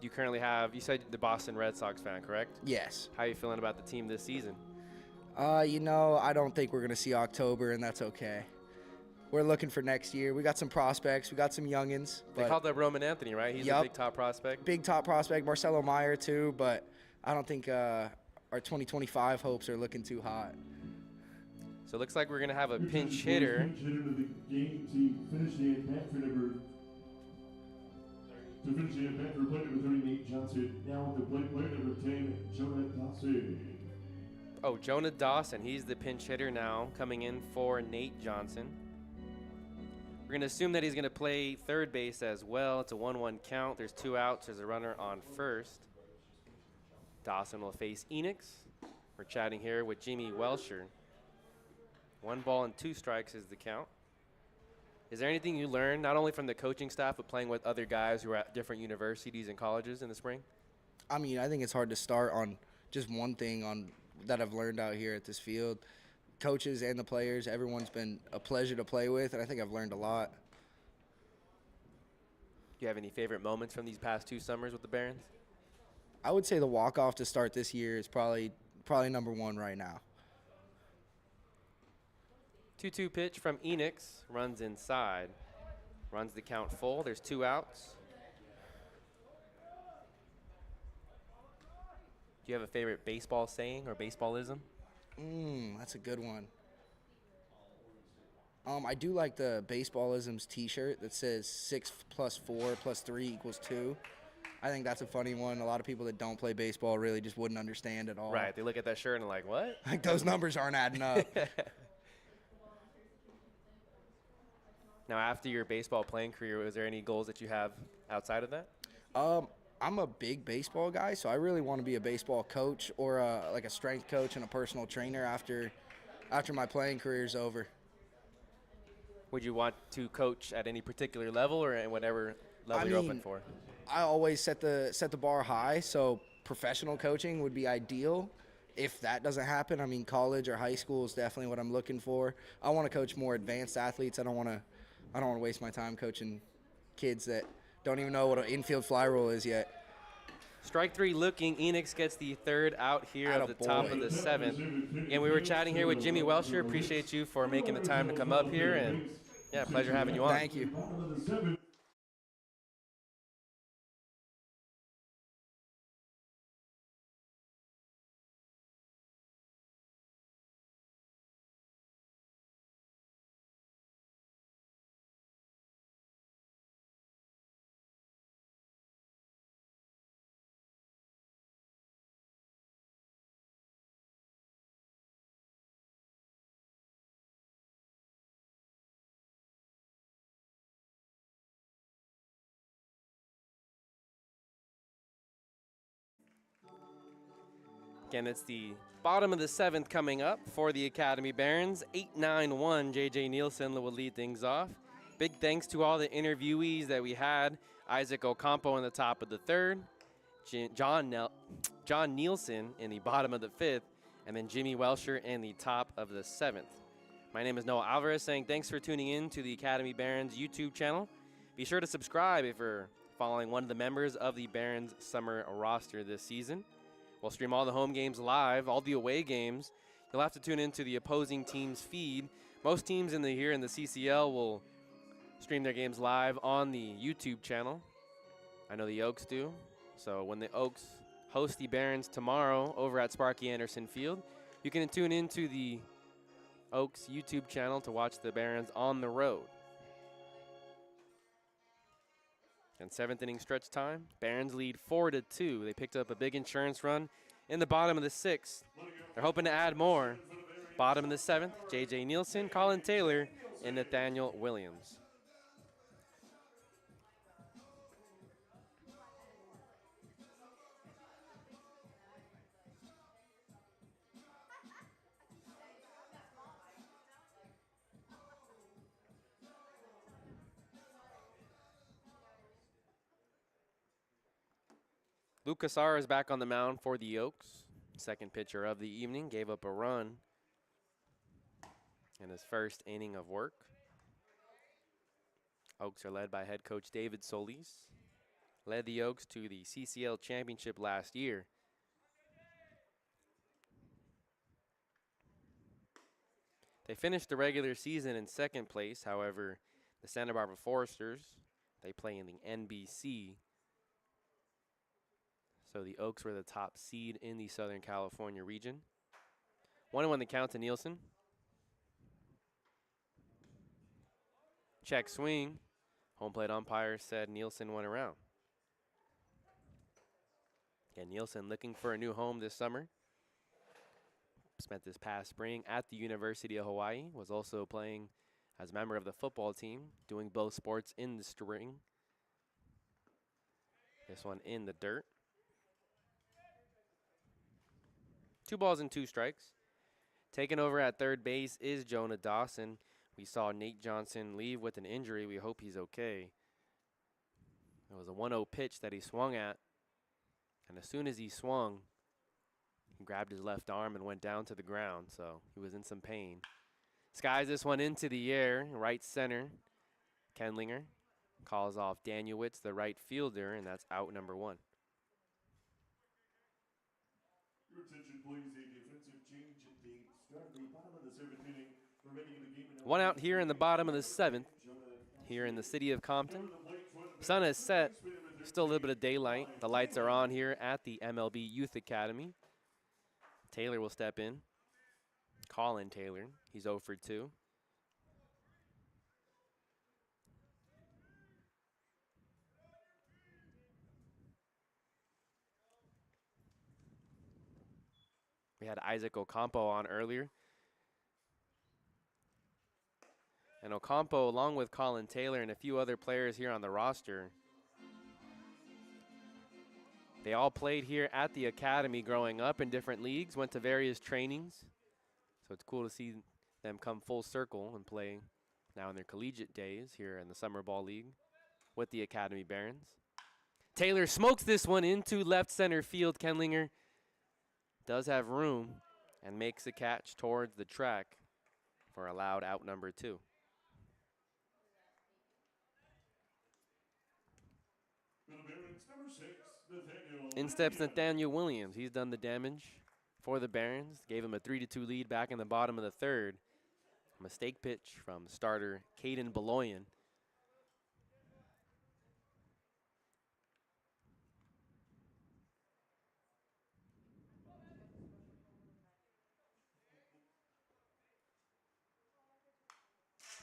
You currently have, you said the Boston Red Sox fan, correct? Yes. How are you feeling about the team this season? I don't think we're going to see October, and that's okay. We're looking for next year. We got some prospects. We got some youngins. They called up Roman Anthony, right? He's a big top prospect. Big top prospect. Marcelo Meyer, too, but I don't think our 2025 hopes are looking too hot. So it looks like we're going to have a pinch hitter. Pinch hitter to the game to finish the at-bat for plate number 30, Nate Johnson. Now the plate player number 10, Jonah Dawson. Oh, Jonah Dawson. He's the pinch hitter now, coming in for Nate Johnson. We're going to assume that he's going to play third base as well. It's a 1-1 count. There's 2 outs. There's a runner on first. Dawson will face Enix. We're chatting here with Jimi Welsher. 1 ball and 2 strikes is the count. Is there anything you learned, not only from the coaching staff, but playing with other guys who are at different universities and colleges in the spring? I mean, I think it's hard to start on just one thing that I've learned out here at this field. Coaches and the players, everyone's been a pleasure to play with, and I think I've learned a lot. Do you have any favorite moments from these past 2 summers with the Barons? I would say the walk-off to start this year is probably number 1 right now. 2-2 pitch from Enix, runs inside. Runs the count full. There's 2 outs. Do you have a favorite baseball saying or baseballism? That's a good one. I do like the Baseballisms T-shirt that says 6 + 4 + 3 = 2. I think that's a funny one. A lot of people that don't play baseball really just wouldn't understand at all. Right. They look at that shirt and are like, what? Like, those numbers aren't adding up. Now, after your baseball playing career, was there any goals that you have outside of that? I'm a big baseball guy, so I really want to be a baseball coach or like a strength coach and a personal trainer after my playing career is over. Would you want to coach at any particular level or at whatever level you're open for? I always set the bar high, so professional coaching would be ideal. If that doesn't happen, I mean, college or high school is definitely what I'm looking for. I want to coach more advanced athletes. I don't want to waste my time coaching kids that don't even know what an infield fly roll is yet. Strike 3 looking. Enix gets the 3rd out here at the top of the 7th. And we were chatting here with Jimi Welsher. Appreciate you for making the time to come up here. And, yeah, pleasure having you on. Thank you. Again, it's the bottom of the 7th coming up for the Academy Barons. 8-9-1, JJ Nielsen will lead things off. Big thanks to all the interviewees that we had. Isaac Ocampo in the top of the 3rd, Jon Nielsen in the bottom of the 5th, and then Jimi Welsher in the top of the 7th. My name is Noah Alvarez saying thanks for tuning in to the Academy Barons YouTube channel. Be sure to subscribe if you're following one of the members of the Barons summer roster this season. We'll stream all the home games live, all the away games. You'll have to tune into the opposing team's feed. Most teams here in the CCL will stream their games live on the YouTube channel. I know the Oaks do. So when the Oaks host the Barons tomorrow over at Sparky Anderson Field, you can tune into the Oaks YouTube channel to watch the Barons on the road. And 7th inning stretch time, Barons lead 4-2. They picked up a big insurance run in the bottom of the 6th. They're hoping to add more. Bottom of the 7th, JJ Nielsen, Colin Taylor, and Nathaniel Williams. Luke Cassara is back on the mound for the Oaks. Second pitcher of the evening, gave up a run in his first inning of work. Oaks are led by head coach David Solis. Led the Oaks to the CCL Championship last year. They finished the regular season in 2nd place. However, the Santa Barbara Foresters, they play in the NBC. So the Oaks were the top seed in the Southern California region. 1-1 the count to Nielsen. Check swing. Home plate umpire said Nielsen went around. And Nielsen looking for a new home this summer. Spent this past spring at the University of Hawaii. Was also playing as a member of the football team, doing both sports in the spring. This one in the dirt. 2 balls and 2 strikes. Taking over at third base is Jonah Dawson. We saw Nate Johnson leave with an injury. We hope he's okay. It was a 1-0 pitch that he swung at. And as soon as he swung, he grabbed his left arm and went down to the ground. So he was in some pain. Skies this one into the air, right center. Kendlinger calls off Danielwitz, the right fielder, and that's out number 1. Your attention, please. A defensive change at the start of the bottom of the 7th inning. Remaining in the game. 1 out here in the bottom of the 7th, here in the city of Compton. Sun is set. Still a little bit of daylight. The lights are on here at the MLB Youth Academy. Taylor will step in. Colin Taylor. He's 0 for 2. We had Isaac Ocampo on earlier. And Ocampo, along with Colin Taylor and a few other players here on the roster, they all played here at the academy growing up in different leagues, went to various trainings. So it's cool to see them come full circle and play now in their collegiate days here in the Summer Ball League with the Academy Barons. Taylor smokes this one into left center field. Kendlinger does have room and makes a catch towards the track for a loud out number 2. In steps Nathaniel Williams. He's done the damage for the Barons. Gave him a 3-2 lead back in the bottom of the 3rd. Mistake pitch from starter Caden Beloyan.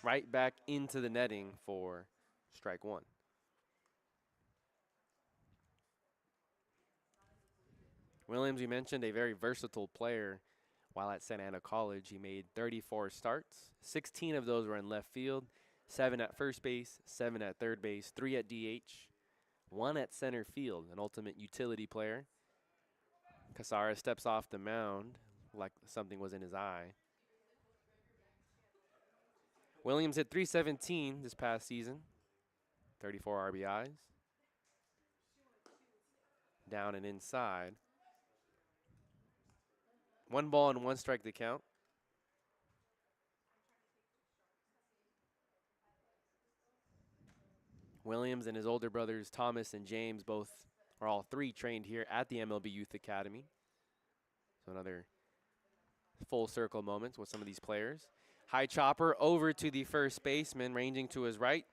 Right back into the netting for strike 1. Williams, we mentioned, a very versatile player. While at Santa Ana College, he made 34 starts. 16 of those were in left field, 7 at first base, 7 at third base, 3 at DH, 1 at center field, an ultimate utility player. Cassara steps off the mound like something was in his eye. Williams hit .317 this past season, 34 RBIs. Down and inside. 1 ball and 1 strike to count. Williams and his older brothers Thomas and James both are all three trained here at the MLB Youth Academy. So another full circle moments with some of these players. High chopper over to the first baseman, ranging to his right.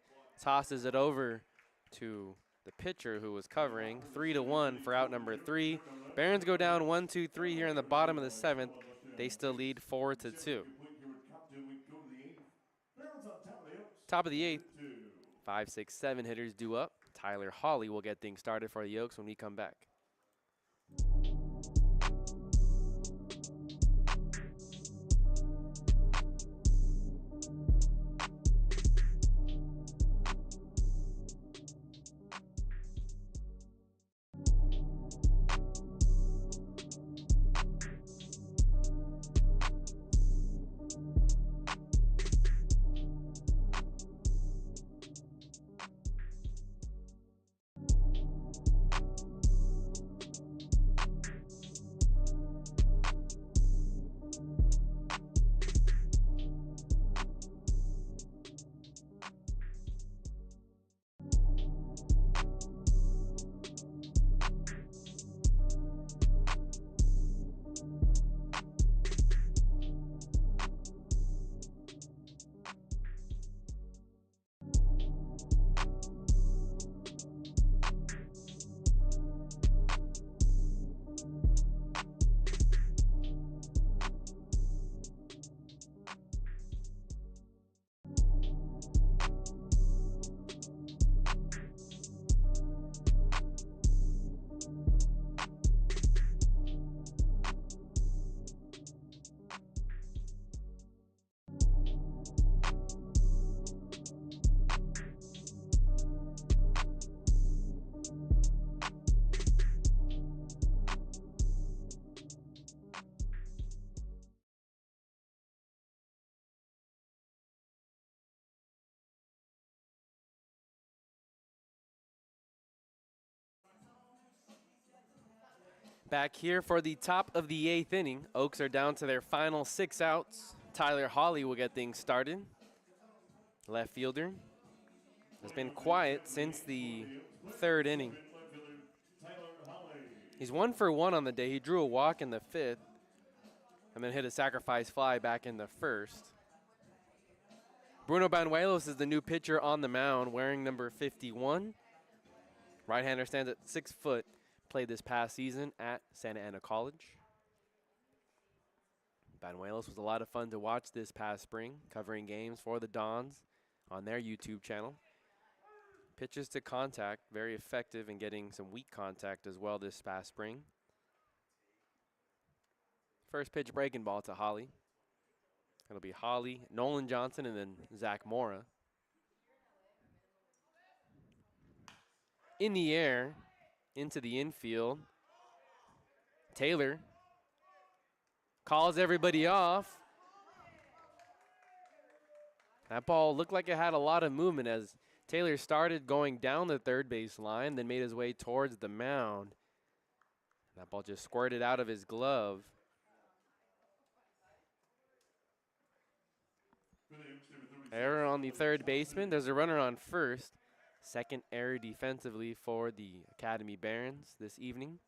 Tosses it over to the pitcher who was covering. 3-1 for out number 3. Barons go down 1-2-3 here in the bottom of the 7th. They still lead 4-2. Top of the 8th, 5, 6, 7 hitters due up. Tyler Hawley will get things started for the Oaks when we come back. Back here for the top of the 8th inning. Oaks are down to their final 6 outs. Tyler Hawley will get things started. Left fielder has been quiet since the 3rd inning. He's 1 for 1 on the day. He drew a walk in the 5th and then hit a sacrifice fly back in the 1st. Bruno Banuelos is the new pitcher on the mound, wearing number 51. Right-hander stands at 6 foot. Played this past season at Santa Ana College. Banuelos was a lot of fun to watch this past spring, covering games for the Dons on their YouTube channel. Pitches to contact, very effective in getting some weak contact as well this past spring. First pitch breaking ball to Hawley. It'll be Hawley, Nolan Johnson, and then Zach Mora. In the air, into the infield. Taylor calls everybody off. That ball looked like it had a lot of movement as Taylor started going down the third base line, then made his way towards the mound. That ball just squirted out of his glove. Error on the third baseman. There's a runner on first. Second error defensively for the Academy Barons this evening.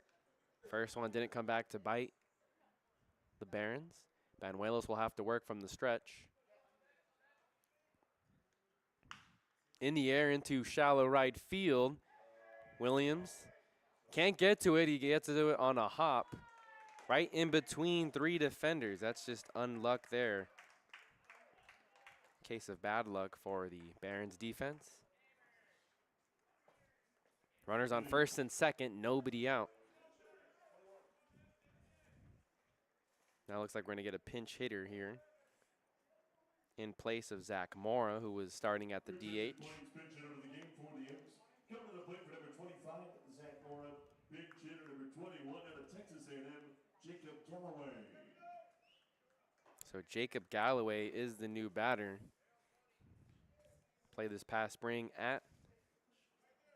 First one didn't come back to bite the Barons. Banuelos will have to work from the stretch. In the air into shallow right field. Williams can't get to it. He gets to it on a hop. Right in between 3 defenders. That's just unluck there. Case of bad luck for the Barons defense. Runners on first and second, nobody out. Now looks like we're going to get a pinch hitter here in place of Zach Mora, who was starting at the DH. Coming to the plate for number 25, Zach Mora. Big hitter number 21 out of Texas A&M, Jacob Galloway. So Jacob Galloway is the new batter. Played this past spring at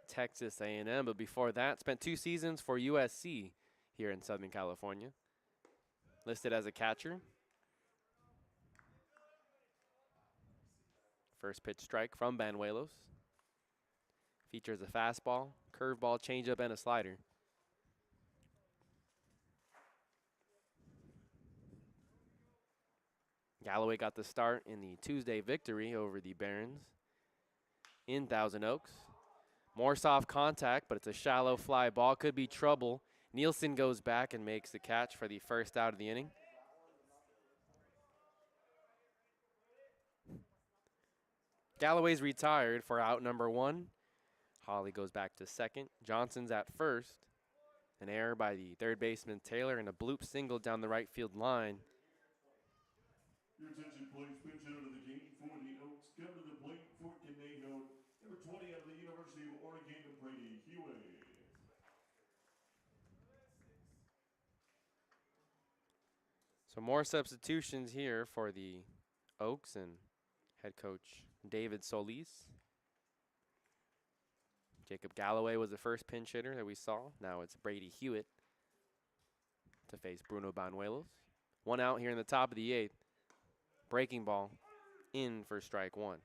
Texas A&M, but before that, spent 2 seasons for USC here in Southern California. Listed as a catcher. First pitch strike from Banuelos. Features a fastball, curveball, changeup, and a slider. Galloway got the start in the Tuesday victory over the Barons in Thousand Oaks. More soft contact, but it's a shallow fly ball. Could be trouble. Nielsen goes back and makes the catch for the first out of the inning. Galloway's retired for out number 1. Holly goes back to second. Johnson's at first. An error by the third baseman Taylor and a bloop single down the right field line. Your attention, please. Pitch hitter of the game for the Oaks. Come to the plate for Conejo. Number 20 out of the University of Oregon, Brady Hewitt. So more substitutions here for the Oaks and head coach David Solis. Jacob Galloway was the first pinch hitter that we saw. Now it's Brady Hewitt to face Bruno Banuelos. 1 out here in the top of the 8th. Breaking ball in for strike 1.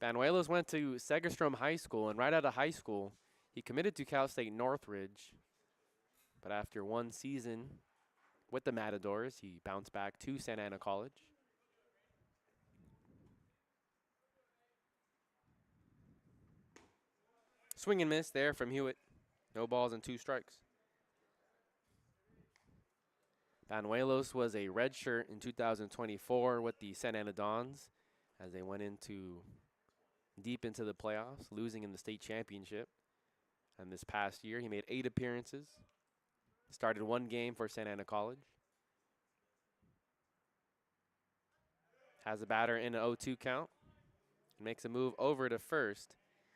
Banuelos went to Segerstrom High School, and right out of high school, he committed to Cal State Northridge. But after 1 season with the Matadors, he bounced back to Santa Ana College. Swing and miss there from Hewitt. No balls and 2 strikes. Banuelos was a redshirt in 2024 with the Santa Ana Dons as they went deep into the playoffs, losing in the state championship. And this past year, he made 8 appearances. Started 1 game for Santa Ana College. Has a batter in an 0-2 count. Makes a move over to first.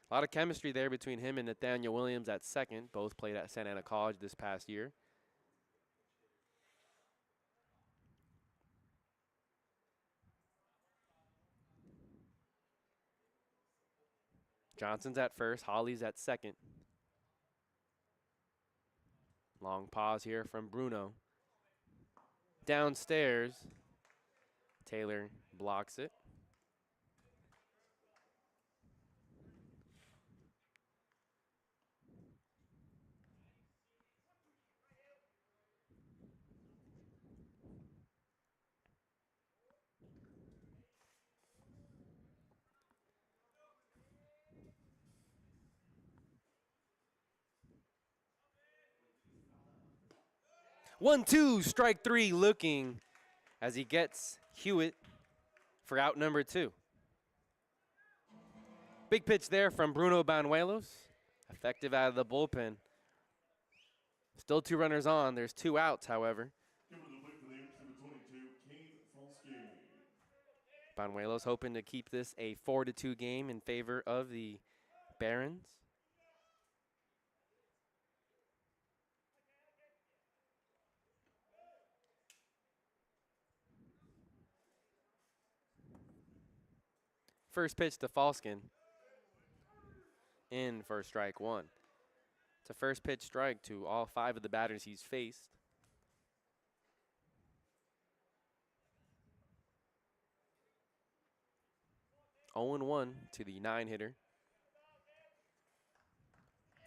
A lot of chemistry there between him and Nathaniel Williams at second. Both played at Santa Ana College this past year. Johnson's at first. Holly's at second. Long pause here from Bruno. Downstairs. Taylor blocks it. One, two, strike 3 looking as he gets Hewitt for out number 2. Big pitch there from Bruno Banuelos. Effective out of the bullpen. Still 2 runners on. There's 2 outs, however. Banuelos hoping to keep this a 4-2 game in favor of the Barons. First pitch to Falskin. In for strike 1. It's a first pitch strike to all 5 of the batters he's faced. Oh and 1 to the 9-hitter.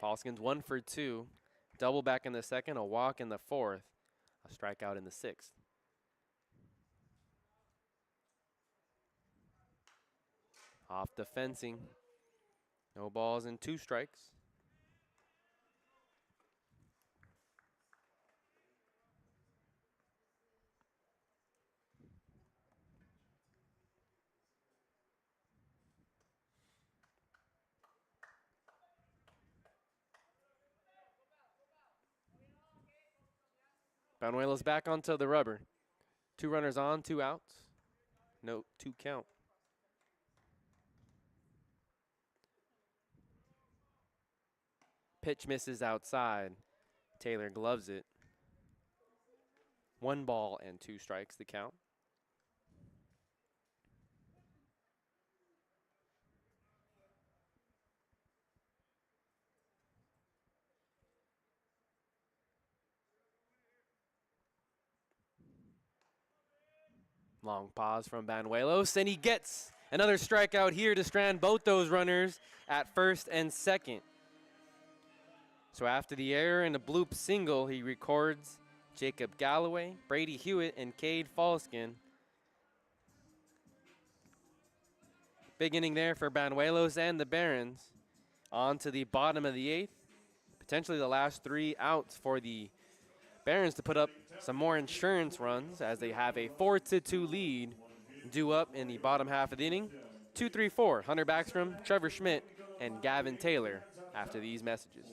Falskin's 1 for 2. Double back in the 2nd, a walk in the 4th, a strikeout in the 6th. Off the fencing. No balls and 2 strikes. Banuelos back onto the rubber. 2 runners on, 2 outs. No 2 count. Pitch misses outside. Taylor gloves it. 1 ball and 2 strikes the count. Long pause from Banuelos, and he gets Another strikeout here to strand both those runners at first and second. So after the error and a bloop single, he records Jacob Galloway, Brady Hewitt, and Cade Falskin. Big inning there for Banuelos and the Barons. On to the bottom of the 8th. Potentially the last 3 outs for the Barons to put up some more insurance runs as they have a 4-2 lead due up in the bottom half of the inning. 2-3-4, Hunter Backstrom, Trevor Schmidt, and Gavin Taylor after these messages.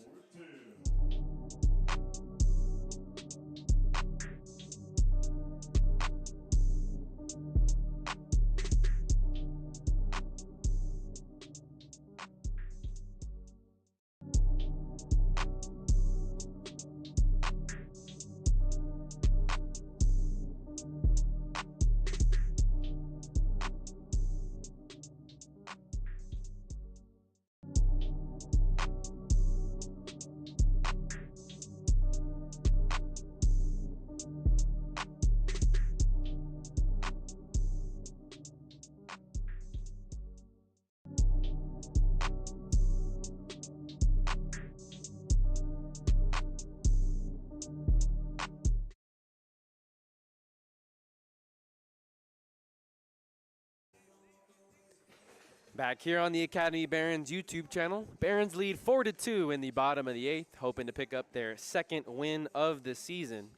Back here on the Academy Barons YouTube channel, Barons lead 4-2 in the bottom of the 8th, hoping to pick up their second win of the season.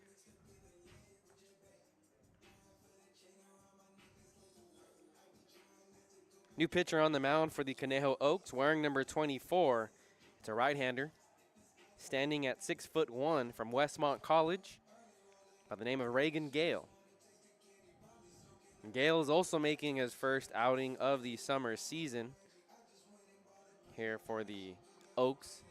New pitcher on the mound for the Conejo Oaks, wearing number 24. It's a right-hander, standing at 6'1" from Westmont College by the name of Reagan Gale. Gale is also making his first outing of the summer season here for the Oaks.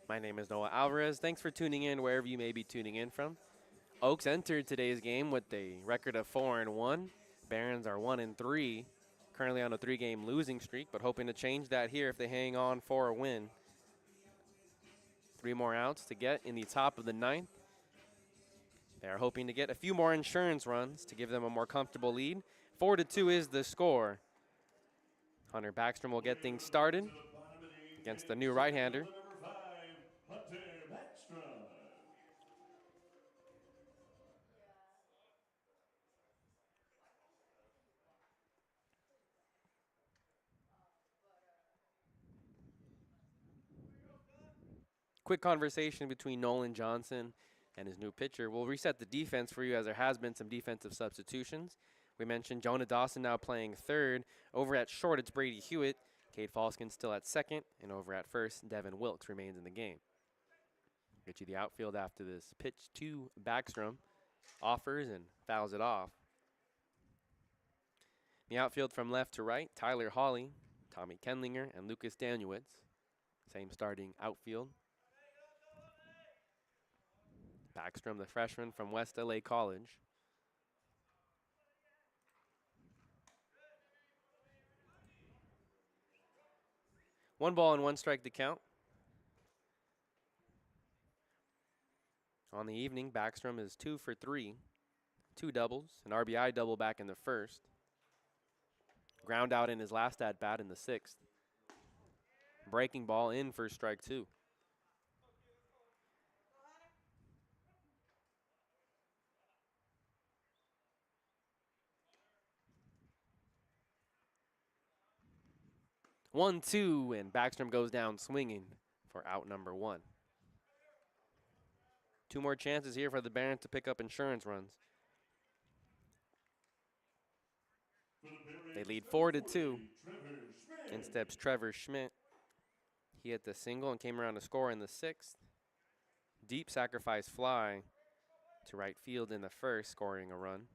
My name is Noah Alvarez. Thanks for tuning in wherever you may be tuning in from. Oaks entered today's game with a record of 4-1. Barons are 1-3, currently on a 3-game losing streak, but hoping to change that here if they hang on for a win. 3 more outs to get in the top of the 9th. They are hoping to get a few more insurance runs to give them a more comfortable lead. 4-2 is the score. Hunter Backstrom will get things started against the new right-hander. Quick conversation between Nolan Johnson and his new pitcher. We'll reset the defense for you as there has been some defensive substitutions. We mentioned Jonah Dawson now playing third. Over at short, it's Brady Hewitt. Cade Falskin still at second. And over at first, Devin Wilkes remains in the game. Get you the outfield after this pitch to Backstrom. Offers and fouls it off. The outfield from left to right, Tyler Hawley, Tommy Kenlinger, and Lucas Daniewicz. Same starting outfield. Backstrom, the freshman from West LA College. One ball and one strike to count. On the evening, Backstrom is 2 for 3. 2 doubles, an RBI double back in the first. Ground out in his last at-bat in the 6th. Breaking ball in for strike 2. One, 2, and Backstrom goes down swinging for out number 1. 2 more chances here for the Barons to pick up insurance runs. They lead 4-2. In steps Trevor Schmidt. He hit the single and came around to score in the 6th. Deep sacrifice fly to right field in the first, scoring a run.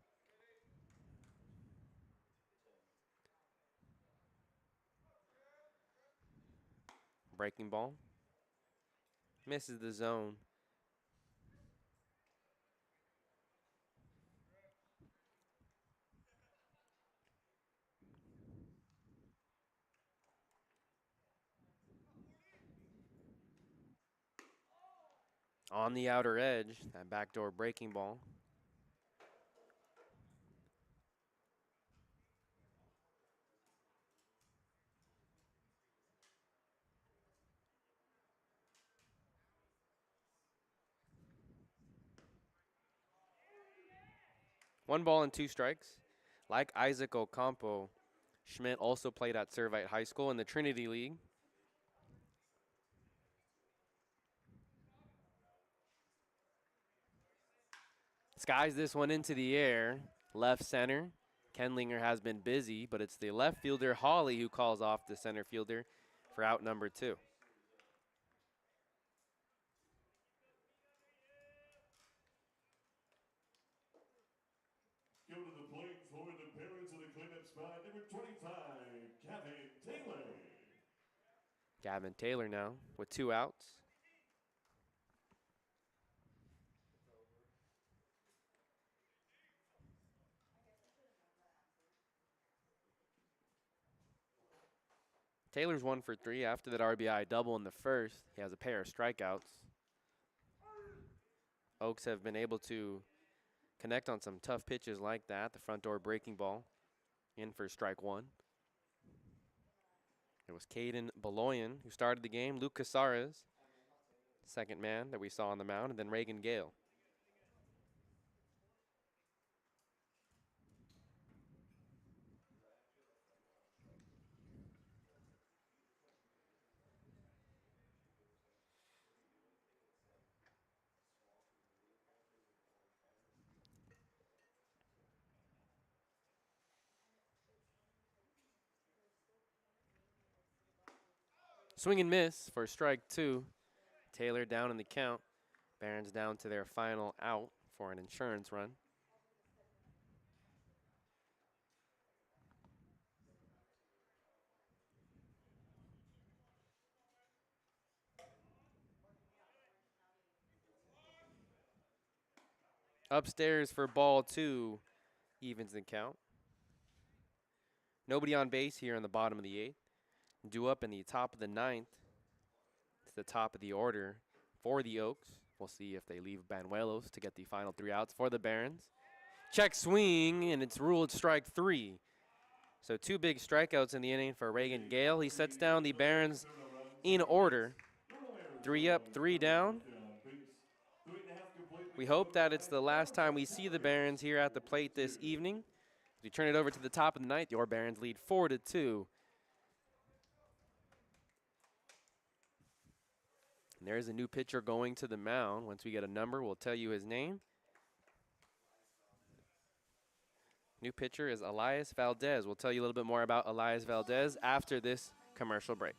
Breaking ball. Misses the zone. On the outer edge, that backdoor breaking ball. 1 ball and 2 strikes. Like Isaac Ocampo, Schmidt also played at Servite High School in the Trinity League. Skies this one into the air. Left center. Kenlinger has been busy, but it's the left fielder, Hawley, who calls off the center fielder for out number 2. Go to the plate for the parents of the cleanup spot, number 25, Gavin Taylor. Gavin Taylor now with 2 outs. Taylor's 1 for 3 after that RBI double in the first. He has a pair of strikeouts. Oaks have been able to connect on some tough pitches like that. The front door breaking ball in for strike 1. It was Caden Beloyan who started the game. Luke Casares, second man that we saw on the mound, and then Reagan Gale. Swing and miss for strike 2. Taylor down in the count. Barons down to their final out for an insurance run. Upstairs for ball 2, evens the count. Nobody on base here in the bottom of the 8th. Due up in the top of the 9th. It's the top of the order for the Oaks. We'll see if they leave Banuelos to get the final 3 outs for the Barons. Check swing, and it's ruled strike 3. So 2 big strikeouts in the inning for Reagan Gale. He sets down the Barons in order. 3 up, 3 down. We hope that it's the last time we see the Barons here at the plate this evening. As we turn it over to the top of the 9th, your Barons lead 4-2. And there's a new pitcher going to the mound. Once we get a number, we'll tell you his name. New pitcher is Elias Valdez. We'll tell you a little bit more about Elias Valdez after this commercial break.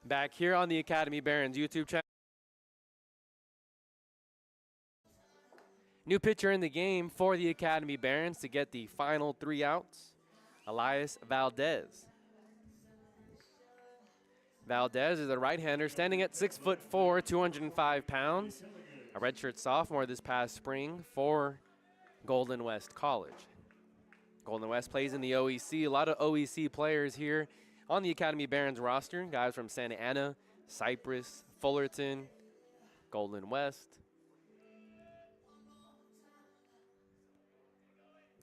Back here on the Academy Barons YouTube channel. New pitcher in the game for the Academy Barons to get the final 3 outs, Elias Valdez. Valdez is a right-hander standing at 6'4", 205 pounds. A redshirt sophomore this past spring for Golden West College. Golden West plays in the OEC. A lot of OEC players here on the Academy Barons roster. Guys from Santa Ana, Cypress, Fullerton, Golden West.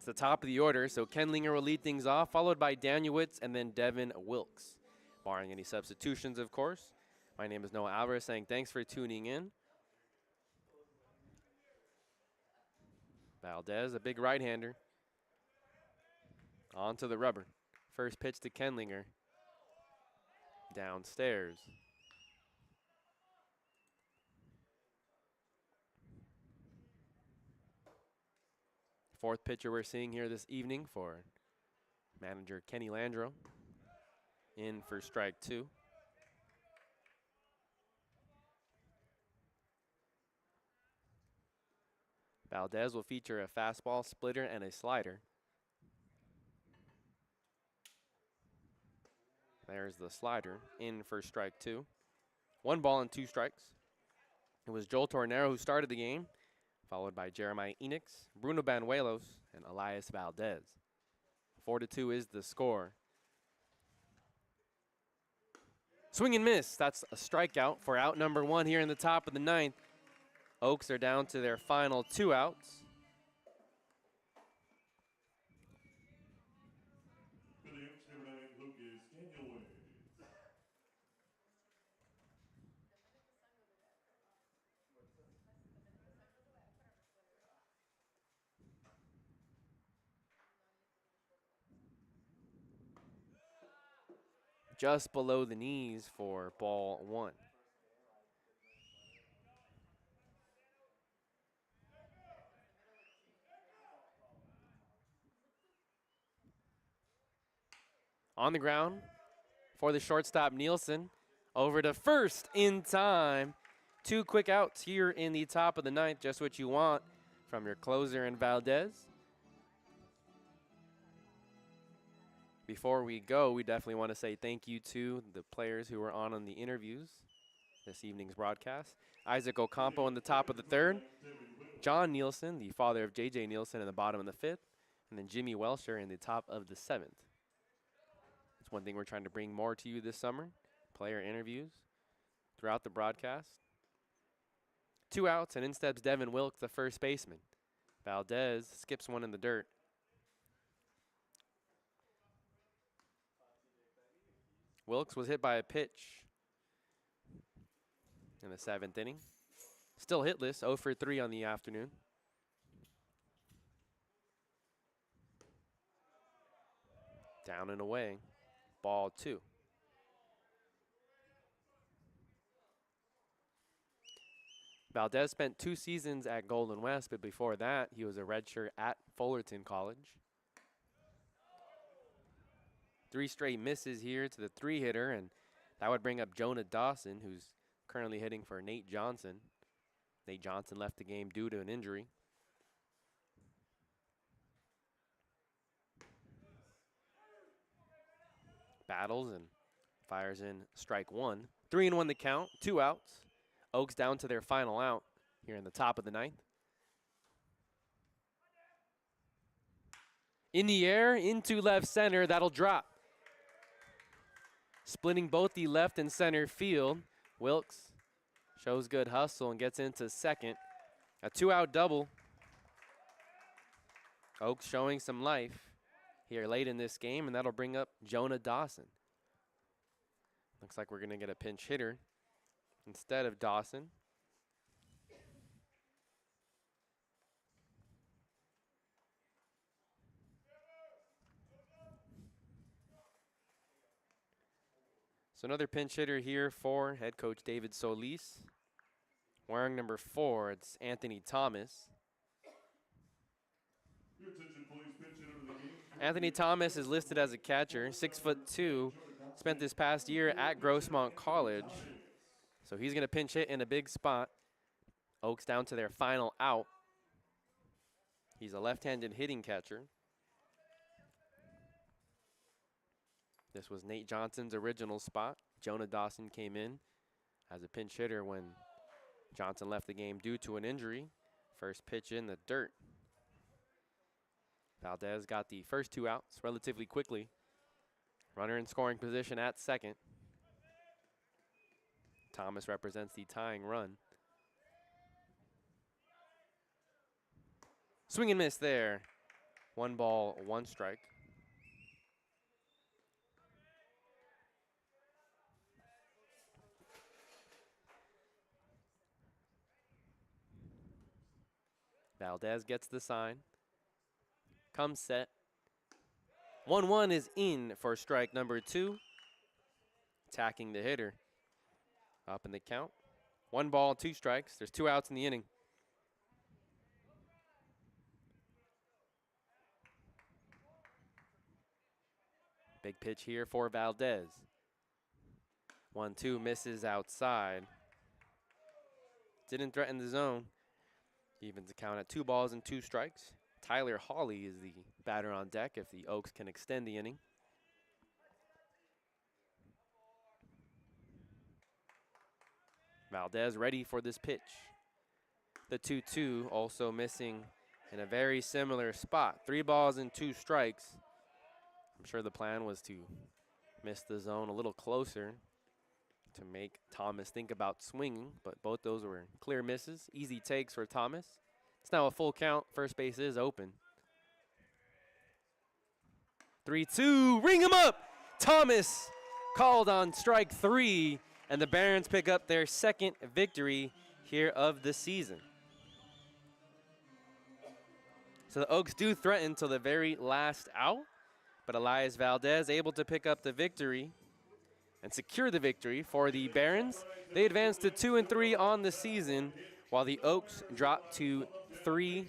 It's the top of the order, so Kenlinger will lead things off, followed by Daniewicz and then Devin Wilkes. Barring any substitutions, of course. My name is Noah Alvarez saying thanks for tuning in. Valdez, a big right-hander. Onto the rubber. First pitch to Kenlinger. Downstairs. Fourth pitcher we're seeing here this evening for manager Kenny Landreau. In for strike 2. Valdez will feature a fastball, splitter, and a slider. There's the slider, in for strike 2. 1 ball and 2 strikes. It was Joel Tornero who started the game, followed by Jeremiah Enix, Bruno Banuelos, and Elias Valdez. 4-2 is the score. Swing and miss. That's a strikeout for out number 1 here in the top of the 9th. Oaks are down to their final 2 outs. For the Oaks, number 9, Lucas Daniel. Just below the knees for ball 1. On the ground for the shortstop Nielsen. Over to first in time. 2 quick outs here in the top of the 9th. Just what you want from your closer in Valdez. Before we go, we definitely want to say thank you to the players who were on the interviews this evening's broadcast. Isaac Ocampo in the top of the 3rd. Jon Nielsen, the father of JJ Nielsen, in the bottom of the 5th. And then Jimi Welsher in the top of the 7th. It's one thing we're trying to bring more to you this summer. Player interviews throughout the broadcast. 2 outs, and in steps Devin Wilkes, the first baseman. Valdez skips one in the dirt. Wilkes was hit by a pitch in the 7th inning. Still hitless, 0 for 3 on the afternoon. Down and away, ball 2. Valdez spent 2 seasons at Golden West, but before that, he was a redshirt at Fullerton College. 3 straight misses here to the 3-hitter, and that would bring up Jonah Dawson, who's currently hitting for Nate Johnson. Nate Johnson left the game due to an injury. Battles and fires in strike 1. 3-1 the count, 2 outs. Oaks down to their final out here in the top of the 9th. In the air, into left center, that'll drop. Splitting both the left and center field, Wilkes shows good hustle and gets into second. A 2-out double. Oaks showing some life here late in this game, and that'll bring up Jonah Dawson. Looks like we're going to get a pinch hitter instead of Dawson. So another pinch hitter here for head coach David Solis. Wearing number 4, it's Anthony Thomas. Your attention, please. Pinch hitter of the game. Anthony Thomas is listed as a catcher, 6'2", spent this past year at Grossmont College. So he's going to pinch hit in a big spot. Oaks down to their final out. He's a left-handed hitting catcher. This was Nate Johnson's original spot. Jonah Dawson came in as a pinch hitter when Johnson left the game due to an injury. First pitch in the dirt. Valdez got the first 2 outs relatively quickly. Runner in scoring position at second. Thomas represents the tying run. Swing and miss there. 1 ball, 1 strike. Valdez gets the sign. Comes set. 1-1 is in for strike number 2. Attacking the hitter. Up in the count. 1 ball, 2 strikes. There's 2 outs in the inning. Big pitch here for Valdez. 1-2 misses outside. Didn't threaten the zone. Evens the count at 2 balls and 2 strikes. Tyler Hawley is the batter on deck if the Oaks can extend the inning. Valdez ready for this pitch. The 2-2 also missing in a very similar spot. 3 balls and 2 strikes. I'm sure the plan was to miss the zone a little closer to make Thomas think about swinging, but both those were clear misses. Easy takes for Thomas. It's now a full count. First base is open. 3-2, ring him up! Thomas called on strike 3, and the Barons pick up their 2nd victory here of the season. So the Oaks do threaten till the very last out, but Elias Valdez able to pick up the victory and secure the victory for the Barons. They advance to 2-3 on the season, while the Oaks drop to 4-2.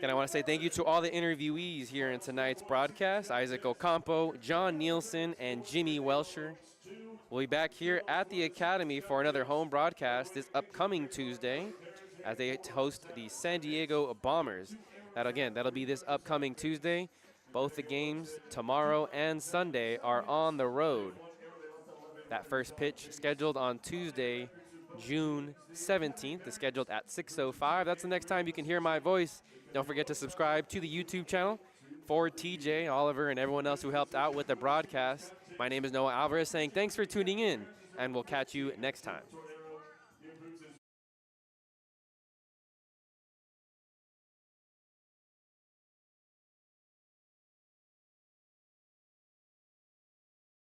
And I want to say thank you to all the interviewees here in tonight's broadcast: Isaac Ocampo, Jon Nielsen, and Jimi Welsher. We'll be back here at the Academy for another home broadcast this upcoming Tuesday as they host the San Diego Bombers. That'll be this upcoming Tuesday. Both the games tomorrow and Sunday are on the road. That first pitch scheduled on Tuesday, June 17th, is scheduled at 6:05. That's the next time you can hear my voice. Don't forget to subscribe to the YouTube channel. For TJ, Oliver, and everyone else who helped out with the broadcast, my name is Noah Alvarez saying thanks for tuning in, and we'll catch you next time.